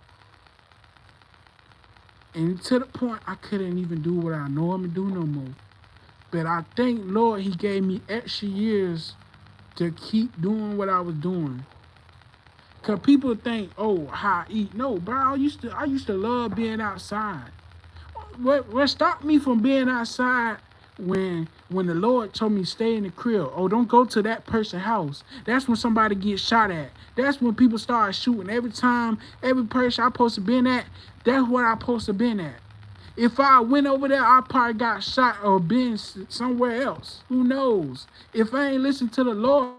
And to the point I couldn't even do what I normally do no more. But I thank Lord He gave me extra years to keep doing what I was doing. Cause people think, oh, how I eat. No, bro, I used to love being outside. What stopped me from being outside when the Lord told me stay in the crib? Oh, don't go to that person's house. That's when somebody gets shot at. That's when people start shooting. Every time, every person I supposed to been at, that's what I supposed to been at. If I went over there, I probably got shot or been somewhere else. Who knows? If I ain't listened to the Lord,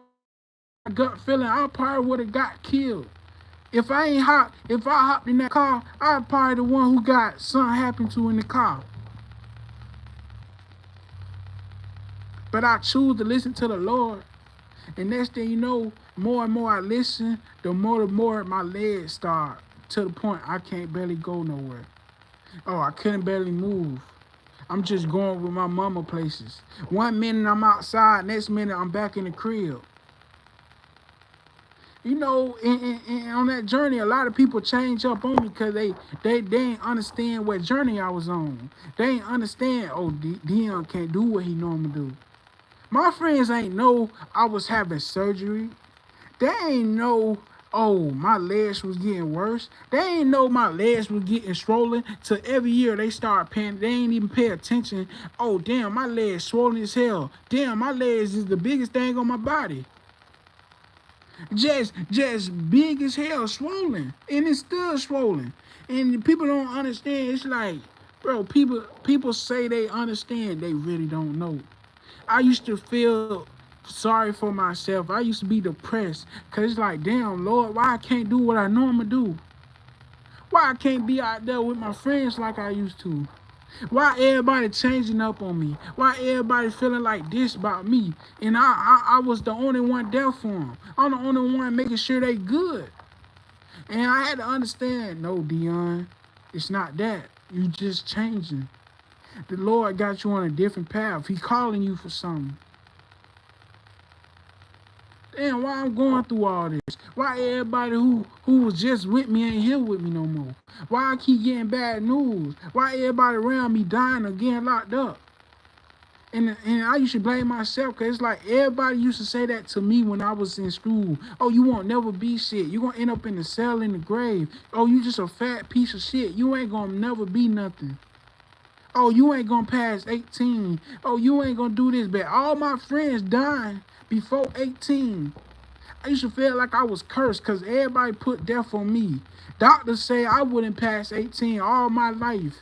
my gut feeling, I probably would have got killed. If I hopped in that car, I'm probably the one who got something happened to in the car. But I choose to listen to the Lord. And next thing you know, more and more I listen, the more my legs start to the point I can't barely go nowhere. Oh, I couldn't barely move. I'm just going with my mama places. One minute I'm outside, next minute I'm back in the crib. You know, and on that journey, a lot of people change up on me because they ain't understand what journey I was on. They ain't understand, oh, Dion can't do what he normally do. My friends ain't know I was having surgery. They ain't know, oh, my legs was getting worse. They ain't know my legs was getting swollen. Till every year they start paying. They ain't even pay attention. Oh, damn, my legs swollen as hell. Damn, my legs is the biggest thing on my body. Just big as hell, swollen, and it's still swollen. And people don't understand. It's like, bro, people say they understand, they really don't know. I used to feel sorry for myself. I used to be depressed, cause it's like, damn, Lord, why I can't do what I normally do? Why I can't be out there with my friends like I used to? Why everybody changing up on me? Why everybody feeling like this about me? And I was the only one there for them. I'm the only one making sure they good. And I had to understand, no, Dion, it's not that. You just changing. The Lord got you on a different path. He calling you for something. Damn, why I'm going through all this? Why everybody who was just with me ain't here with me no more? Why I keep getting bad news? Why everybody around me dying or getting locked up? And I used to blame myself because it's like everybody used to say that to me when I was in school. Oh, you won't never be shit. You gonna end up in the cell in the grave. Oh, you just a fat piece of shit. You ain't gonna never be nothing. Oh, you ain't gonna pass 18. Oh, you ain't gonna do this. But all my friends dying before 18. I used to feel like I was cursed because everybody put death on me. Doctors say I wouldn't pass 18 all my life.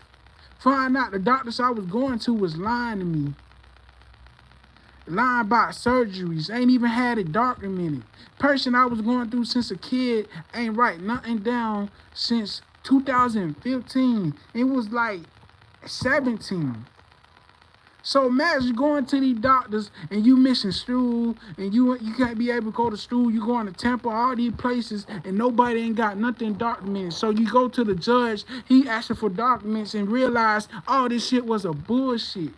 Find out the doctors I was going to was lying to me. Lying about surgeries. Ain't even had it documented. Person I was going through since a kid ain't write nothing down since 2015. It was like 17. So imagine going to these doctors and you missing stool and you can't be able to go to school. You going to Temple, all these places, and nobody ain't got nothing documented. So you go to the judge, he asking for documents and realize all this shit was a bullshit.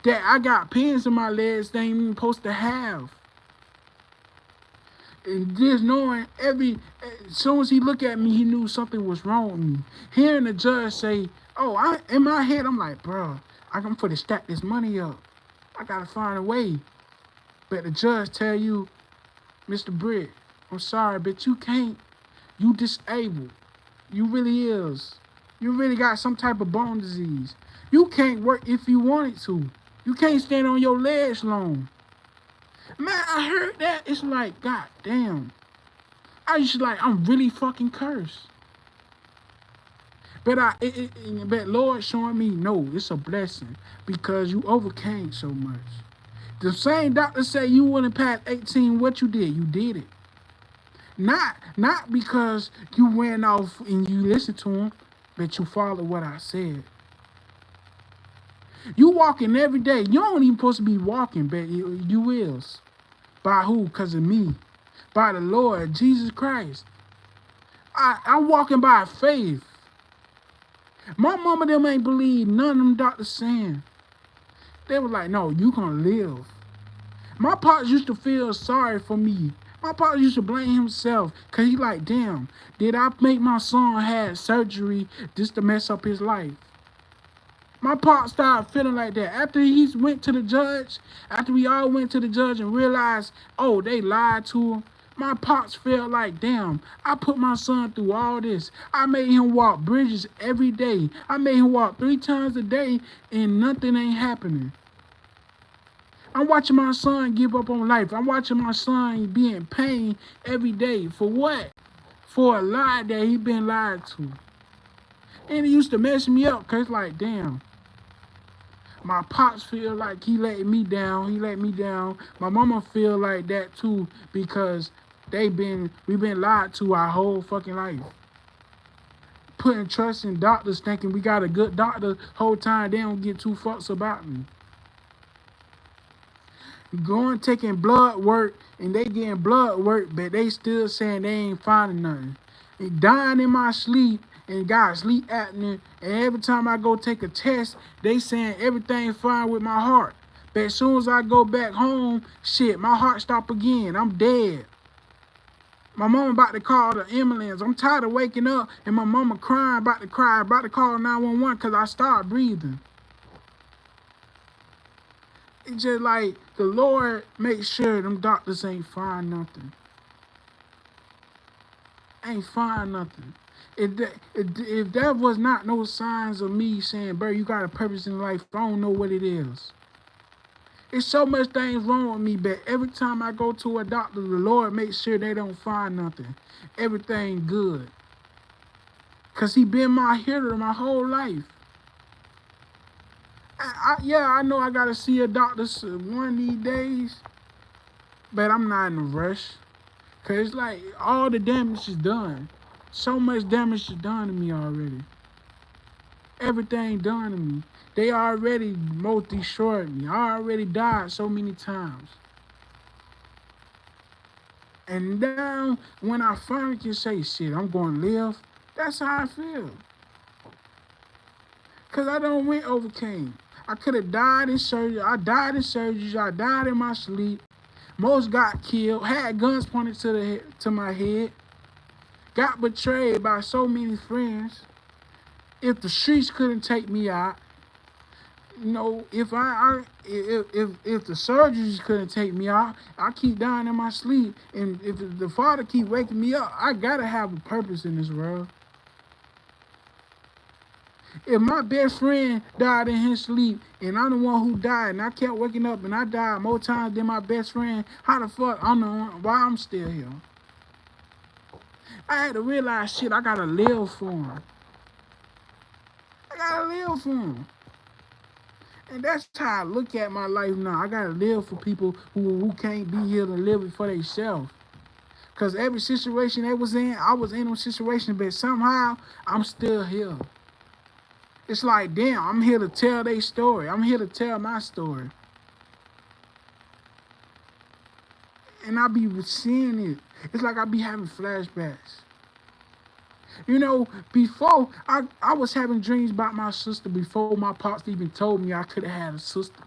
That I got pins in my legs they ain't even supposed to have. And just knowing as soon as he looked at me, he knew something was wrong with me. Hearing the judge say, oh, in my head, I'm like, bro, I'm for to stack this money up. I gotta find a way. But the judge tell you, Mr. Britt, I'm sorry, but you can't. You disabled. You really is. You really got some type of bone disease. You can't work if you wanted to. You can't stand on your legs long. Man, I heard that. It's like, god damn. I used to like, I'm really fucking cursed. But but Lord showing me, no, it's a blessing because you overcame so much. The same doctor say you wouldn't pass 18. What you did? You did it. Not because you went off and you listened to him, but you followed what I said. You walking every day. You don't even supposed to be walking, but you is. By who? Because of me. By the Lord, Jesus Christ. I'm walking by faith. My mama them ain't believe none of them doctors saying. They was like, no, you gonna live. My pops used to feel sorry for me. My pops used to blame himself because he like, damn, did I make my son have surgery just to mess up his life? My pops started feeling like that. After he went to the judge, after we all went to the judge and realized, oh, they lied to him, my pops felt like, damn, I put my son through all this. I made him walk bridges every day. I made him walk 3 times a day and nothing ain't happening. I'm watching my son give up on life. I'm watching my son be in pain every day. For what? For a lie that he been lied to. And it used to mess me up because like, damn. My pops feel like he let me down. He let me down. My mama feel like that too because we've been lied to our whole fucking life. Putting trust in doctors thinking we got a good doctor whole time they don't get 2 fucks about me. Going taking blood work and they getting blood work, but they still saying they ain't finding nothing. And dying in my sleep and got sleep apnea. And every time I go take a test, they saying everything fine with my heart. But as soon as I go back home, shit, my heart stop again. I'm dead. My mama about to call the ambulance. I'm tired of waking up and my mama crying, about to call 911 because I start breathing. It's just like the Lord makes sure them doctors ain't find nothing. Ain't find nothing. If that was not no signs of me saying, bro, you got a purpose in life, I don't know what it is. It's so much things wrong with me, but every time I go to a doctor, the Lord makes sure they don't find nothing. Everything good. Because he been my healer my whole life. I know I got to see a doctor one of these days, but I'm not in a rush. Because it's like all the damage is done. So much damage is done to me already. Everything done to me. They already most destroyed me. I already died so many times. And now, when I finally can say, shit, I'm going to live, that's how I feel. Because I don't went overcame. I could have died in surgery. I died in surgery. I died in my sleep. Most got killed. Had guns pointed to my head. Got betrayed by so many friends. If the streets couldn't take me out, if the surgeries couldn't take me out, I keep dying in my sleep. And if the Father keep waking me up, I gotta have a purpose in this world. If my best friend died in his sleep and I'm the one who died and I kept waking up and I died more times than my best friend, how the fuck I'm the one, why I'm still here? I had to realize, shit, I gotta live for him. I gotta live for him. And that's how I look at my life now. I gotta live for people who can't be here to live it for themselves. Because every situation they was in, I was in them situations, but somehow I'm still here. It's like, damn, I'm here to tell their story. I'm here to tell my story. And I be seeing it. It's like I be having flashbacks. Before, I was having dreams about my sister before my pops even told me I could have had a sister.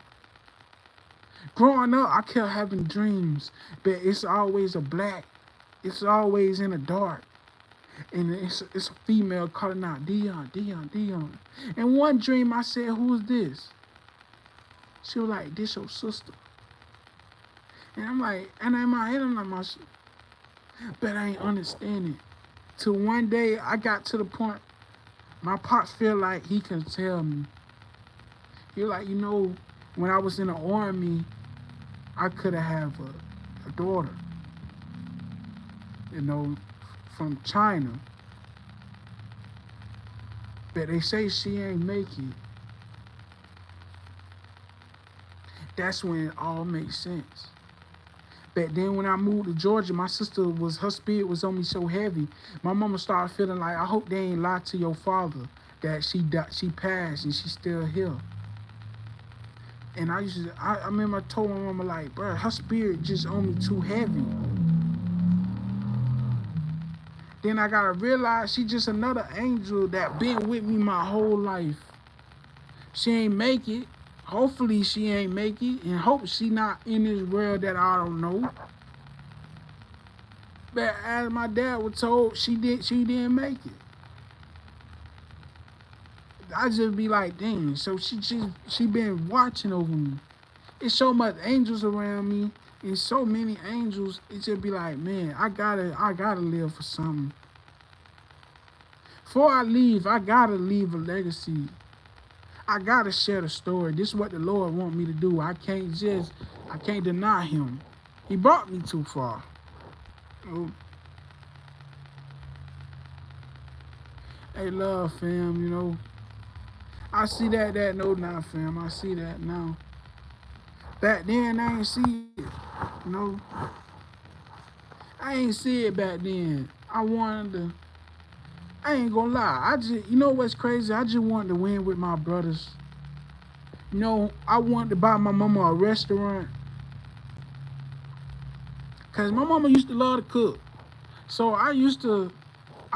Growing up, I kept having dreams, but it's always it's always in the dark. And it's a female calling out, Dion, Dion, Dion. And one dream I said, who is this? She was like, this your sister. And I'm like, and in my head, I'm like, my sister. But I ain't understanding. Till one day, I got to the point, my pops feel like he can tell me. He like, when I was in the army, I could have a daughter, from China. But they say she ain't make it. That's when it all makes sense. But then when I moved to Georgia, my sister her spirit was on me so heavy. My mama started feeling like, I hope they ain't lied to your father that she passed and she's still here. And I remember I told my mama, like, bro, her spirit just on me too heavy. Then I gotta realize she just another angel that been with me my whole life. She ain't make it. Hopefully she ain't make it, and hope she not in this world that I don't know. But as my dad was told, she didn't make it. I just be like, dang. So she been watching over me. It's so much angels around me, and so many angels. It just be like, man, I gotta live for something. Before I leave, I gotta leave a legacy. I gotta share the story. This is what the Lord want me to do. I can't deny him. He brought me too far. Hey, love, fam, I see that no now, fam. I see that now. Back then, I ain't see it, I ain't see it back then. I ain't gonna lie. What's crazy? I just wanted to win with my brothers. I wanted to buy my mama a restaurant. Because my mama used to love to cook. So I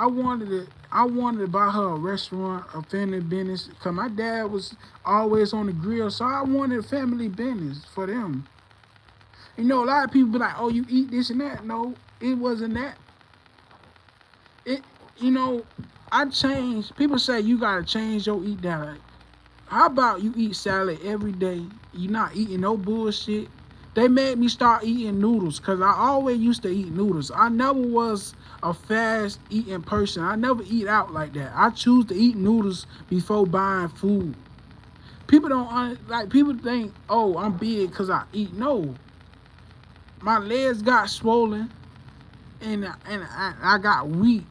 wanted to I wanted to buy her a restaurant, a family business, because my dad was always on the grill, so I wanted a family business for them. You know, a lot of people be like, oh, you eat this and that. No, it wasn't that. It, you know, I changed. People say you gotta change your eat diet. How about you eat salad every day? You not eating no bullshit. They made me start eating noodles because I always used to eat noodles. I never was a fast eating person. I never eat out like that. I choose to eat noodles before buying food. People don't like. People think, oh, I'm big because I eat. No, my legs got swollen and I got weak.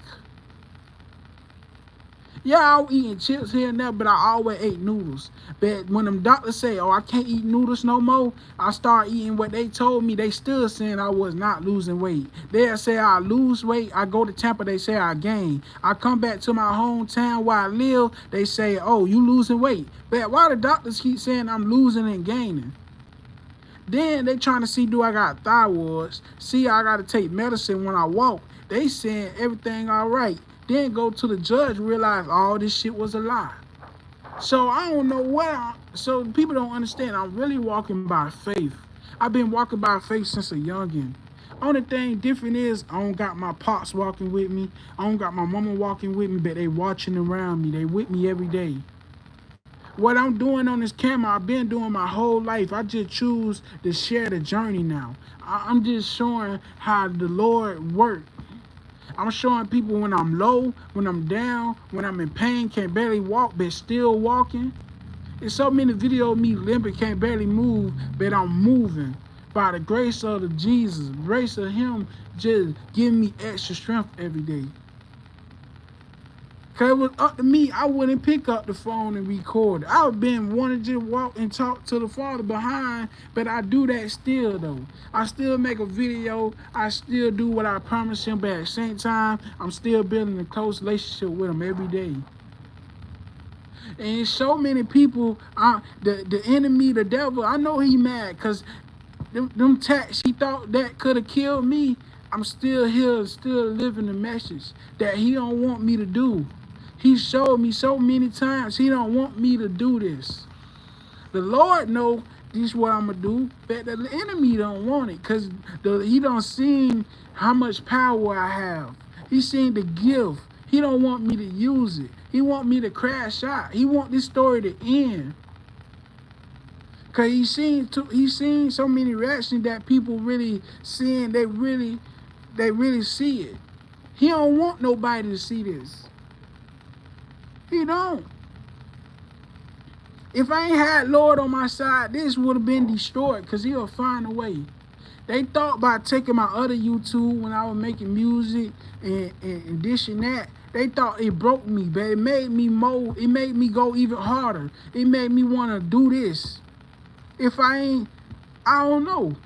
Yeah, I was eating chips here and there, but I always ate noodles. But when them doctors say, oh, I can't eat noodles no more, I start eating what they told me. They still saying I was not losing weight. They'll say I lose weight. I go to Tampa, they say I gain. I come back to my hometown where I live, they say, oh, you losing weight. But why the doctors keep saying I'm losing and gaining? Then they trying to see, do I got thyroids? See, I got to take medicine when I walk. They saying everything all right. Then go to the judge, realize all this shit was a lie. So I don't know so people don't understand. I'm really walking by faith. I've been walking by faith since a youngin'. Only thing different is I don't got my pops walking with me. I don't got my mama walking with me, but they watching around me. They with me every day. What I'm doing on this camera, I've been doing my whole life. I just choose to share the journey now. I'm just showing how the Lord worked. I'm showing people when I'm low, when I'm down, when I'm in pain, can't barely walk, but still walking. There's so many videos of me limping, can't barely move, but I'm moving. By the grace of the Jesus, grace of Him just giving me extra strength every day. Cause it was up to me, I wouldn't pick up the phone and record. I would been wanting to walk and talk to the Father behind, but I do that still though. I still make a video. I still do what I promised Him, but at the same time, I'm still building a close relationship with Him every day. And so many people, the enemy, the devil, I know he mad because them attacks he thought that could have killed me. I'm still here, still living the message that he don't want me to do. He showed me so many times he don't want me to do this. The Lord know this is what I'm gonna do, but the enemy don't want it because he don't seen how much power I have. He seen the gift. He don't want me to use it. He want me to crash out. He want this story to end. Cause he seen so many reactions that people really seeing. They really see it. He don't want nobody to see this. He don't. If I ain't had Lord on my side, this would have been destroyed because He'll find a way. They thought by taking my other YouTube when I was making music and this and that, they thought it broke me, but it made me it made me go even harder. It made me want to do this. If I don't know.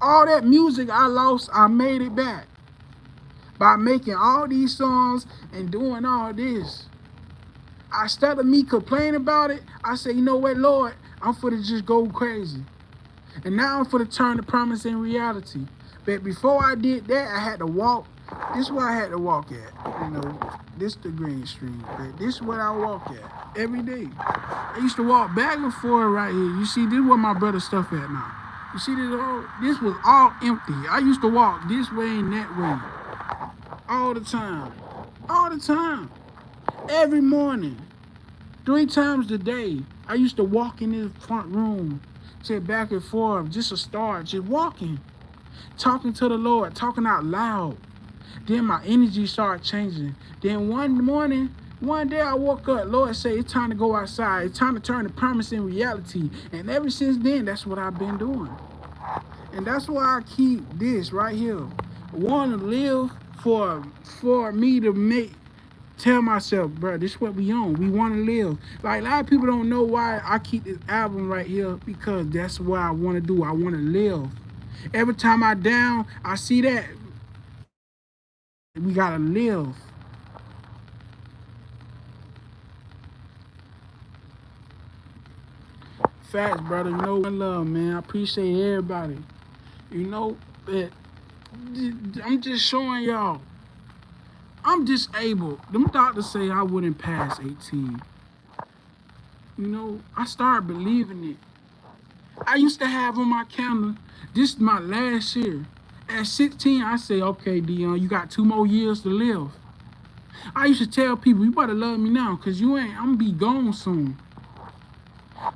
All that music I lost, I made it back. By making all these songs and doing all this. Instead of me complaining about it, I say, you know what, Lord, I'm for to just go crazy. And now I'm for to turn the promise in reality. But before I did that, I had to walk. This is where I had to walk at. You know, this the green street. But this is where I walk at every day. I used to walk back and forth right here. You see, this is where my brother's stuff at now. You see, this was all empty. I used to walk this way and that way. All the time. All the time. Every morning. 3 times a day. I used to walk in this front room. Sit back and forth. Just a start. Just walking. Talking to the Lord. Talking out loud. Then my energy started changing. Then one day I woke up. Lord said, it's time to go outside. It's time to turn the promise in reality. And ever since then, that's what I've been doing. And that's why I keep this right here. Want to live for me to tell myself, bro, this is what we on. We want to live. Like, a lot of people don't know why I keep this album right here, because that's what I want to do. I want to live. Every time I down, I see that. We got to live. Facts, brother. You know, one love, man. I appreciate everybody. You know, but I'm just showing y'all. I'm disabled. Them doctors say I wouldn't pass 18. You know, I started believing it. I used to have on my calendar, this is my last year. At 16, I say, okay, Dion, you got 2 more years to live. I used to tell people, you better love me now, cause you ain't, I'm gonna be gone soon.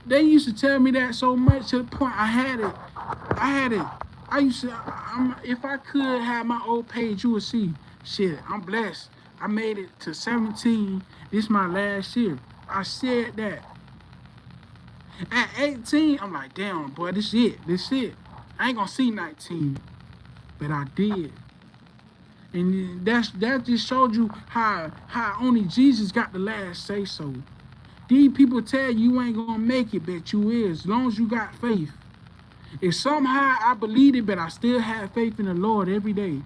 They used to tell me that so much to the point I had it. I had it. I used to, if I could have my old page, you would see, shit, I'm blessed. I made it to 17. This is my last year. I said that. At 18, I'm like, damn, boy, this it. This it. I ain't gonna see 19. But I did. And that just showed you how only Jesus got the last say so. These people tell you ain't gonna make it, but you is, as long as you got faith. If somehow I believed it, but I still had faith in the Lord every day.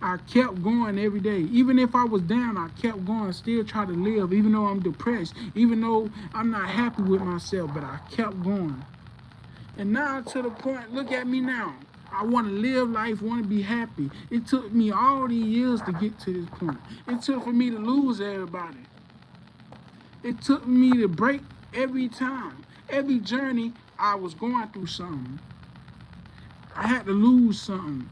I kept going every day. Even if I was down, I kept going, still try to live, even though I'm depressed, even though I'm not happy with myself, but I kept going. And now to the point, look at me now. I want to live life, want to be happy. It took me all these years to get to this point. It took for me to lose everybody. It took me to break every time. Every journey, I was going through something. I had to lose something.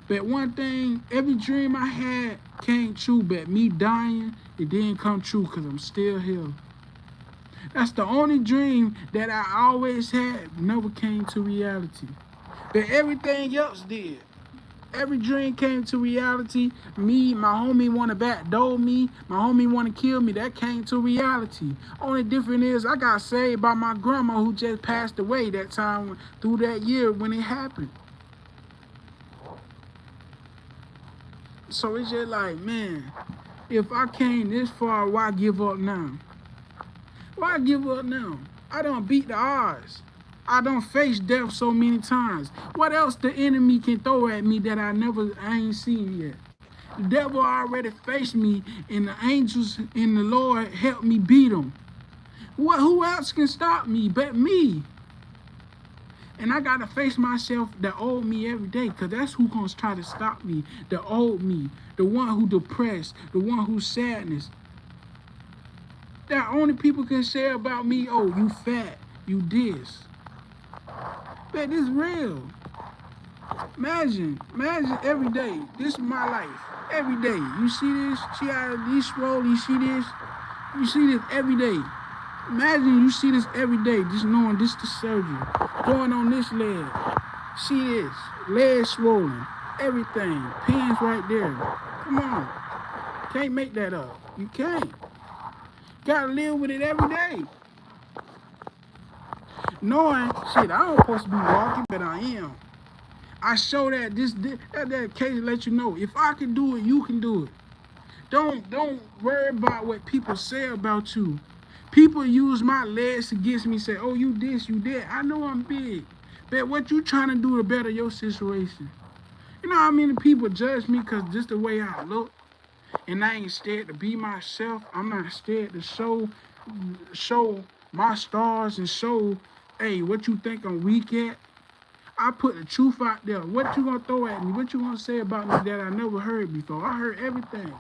But one thing, every dream I had came true, but me dying, it didn't come true because I'm still here. That's the only dream that I always had, never came to reality. But everything else did. Every dream came to reality. Me, my homie want to backdoor me. My homie want to kill me. That came to reality. Only difference is I got saved by my grandma who just passed away that time through that year when it happened. So it's just like, man, if I came this far, why give up now? Why give up now? I don't beat the odds. I don't face death so many times. What else the enemy can throw at me that I ain't seen yet? The devil already faced me, and the angels and the Lord helped me beat him. Who else can stop me but me? And I gotta face myself, the old me every day, because that's who gonna try to stop me. The old me, the one who depressed, the one who's sadness. That only people can say about me, oh, you fat, you this. But this real. Imagine every day. This is my life. Every day. You see this? See how these swole, you see this? You see this every day. Imagine you see this every day, just knowing this the surgery. Going on this leg. See this. Leg swollen. Everything. Pins right there. Come on. Can't make that up. You can't. Gotta live with it every day. Knowing, shit, I don't supposed to be walking, but I am. I show that that case let you know, if I can do it, you can do it. Don't worry about what people say about you. People use my legs against me, say, oh, you this, you that. I know I'm big. But what you trying to do to better your situation? You know how many people judge me because just the way I look? And I ain't scared to be myself. I'm not scared to show my stars and show, hey, what you think I'm weak at? I put the truth out there. What you gonna throw at me? What you gonna say about me that I never heard before? I heard everything.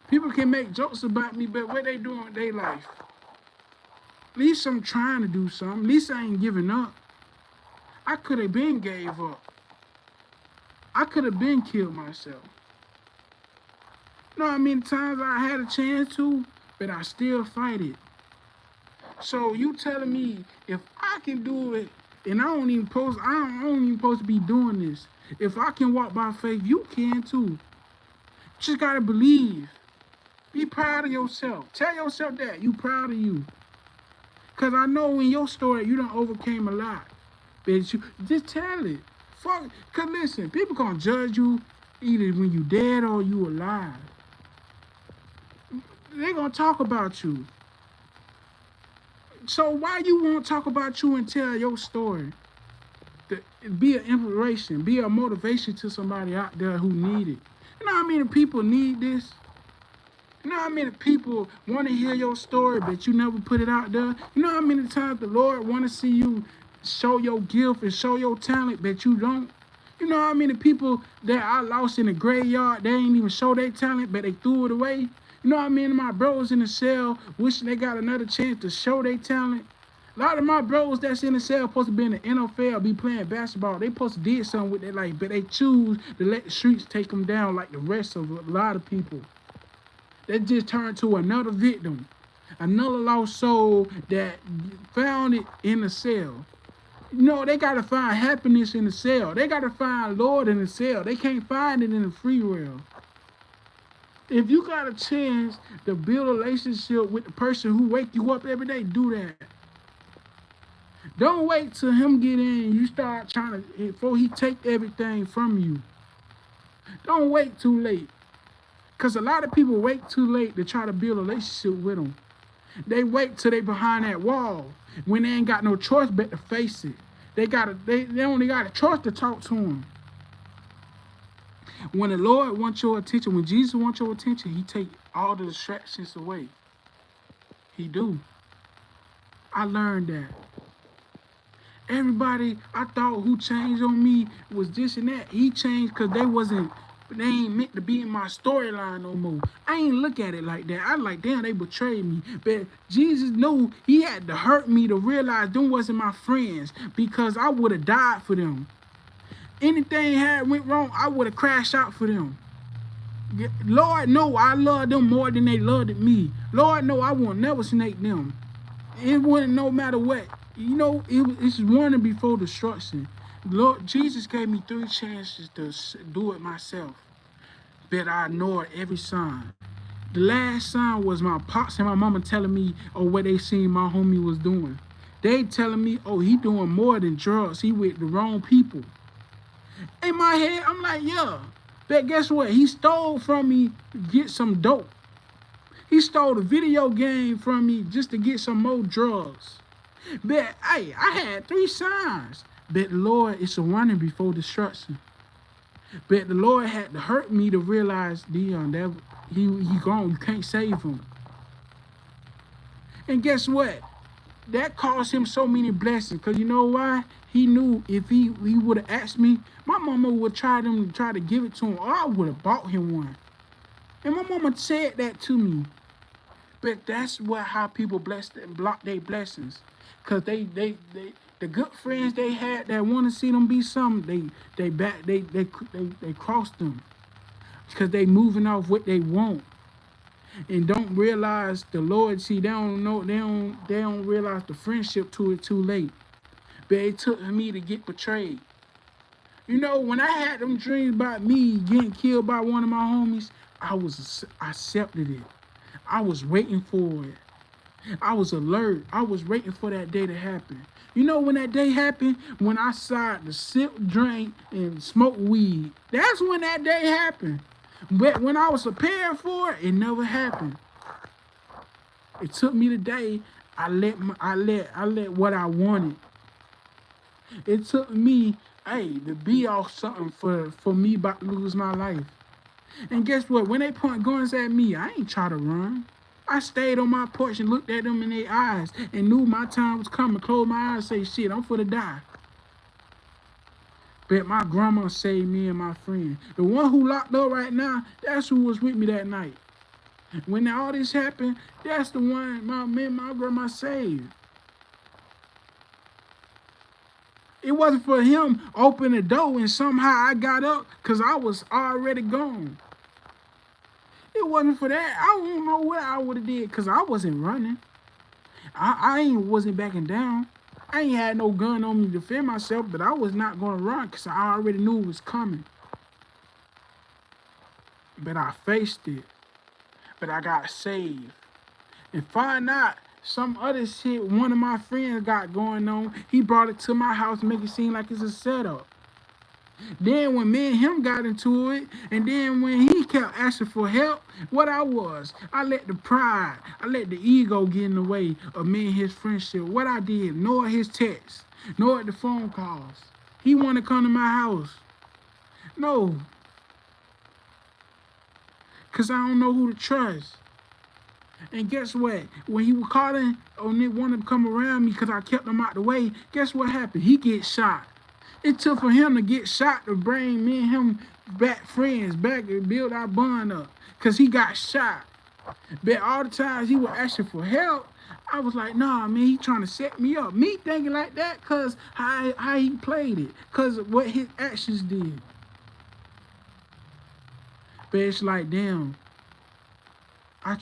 People can make jokes about me, but what they doing with their life? At least I'm trying to do something. At least I ain't giving up. I could have been gave up. I could have been killed myself. You know how many times I had a chance to, but I still fight it. So you telling me if I can do it, and I don't even supposed to be doing this. If I can walk by faith, you can too. Just gotta believe. Be proud of yourself. Tell yourself that you proud of you. Cause I know in your story you done overcame a lot. But you just tell it. Fuck. Cause listen, people gonna judge you either when you dead or you alive. They gonna talk about you. So why you won't talk about you and tell your story? Be an inspiration, be a motivation to somebody out there who need it. You know how many people need this? You know how many people want to hear your story, but you never put it out there? You know how many times the Lord want to see you show your gift and show your talent, but you don't? You know how many people that I lost in the graveyard, they ain't even show their talent, but they threw it away? You know how many of my bros in the cell wishing they got another chance to show their talent? A lot of my bros that's in the cell supposed to be in the NFL, be playing basketball. They supposed to did something with their life, but they choose to let the streets take them down like the rest of a lot of people. They just turned to another victim, another lost soul that found it in the cell. You know, they gotta find happiness in the cell. They gotta find Lord in the cell. They can't find it in the free world. If you got a chance to build a relationship with the person who wake you up every day, do that. Don't wait till him get in and you start trying to, before he take everything from you. Don't wait too late. Because a lot of people wait too late to try to build a relationship with them. They wait till they behind that wall when they ain't got no choice but to face it. They only got a choice to talk to him. When the Lord wants your attention, when Jesus wants your attention, he take all the distractions away. He do. I learned that. Everybody I thought who changed on me was this and that. He changed because they ain't meant to be in my storyline no more. I ain't look at it like that. I like, damn, they betrayed me. But Jesus knew he had to hurt me to realize them wasn't my friends because I would have died for them. Anything had went wrong, I would have crashed out for them. Lord know I love them more than they loved me. Lord know I won't never snake them. It wouldn't no matter what. You know, it's warning before destruction. Lord Jesus gave me 3 chances to do it myself, but I ignored every sign. The last sign was my pops and my mama telling me, oh, what they seen my homie was doing. They telling me, oh, he doing more than drugs. He with the wrong people. In my head, I'm like, yeah. But guess what? He stole from me to get some dope. He stole the video game from me just to get some more drugs. But hey, I had 3 signs. But the Lord, it's a warning before destruction. But the Lord had to hurt me to realize, Dion, that he gone. You can't save him. And guess what? That cost him so many blessings. Because you know why? He knew if he would have asked me, my mama would try to give it to him, or I would have bought him one. And my mama said that to me. But that's how people block their blessings. Because the good friends they had that want to see them be something, they cross them. Because they moving off what they want. And don't realize the Lord, see, they don't realize the friendship to it too late. But it took me to get betrayed. You know, when I had them dreams about me getting killed by one of my homies, I accepted it. I was waiting for it. I was alert. I was waiting for that day to happen. You know when that day happened? When I started to sip, drink, and smoke weed. That's when that day happened. But when I was prepared for it, it never happened. It took me the day I let what I wanted. It took me, to be off something for me about to lose my life. And guess what? When they point guns at me, I ain't try to run. I stayed on my porch and looked at them in their eyes and knew my time was coming. Closed my eyes and say, shit, I'm for to die. But my grandma saved me and my friend. The one who locked up right now, that's who was with me that night. When all this happened, that's the one my grandma saved. It wasn't for him opening the door and somehow I got up because I was already gone. It wasn't for that. I don't know what I would have did because I wasn't running. I wasn't backing down. I ain't had no gun on me to defend myself, but I was not going to run because I already knew it was coming. But I faced it. But I got saved. And find out some other shit one of my friends got going on. He brought it to my house, make it seem like it's a setup. Then when me and him got into it, and then when he kept asking for help, I let the pride, I let the ego get in the way of me and his friendship. What I did, ignore his texts, ignore the phone calls. He wanted to come to my house. No. Because I don't know who to trust. And guess what? When he was calling, or they wanted to come around me because I kept him out the way, guess what happened? He gets shot. It took for him to get shot to bring me and him back friends, back and build our bond up. Cause he got shot. But all the times he was asking for help, I was like, nah, man, he trying to set me up. Me thinking like that cause how he played it. Cause of what his actions did. But it's like, damn, I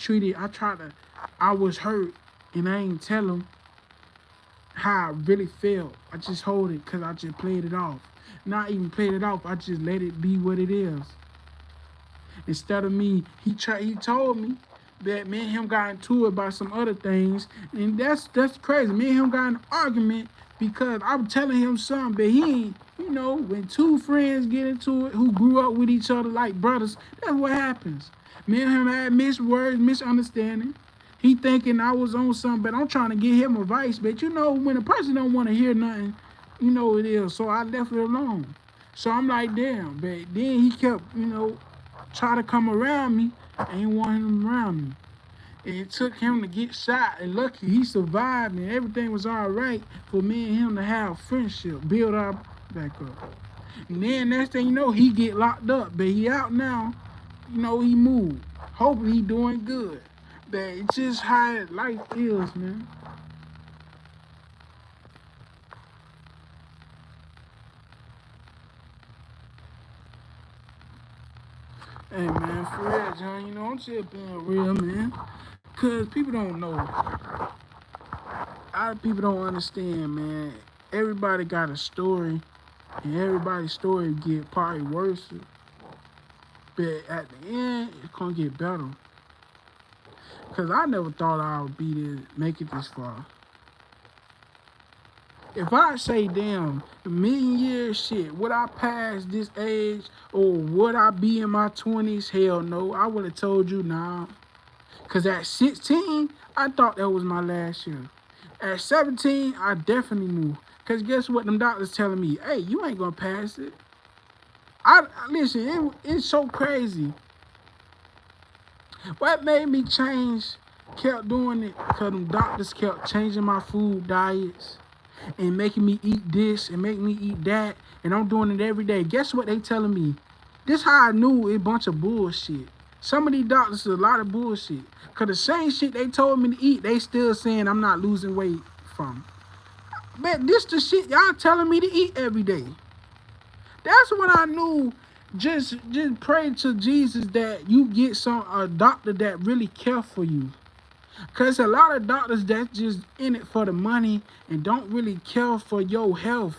was hurt and I ain't tell him how I really felt. I just hold it because I just played it off. Not even played it off, I just let it be what it is. Instead of me, he told me that me and him got into it about some other things, and that's crazy. Me and him got in an argument because I was telling him something, but he ain't, when two friends get into it who grew up with each other like brothers, that's what happens. Me and him had mixed words, misunderstanding. He thinking I was on something, but I'm trying to give him advice. But when a person don't want to hear nothing, it is. So I left it alone. So I'm like, damn. But then he kept, try to come around me. I ain't want him around me. And it took him to get shot, and lucky he survived, and everything was all right for me and him to have friendship, build our back up. And then next thing you know, he get locked up, but he out now. He moved. Hopefully he doing good. But it's just how life is, man. Hey man, for real, John, I'm just being real, man. Cause people don't know. A lot of people don't understand, man. Everybody got a story, and everybody's story get probably worse. But at the end, it's gonna get better. Cause I never thought I would make it this far. If I say, damn, a million years shit, would I pass this age or would I be in my 20s? Hell no. I would have told you nah. Cause at 16, I thought that was my last year. At 17, I definitely knew. Cause guess what them doctors telling me? Hey, you ain't gonna pass it. Listen, it's so crazy. What made me change, kept doing it, cause them doctors kept changing my food diets and making me eat this and making me eat that, and I'm doing it every day. Guess what they telling me? This how I knew it a bunch of bullshit. Some of these doctors is a lot of bullshit. Cause the same shit they told me to eat, they still saying I'm not losing weight from. Man, this the shit y'all telling me to eat every day. That's when I knew. Just pray to Jesus that you get a doctor that really care for you. Cause a lot of doctors that's just in it for the money and don't really care for your health.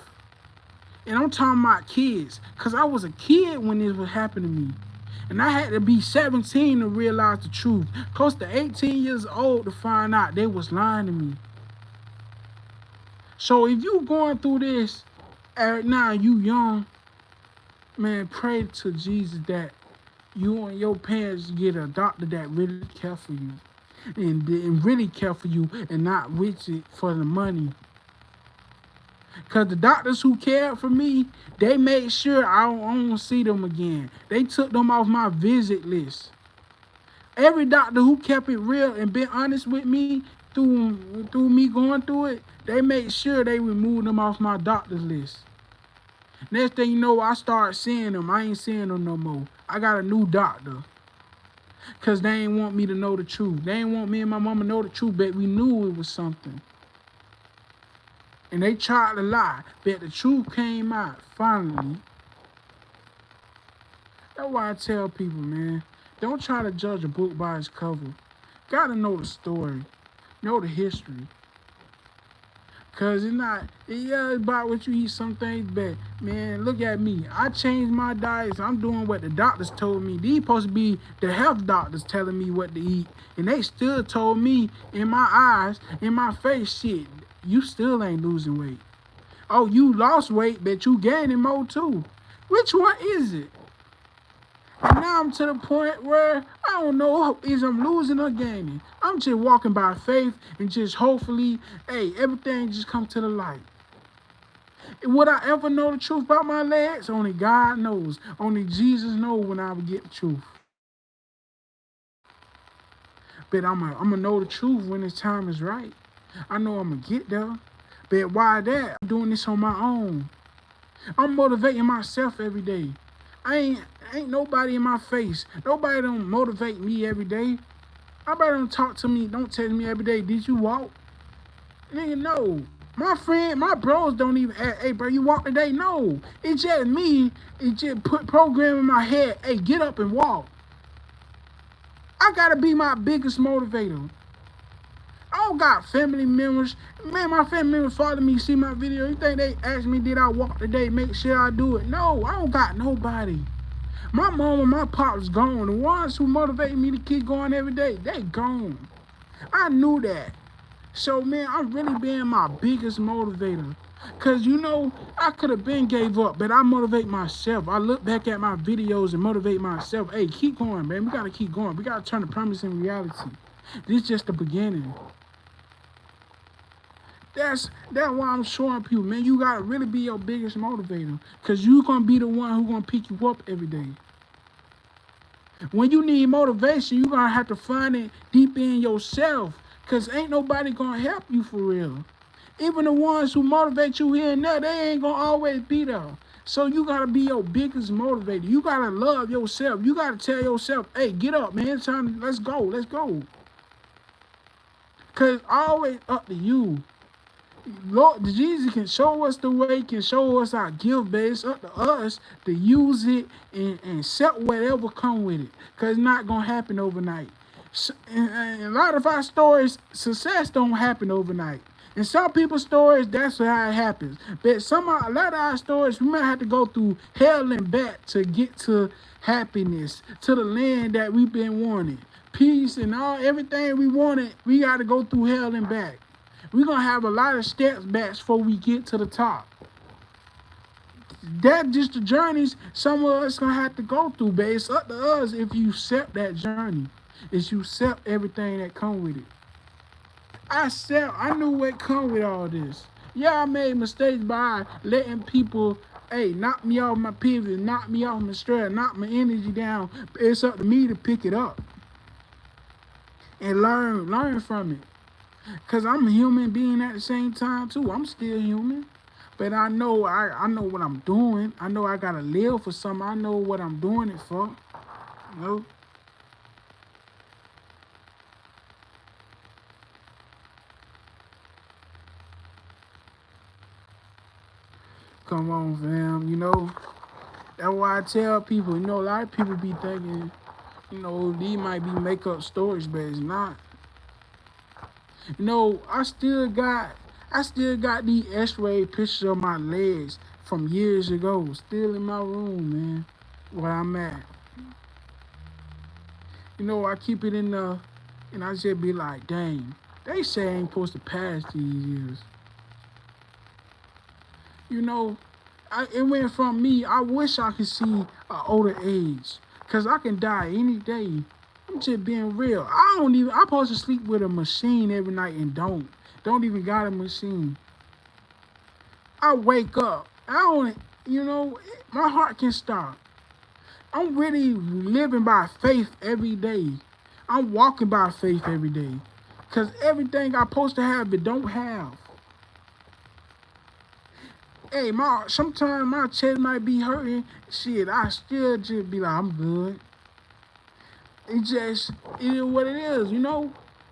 And I'm talking about kids. Cause I was a kid when this was happening to me. And I had to be 17 to realize the truth. Close to 18 years old to find out they was lying to me. So if you going through this now, you young, man, pray to Jesus that you and your parents get a doctor that really care for you. And really care for you and not with it for the money. Because the doctors who cared for me, they made sure I don't see them again. They took them off my visit list. Every doctor who kept it real and been honest with me through me going through it, they made sure they removed them off my doctor's list. Next thing you know, I start seeing them. I ain't seeing them no more. I got a new doctor. Because they ain't want me to know the truth. They ain't want me and my mama to know the truth, but we knew it was something. And they tried to lie, but the truth came out finally. That's why I tell people, man, don't try to judge a book by its cover. Gotta know the story, know the history. Cause it's about what you eat some things, but man, look at me. I changed my diet. So I'm doing what the doctors told me. These supposed to be the health doctors telling me what to eat. And they still told me in my eyes, in my face, shit, you still ain't losing weight. Oh, you lost weight, but you gaining more too. Which one is it? And now I'm to the point where I don't know if I'm losing or gaining. I'm just walking by faith and just hopefully, everything just come to the light. Would I ever know the truth about my legs? Only God knows. Only Jesus knows when I would get the truth. But I'm going to know the truth when the time is right. I know I'm going to get there. But why that? I'm doing this on my own. I'm motivating myself every day. I ain't nobody in my face. Nobody don't motivate me every day. Nobody don't talk to me, don't tell me every day, did you walk? Nigga, no. My friend, my bros don't even ask, hey bro, you walk today? No. It's just me, it just put program in my head, hey, get up and walk. I gotta be my biggest motivator. I don't got family members. Man, my family members follow me, see my video. You think they ask me, did I walk today? Make sure I do it. No, I don't got nobody. My mom and my pop's gone. The ones who motivate me to keep going every day, they gone. I knew that. So, man, I'm really being my biggest motivator. Because, I could have been gave up, but I motivate myself. I look back at my videos and motivate myself. Hey, keep going, man. We got to keep going. We got to turn the promise in reality. This is just the beginning. That's why I'm showing people, man, you got to really be your biggest motivator. Because you're going to be the one who's going to pick you up every day. When you need motivation, you're going to have to find it deep in yourself. Because ain't nobody going to help you for real. Even the ones who motivate you here and there, they ain't going to always be there. So you got to be your biggest motivator. You got to love yourself. You got to tell yourself, hey, get up, man. It's time, let's go. Let's go. Because always up to you. Lord Jesus can show us the way, can show us our gift, but it's up to us to use it and accept whatever come with it. Because it's not going to happen overnight. And a lot of our stories, success don't happen overnight. In some people's stories, that's how it happens. But a lot of our stories, we might have to go through hell and back to get to happiness, to the land that we've been wanting. Peace and everything we wanted, we got to go through hell and back. We're going to have a lot of steps back before we get to the top. That's just the journeys some of us going to have to go through, but it's up to us if you accept that journey. If you accept everything that come with it. I knew what come with all this. Yeah, I made mistakes by letting people, knock me off my pivot, knock me off my stride, knock my energy down. It's up to me to pick it up and learn from it. Because I'm a human being at the same time, too. I'm still human. But I know I know what I'm doing. I know I got to live for something. I know what I'm doing it for. You know? Come on, fam. That's why I tell people, a lot of people be thinking, these might be make-up stories, but it's not. I still got these X-ray pictures of my legs from years ago, still in my room, man, where I'm at. I keep it in the, and I just be like, dang, they say I ain't supposed to pass these years. It went from me, I wish I could see an older age, because I can die any day. I'm just being real. I'm supposed to sleep with a machine every night and don't even got a machine. I wake up. My heart can stop. I'm really living by faith every day. I'm walking by faith every day. Because everything I'm supposed to have, it don't have. Hey, sometimes my chest might be hurting. Shit, I still just be like, I'm good. It is what it is,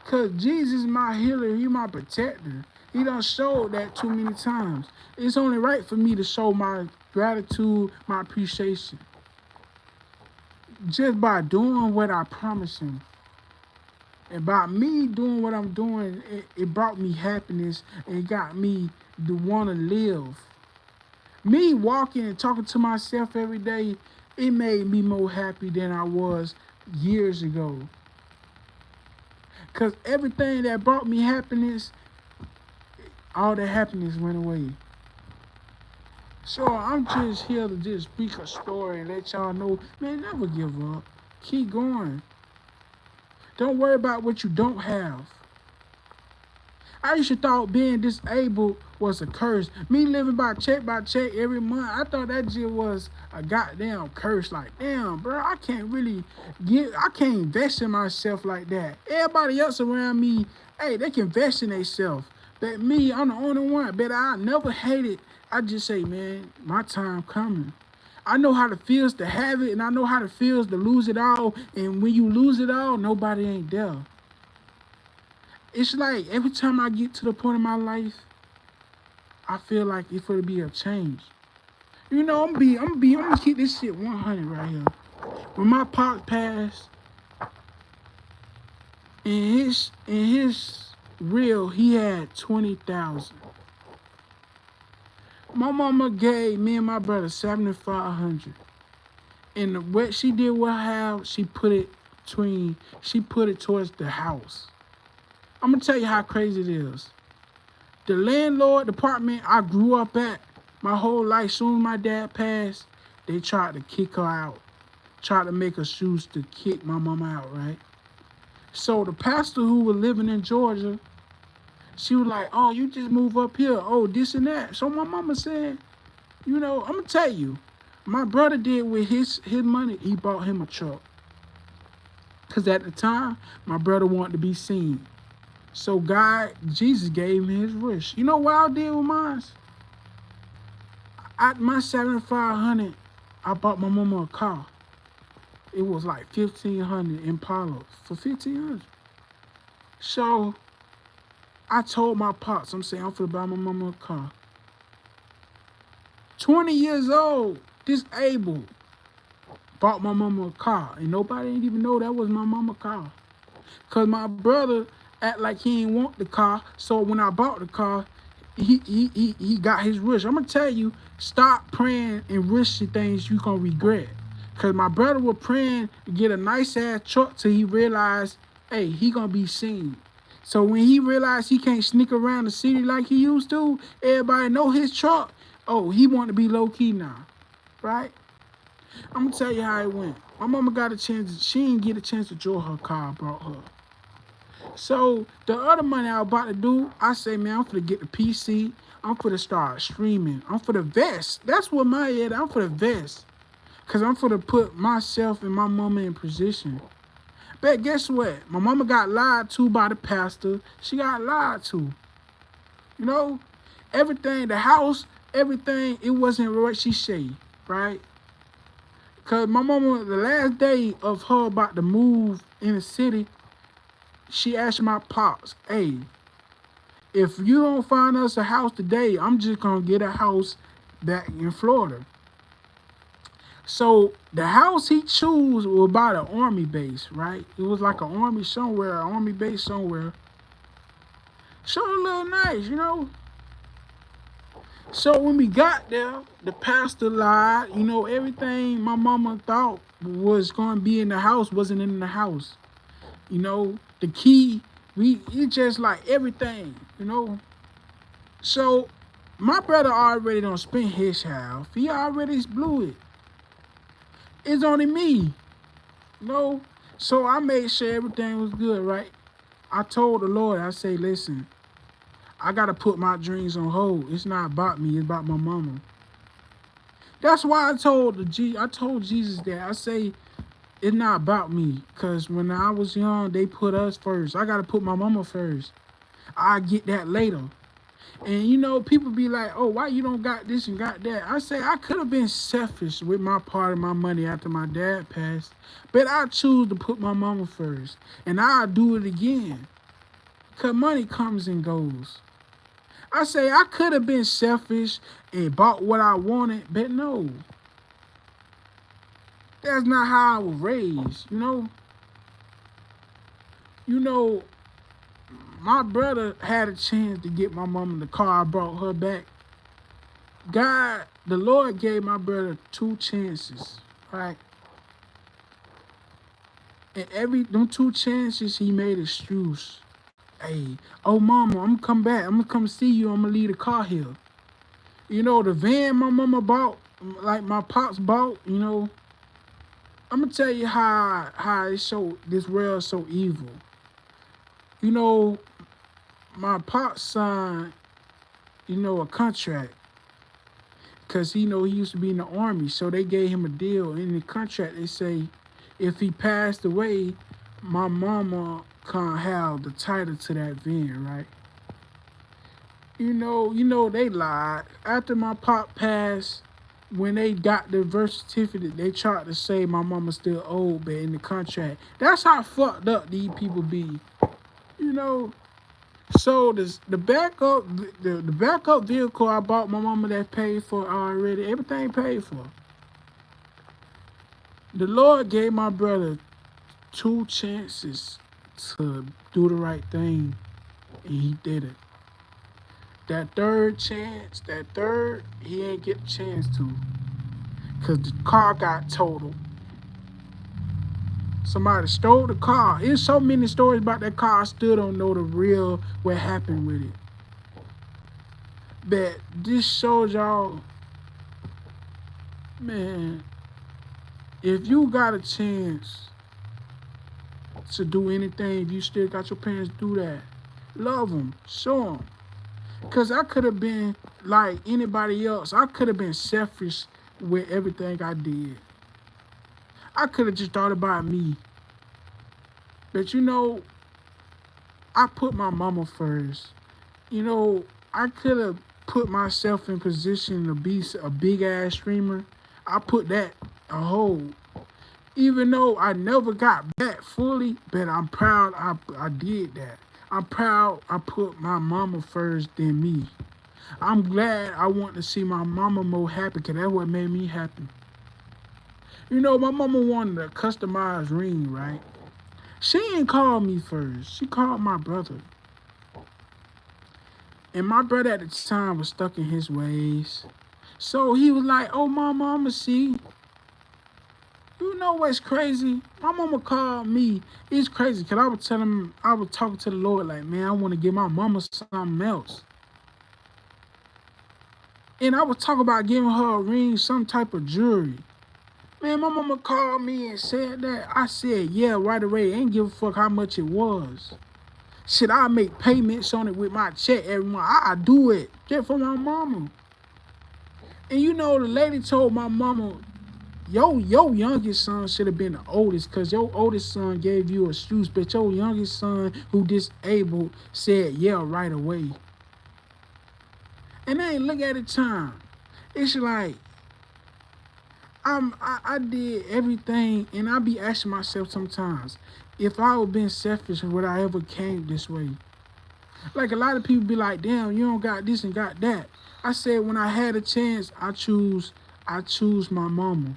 Because Jesus is my healer. He my protector. He done showed that too many times. It's only right for me to show my gratitude, my appreciation. Just by doing what I promised him. And by me doing what I'm doing, it brought me happiness and it got me to want to live. Me walking and talking to myself every day, it made me more happy than I was years ago. Because everything that brought me happiness, all that happiness went away. So I'm just here to just speak a story and let y'all know, man, never give up. Keep going. Don't worry about what you don't have. I used to thought being disabled was a curse. Me living by check every month, I thought that just was a goddamn curse. Like, damn, bro, I can't invest in myself like that. Everybody else around me, they can invest in themselves. But me, I'm the only one. But I never hated I just say, man, my time coming. I know how it feels to have it, and I know how it feels to lose it all. And when you lose it all, nobody ain't there. It's like every time I get to the point in my life, I feel like it's gonna be a change. I'm gonna keep this shit 100 right here. When my pop passed, in his reel, he had 20,000. My mama gave me and my brother 7,500. And what she did with her house, she put it towards the house. I'm gonna tell you how crazy it is. The landlord department I grew up at my whole life, soon as my dad passed, they tried to kick her out. Tried to make her choose to kick my mama out, right? So the pastor who was living in Georgia, she was like, oh, you just move up here. Oh, this and that. So my mama said, I'm gonna tell you, my brother did with his money, he bought him a truck. Cause at the time, my brother wanted to be seen. So Jesus gave me his wish. You know what I did with mine? At my 7,500, I bought my mama a car. It was like 1,500 Impala for 1,500. So I told my pops, I'm saying I'm finna buy my mama a car. 20 years old, disabled, bought my mama a car. And nobody didn't even know that was my mama car. Cause my brother act like he didn't want the car. So when I bought the car, he got his wish. I'm gonna tell you, stop praying and wishing things you gonna regret. Cause my brother was praying to get a nice ass truck till he realized, hey, he gonna be seen. So when he realized he can't sneak around the city like he used to, everybody know his truck. Oh, he want to be low key now, right? I'm gonna tell you how it went. My mama got a chance. She didn't get a chance to draw her car I brought her. So the other money I was about to do, I say, man, I'm finna get the PC. I'm finna start streaming. I'm for the vest. That's what my head. I'm for the vest. Cause I'm finna put myself and my mama in position. But guess what? My mama got lied to by the pastor. She got lied to. You know, everything, the house, everything, it wasn't what she said, right? Cause my mama, the last day of her about to move in the city, she asked my pops, hey, if you don't find us a house today, I'm just gonna get a house back in Florida. So the house he chose was by the army base, right? It was like an army somewhere, an army base somewhere. So a little nice. So when we got there, the pastor lied. Everything my mama thought was gonna be in the house wasn't in the house. The key, it just like everything. So my brother already done spent his half. He already blew it. It's only me. So I made sure everything was good, right? I told the Lord, I say, listen, I gotta put my dreams on hold. It's not about me, it's about my mama. That's why I told Jesus that. I say it's not about me. Cause when I was young, they put us first. I gotta put my mama first. I get that later. And people be like, oh, why you don't got this and got that? I say I could have been selfish with my part of my money after my dad passed, but I choose to put my mama first. And I'll do it again. Cause money comes and goes. I say I could have been selfish and bought what I wanted, but no. That's not how I was raised. You know, my brother had a chance to get my mama the car. I brought her back. The Lord gave my brother 2 chances, right? And them 2 chances, he made excuse. Hey, oh mama, I'm gonna come back. I'm gonna come see you. I'm gonna leave the car here. The van my mama bought, like my pops bought. I'm gonna tell you how this world is so evil. My pops signed, a contract. Cause he used to be in the army, so they gave him a deal. In the contract, they say if he passed away, my mama can't have the title to that van, right? They lied. After my pop passed, when they got the birth certificate, they tried to say my mama still old, but in the contract. That's how fucked up these people be. You know. So the backup vehicle I bought my mama that paid for already, everything paid for. The Lord gave my brother two chances to do the right thing, and he did it. That third chance, he ain't get a chance to, cause the car got totaled. Somebody stole the car. There's so many stories about that car. I still don't know the real what happened with it. But this shows y'all, man. If you got a chance to do anything, if you still got your parents, do that. Love them, show them. Cause I could have been like anybody else. I could have been selfish with everything I did. I could have just thought about me. But I put my mama first. I could have put myself in position to be a big ass streamer. I put that a hold. Even though I never got back fully, but I'm proud I did that. I'm proud I put my mama first than me. I'm glad I want to see my mama more happy because that's what made me happy. My mama wanted a customized ring, right? She ain't called me first. She called my brother. And my brother at the time was stuck in his ways. So he was like, oh, mama, I'ma see. You know what's crazy? My mama called me. It's crazy because I was talking to the Lord like, man, I want to give my mama something else. And I was talking about giving her a ring, some type of jewelry. Man, my mama called me and said that. I said, yeah, right away. Ain't give a fuck how much it was. Shit, I make payments on it with my check every month. I do it just for my mama. And the lady told my mama, your youngest son should have been the oldest because your oldest son gave you excuse, but your youngest son who disabled said yeah right away. And I ain't look at the time. It's like I did everything, and I be asking myself sometimes, if I would been selfish, would I ever came this way? Like a lot of people be like, damn, you don't got this and got that. I said when I had a chance, I choose my mama.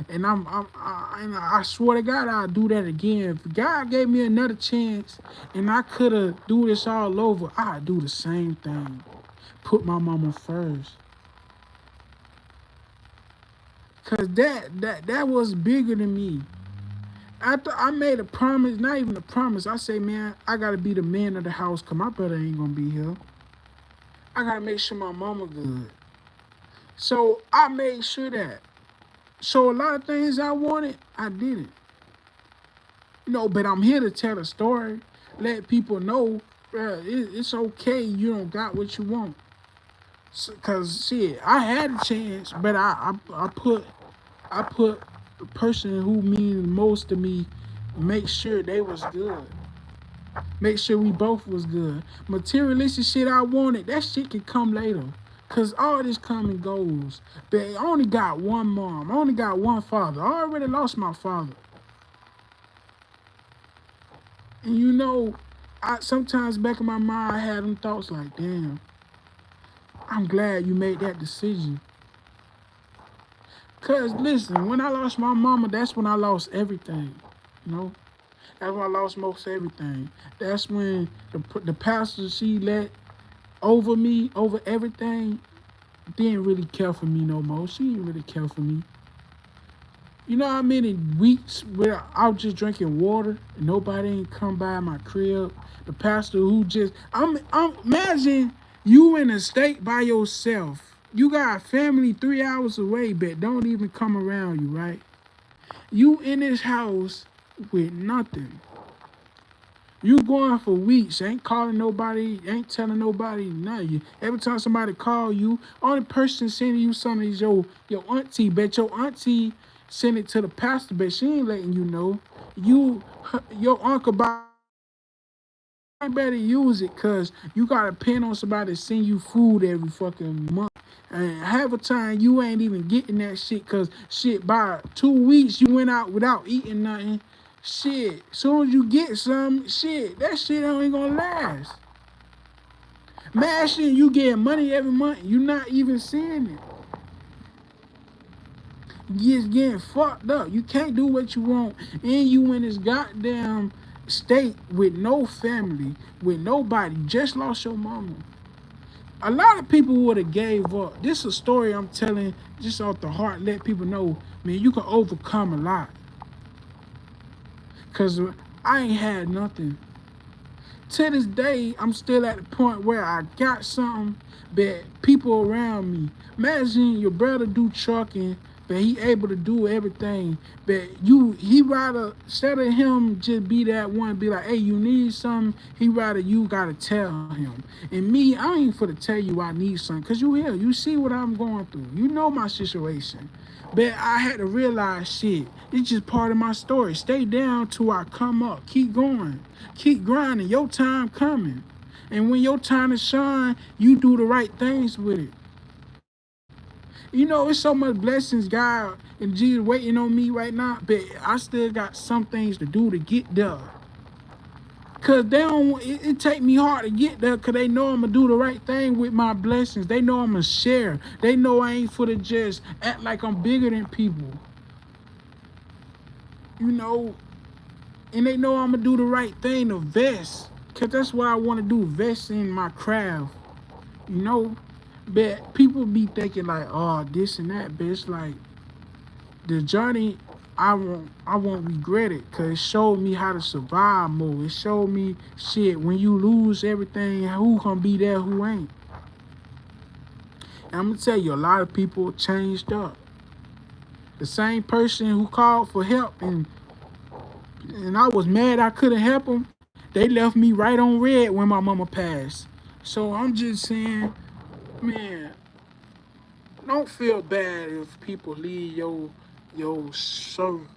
And I swear to God, I'll do that again. If God gave me another chance and I could have do this all over, I'd do the same thing. Put my mama first. Cause that was bigger than me. After I made a promise, not even a promise, I say, man, I gotta be the man of the house cause my brother ain't gonna be here. I gotta make sure my mama good. So I made sure that. So a lot of things I wanted, I did it. But I'm here to tell a story, let people know, it's okay. You don't got what you want. Cause shit, I had a chance, but I put the person who means most to me, make sure they was good. Make sure we both was good. Materialistic shit I wanted, that shit can come later. Cause all this come and goes. But I only got one mom. I only got one father. I already lost my father. And I sometimes back in my mind I had them thoughts like, damn, I'm glad you made that decision. Cause listen, when I lost my mama, that's when I lost everything. You know, that's when I lost most everything. That's when the pastor she let over me, over everything, didn't really care for me no more. She didn't really care for me. You know how many weeks where I was just drinking water and nobody ain't come by my crib? The pastor who just I'm imagine you in a state by yourself. You got family 3 hours away, but don't even come around you, right? You in this house with nothing. You going for weeks, ain't calling nobody, ain't telling nobody nothing. Every time somebody call you, only person sending you something is your auntie. Bet your auntie send it to the pastor, but she ain't letting you know. Your uncle about I better use it because you got to depend on somebody to send you food every fucking month. And half the time you ain't even getting that shit because shit, by 2 weeks you went out without eating nothing. Shit, soon as you get some, shit, that shit ain't gonna last. Imagine you getting money every month, you not even seeing it. You just getting fucked up. You can't do what you want. And you in this goddamn state with no family, with nobody, just lost your mama. A lot of people would have gave up. This is a story I'm telling just off the heart, let people know, man, you can overcome a lot. Cause I ain't had nothing. To this day, I'm still at the point where I got something, but people around me. Imagine your brother do trucking, but he able to do everything. But he rather, instead of him just be that one, be like, hey, you need something, he rather you gotta tell him. And me, I ain't for to tell you I need something, cause you here, you see what I'm going through. You know my situation. But I had to realize shit. It's just part of my story. Stay down till I come up. Keep going. Keep grinding. Your time coming. And when your time is shine, you do the right things with it. You know, it's so much blessings, God and Jesus waiting on me right now, but I still got some things to do to get there. Cause they don't. It take me hard to get there. Cause they know I'm gonna do the right thing with my blessings. They know I'm gonna share. They know I ain't for to just act like I'm bigger than people. You know, and they know I'm gonna do the right thing to vest. Cause that's what I want to do. Vest in my craft. You know, but people be thinking like, oh, this and that. But it's like the journey. I won't regret it because it showed me how to survive more. It showed me shit when you lose everything, who gonna be there, who ain't. And I'm gonna tell you, a lot of people changed up. The same person who called for help and I was mad I couldn't help them, they left me right on red when my mama passed. So I'm just saying, man, don't feel bad if people leave your circle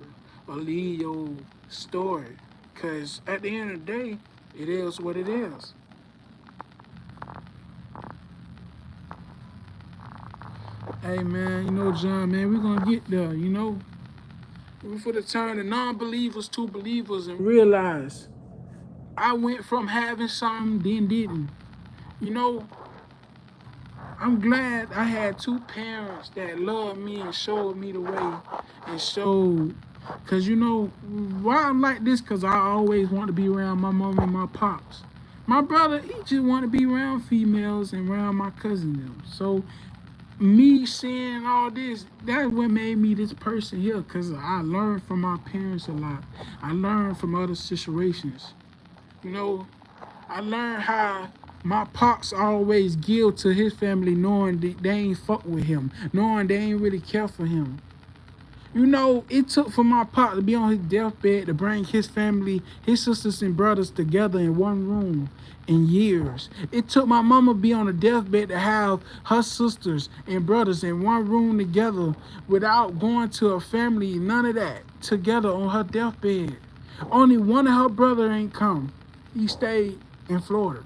or leave your story. Cause at the end of the day, it is what it is. Hey man, you know John, man, we're gonna get there, you know. We're for the turn the non-believers to believers and realize I went from having something then didn't. You know, I'm glad I had two parents that loved me and showed me the way and showed. Cause you know why I'm like this? Cause I always want to be around my mom and my pops. My brother, he just want to be around females and around my cousin them. So me seeing all this, that's what made me this person here. Cause I learned from my parents a lot. I learned from other situations. You know, I learned how my pops always give to his family knowing that they ain't fuck with him, knowing they ain't really care for him. You know, it took for my pop to be on his deathbed to bring his family, his sisters and brothers together in one room in years. It took my mama be on a deathbed to have her sisters and brothers in one room together without going to a family, none of that, together on her deathbed. Only one of her brother ain't come. He stayed in Florida.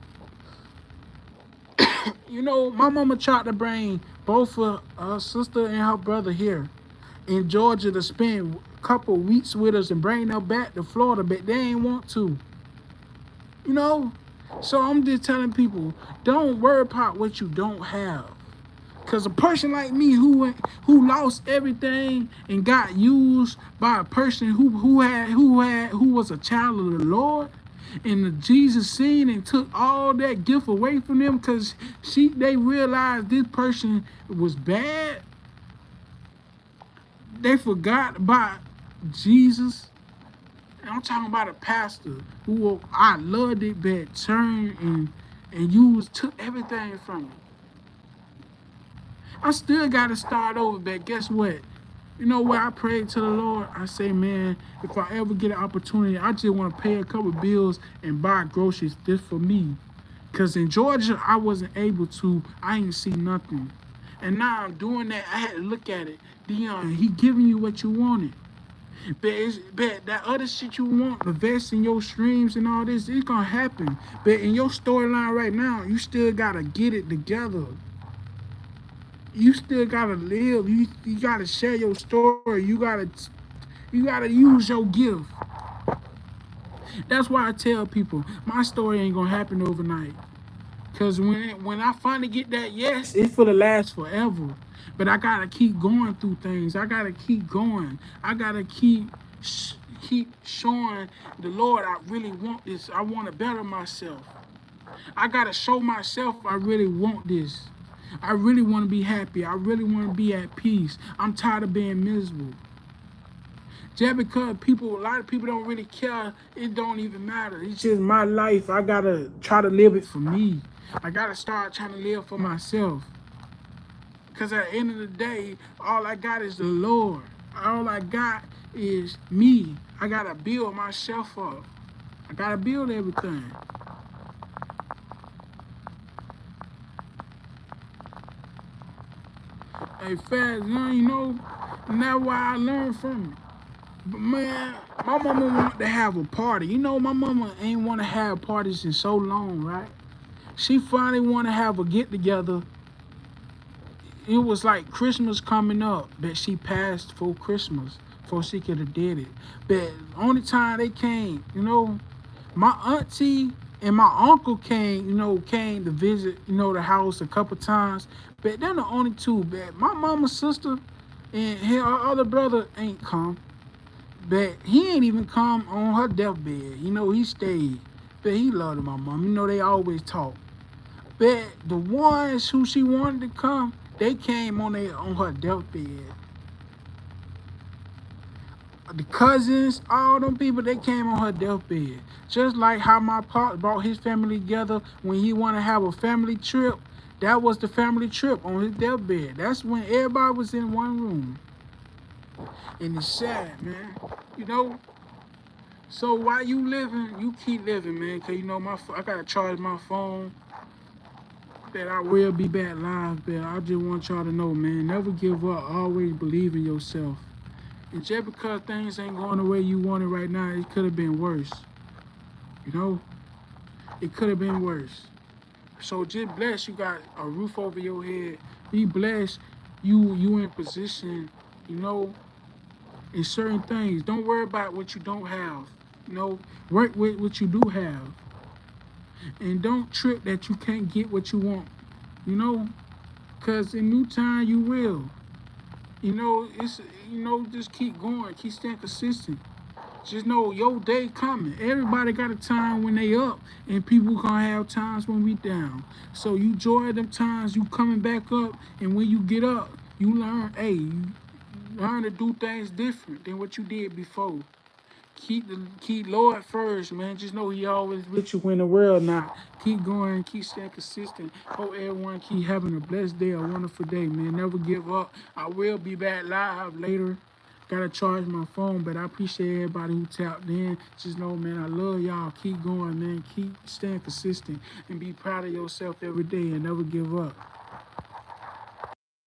You know, my mama tried to bring both of her sister and her brother here in Georgia to spend a couple weeks with us and bring them back to Florida, but they ain't want to. You know? So I'm just telling people, don't worry about what you don't have. Cause a person like me who lost everything and got used by a person who was a child of the Lord, and the Jesus seen and took all that gift away from them because they realized this person was bad. They forgot about Jesus. And I'm talking about a pastor who I loved it, but turned and used took everything from me. I still gotta start over, but guess what? You know what? I prayed to the Lord. I say, man, if I ever get an opportunity, I just want to pay a couple bills and buy groceries just for me. Cause in Georgia, I wasn't able to. I ain't see nothing. And now I'm doing that. I had to look at it. Dion, he giving you what you wanted. But that other shit you want, invest in your streams and all this, it's gonna happen. But in your storyline right now, you still gotta get it together. You still gotta live. You gotta share your story. You gotta use your gift. That's why I tell people my story ain't gonna happen overnight. Cause when I finally get that yes, it's for the last forever. But I gotta keep going through things. I gotta keep going. I gotta keep showing the Lord I really want this. I want to better myself. I gotta show myself I really want this. I really want to be happy. I really want to be at peace. I'm tired of being miserable. Just because a lot of people don't really care, it don't even matter. It's just my life. I gotta try to live it for me. I gotta start trying to live for myself. Cause at the end of the day, all I got is the Lord. All I got is me. I gotta build myself up. I gotta build everything. Hey, fast, and that's why I learned from it. But man, my mama wanted to have a party. My mama ain't want to have parties in so long, right? She finally want to have a get together. It was like Christmas coming up, but she passed for Christmas before she could have did it. But only time they came, my auntie and my uncle came, came to visit, the house a couple times. But they're the only two. But my mama's sister and her other brother ain't come. But he ain't even come on her deathbed. He stayed. But he loved my mom. They always talk. But the ones who she wanted to come, they came on her deathbed. The cousins, all them people, they came on her deathbed. Just like how my pop brought his family together when he wanted to have a family trip. That was the family trip on his deathbed. That's when everybody was in one room. And it's sad, man. You know, So while you living, you keep living, man. Cause I gotta charge my phone. That I will be back live, but I just want y'all to know, man. Never give up. Always believe in yourself. And just because things ain't going the way you want it right now, it could have been worse. You know, it could have been worse. So just bless you got a roof over your head. Be blessed. You in position. You know, in certain things. Don't worry about what you don't have. Work with what you do have. And don't trip that you can't get what you want. Cause in new time you will. It's just keep going, keep staying consistent. Just know your day coming. Everybody got a time when they up, and people gonna have times when we down. So you enjoy them times you coming back up, and when you get up, you learn, you learn to do things different than what you did before. Keep Lord first, man. Just know He always with you when the world not. Keep going, keep staying consistent. Hope everyone keep having a blessed day, a wonderful day, man. Never give up. I will be back live later. Gotta charge my phone, but I appreciate everybody who tapped in. Just know, man, I love y'all. Keep going, man. Keep staying consistent and be proud of yourself every day and never give up.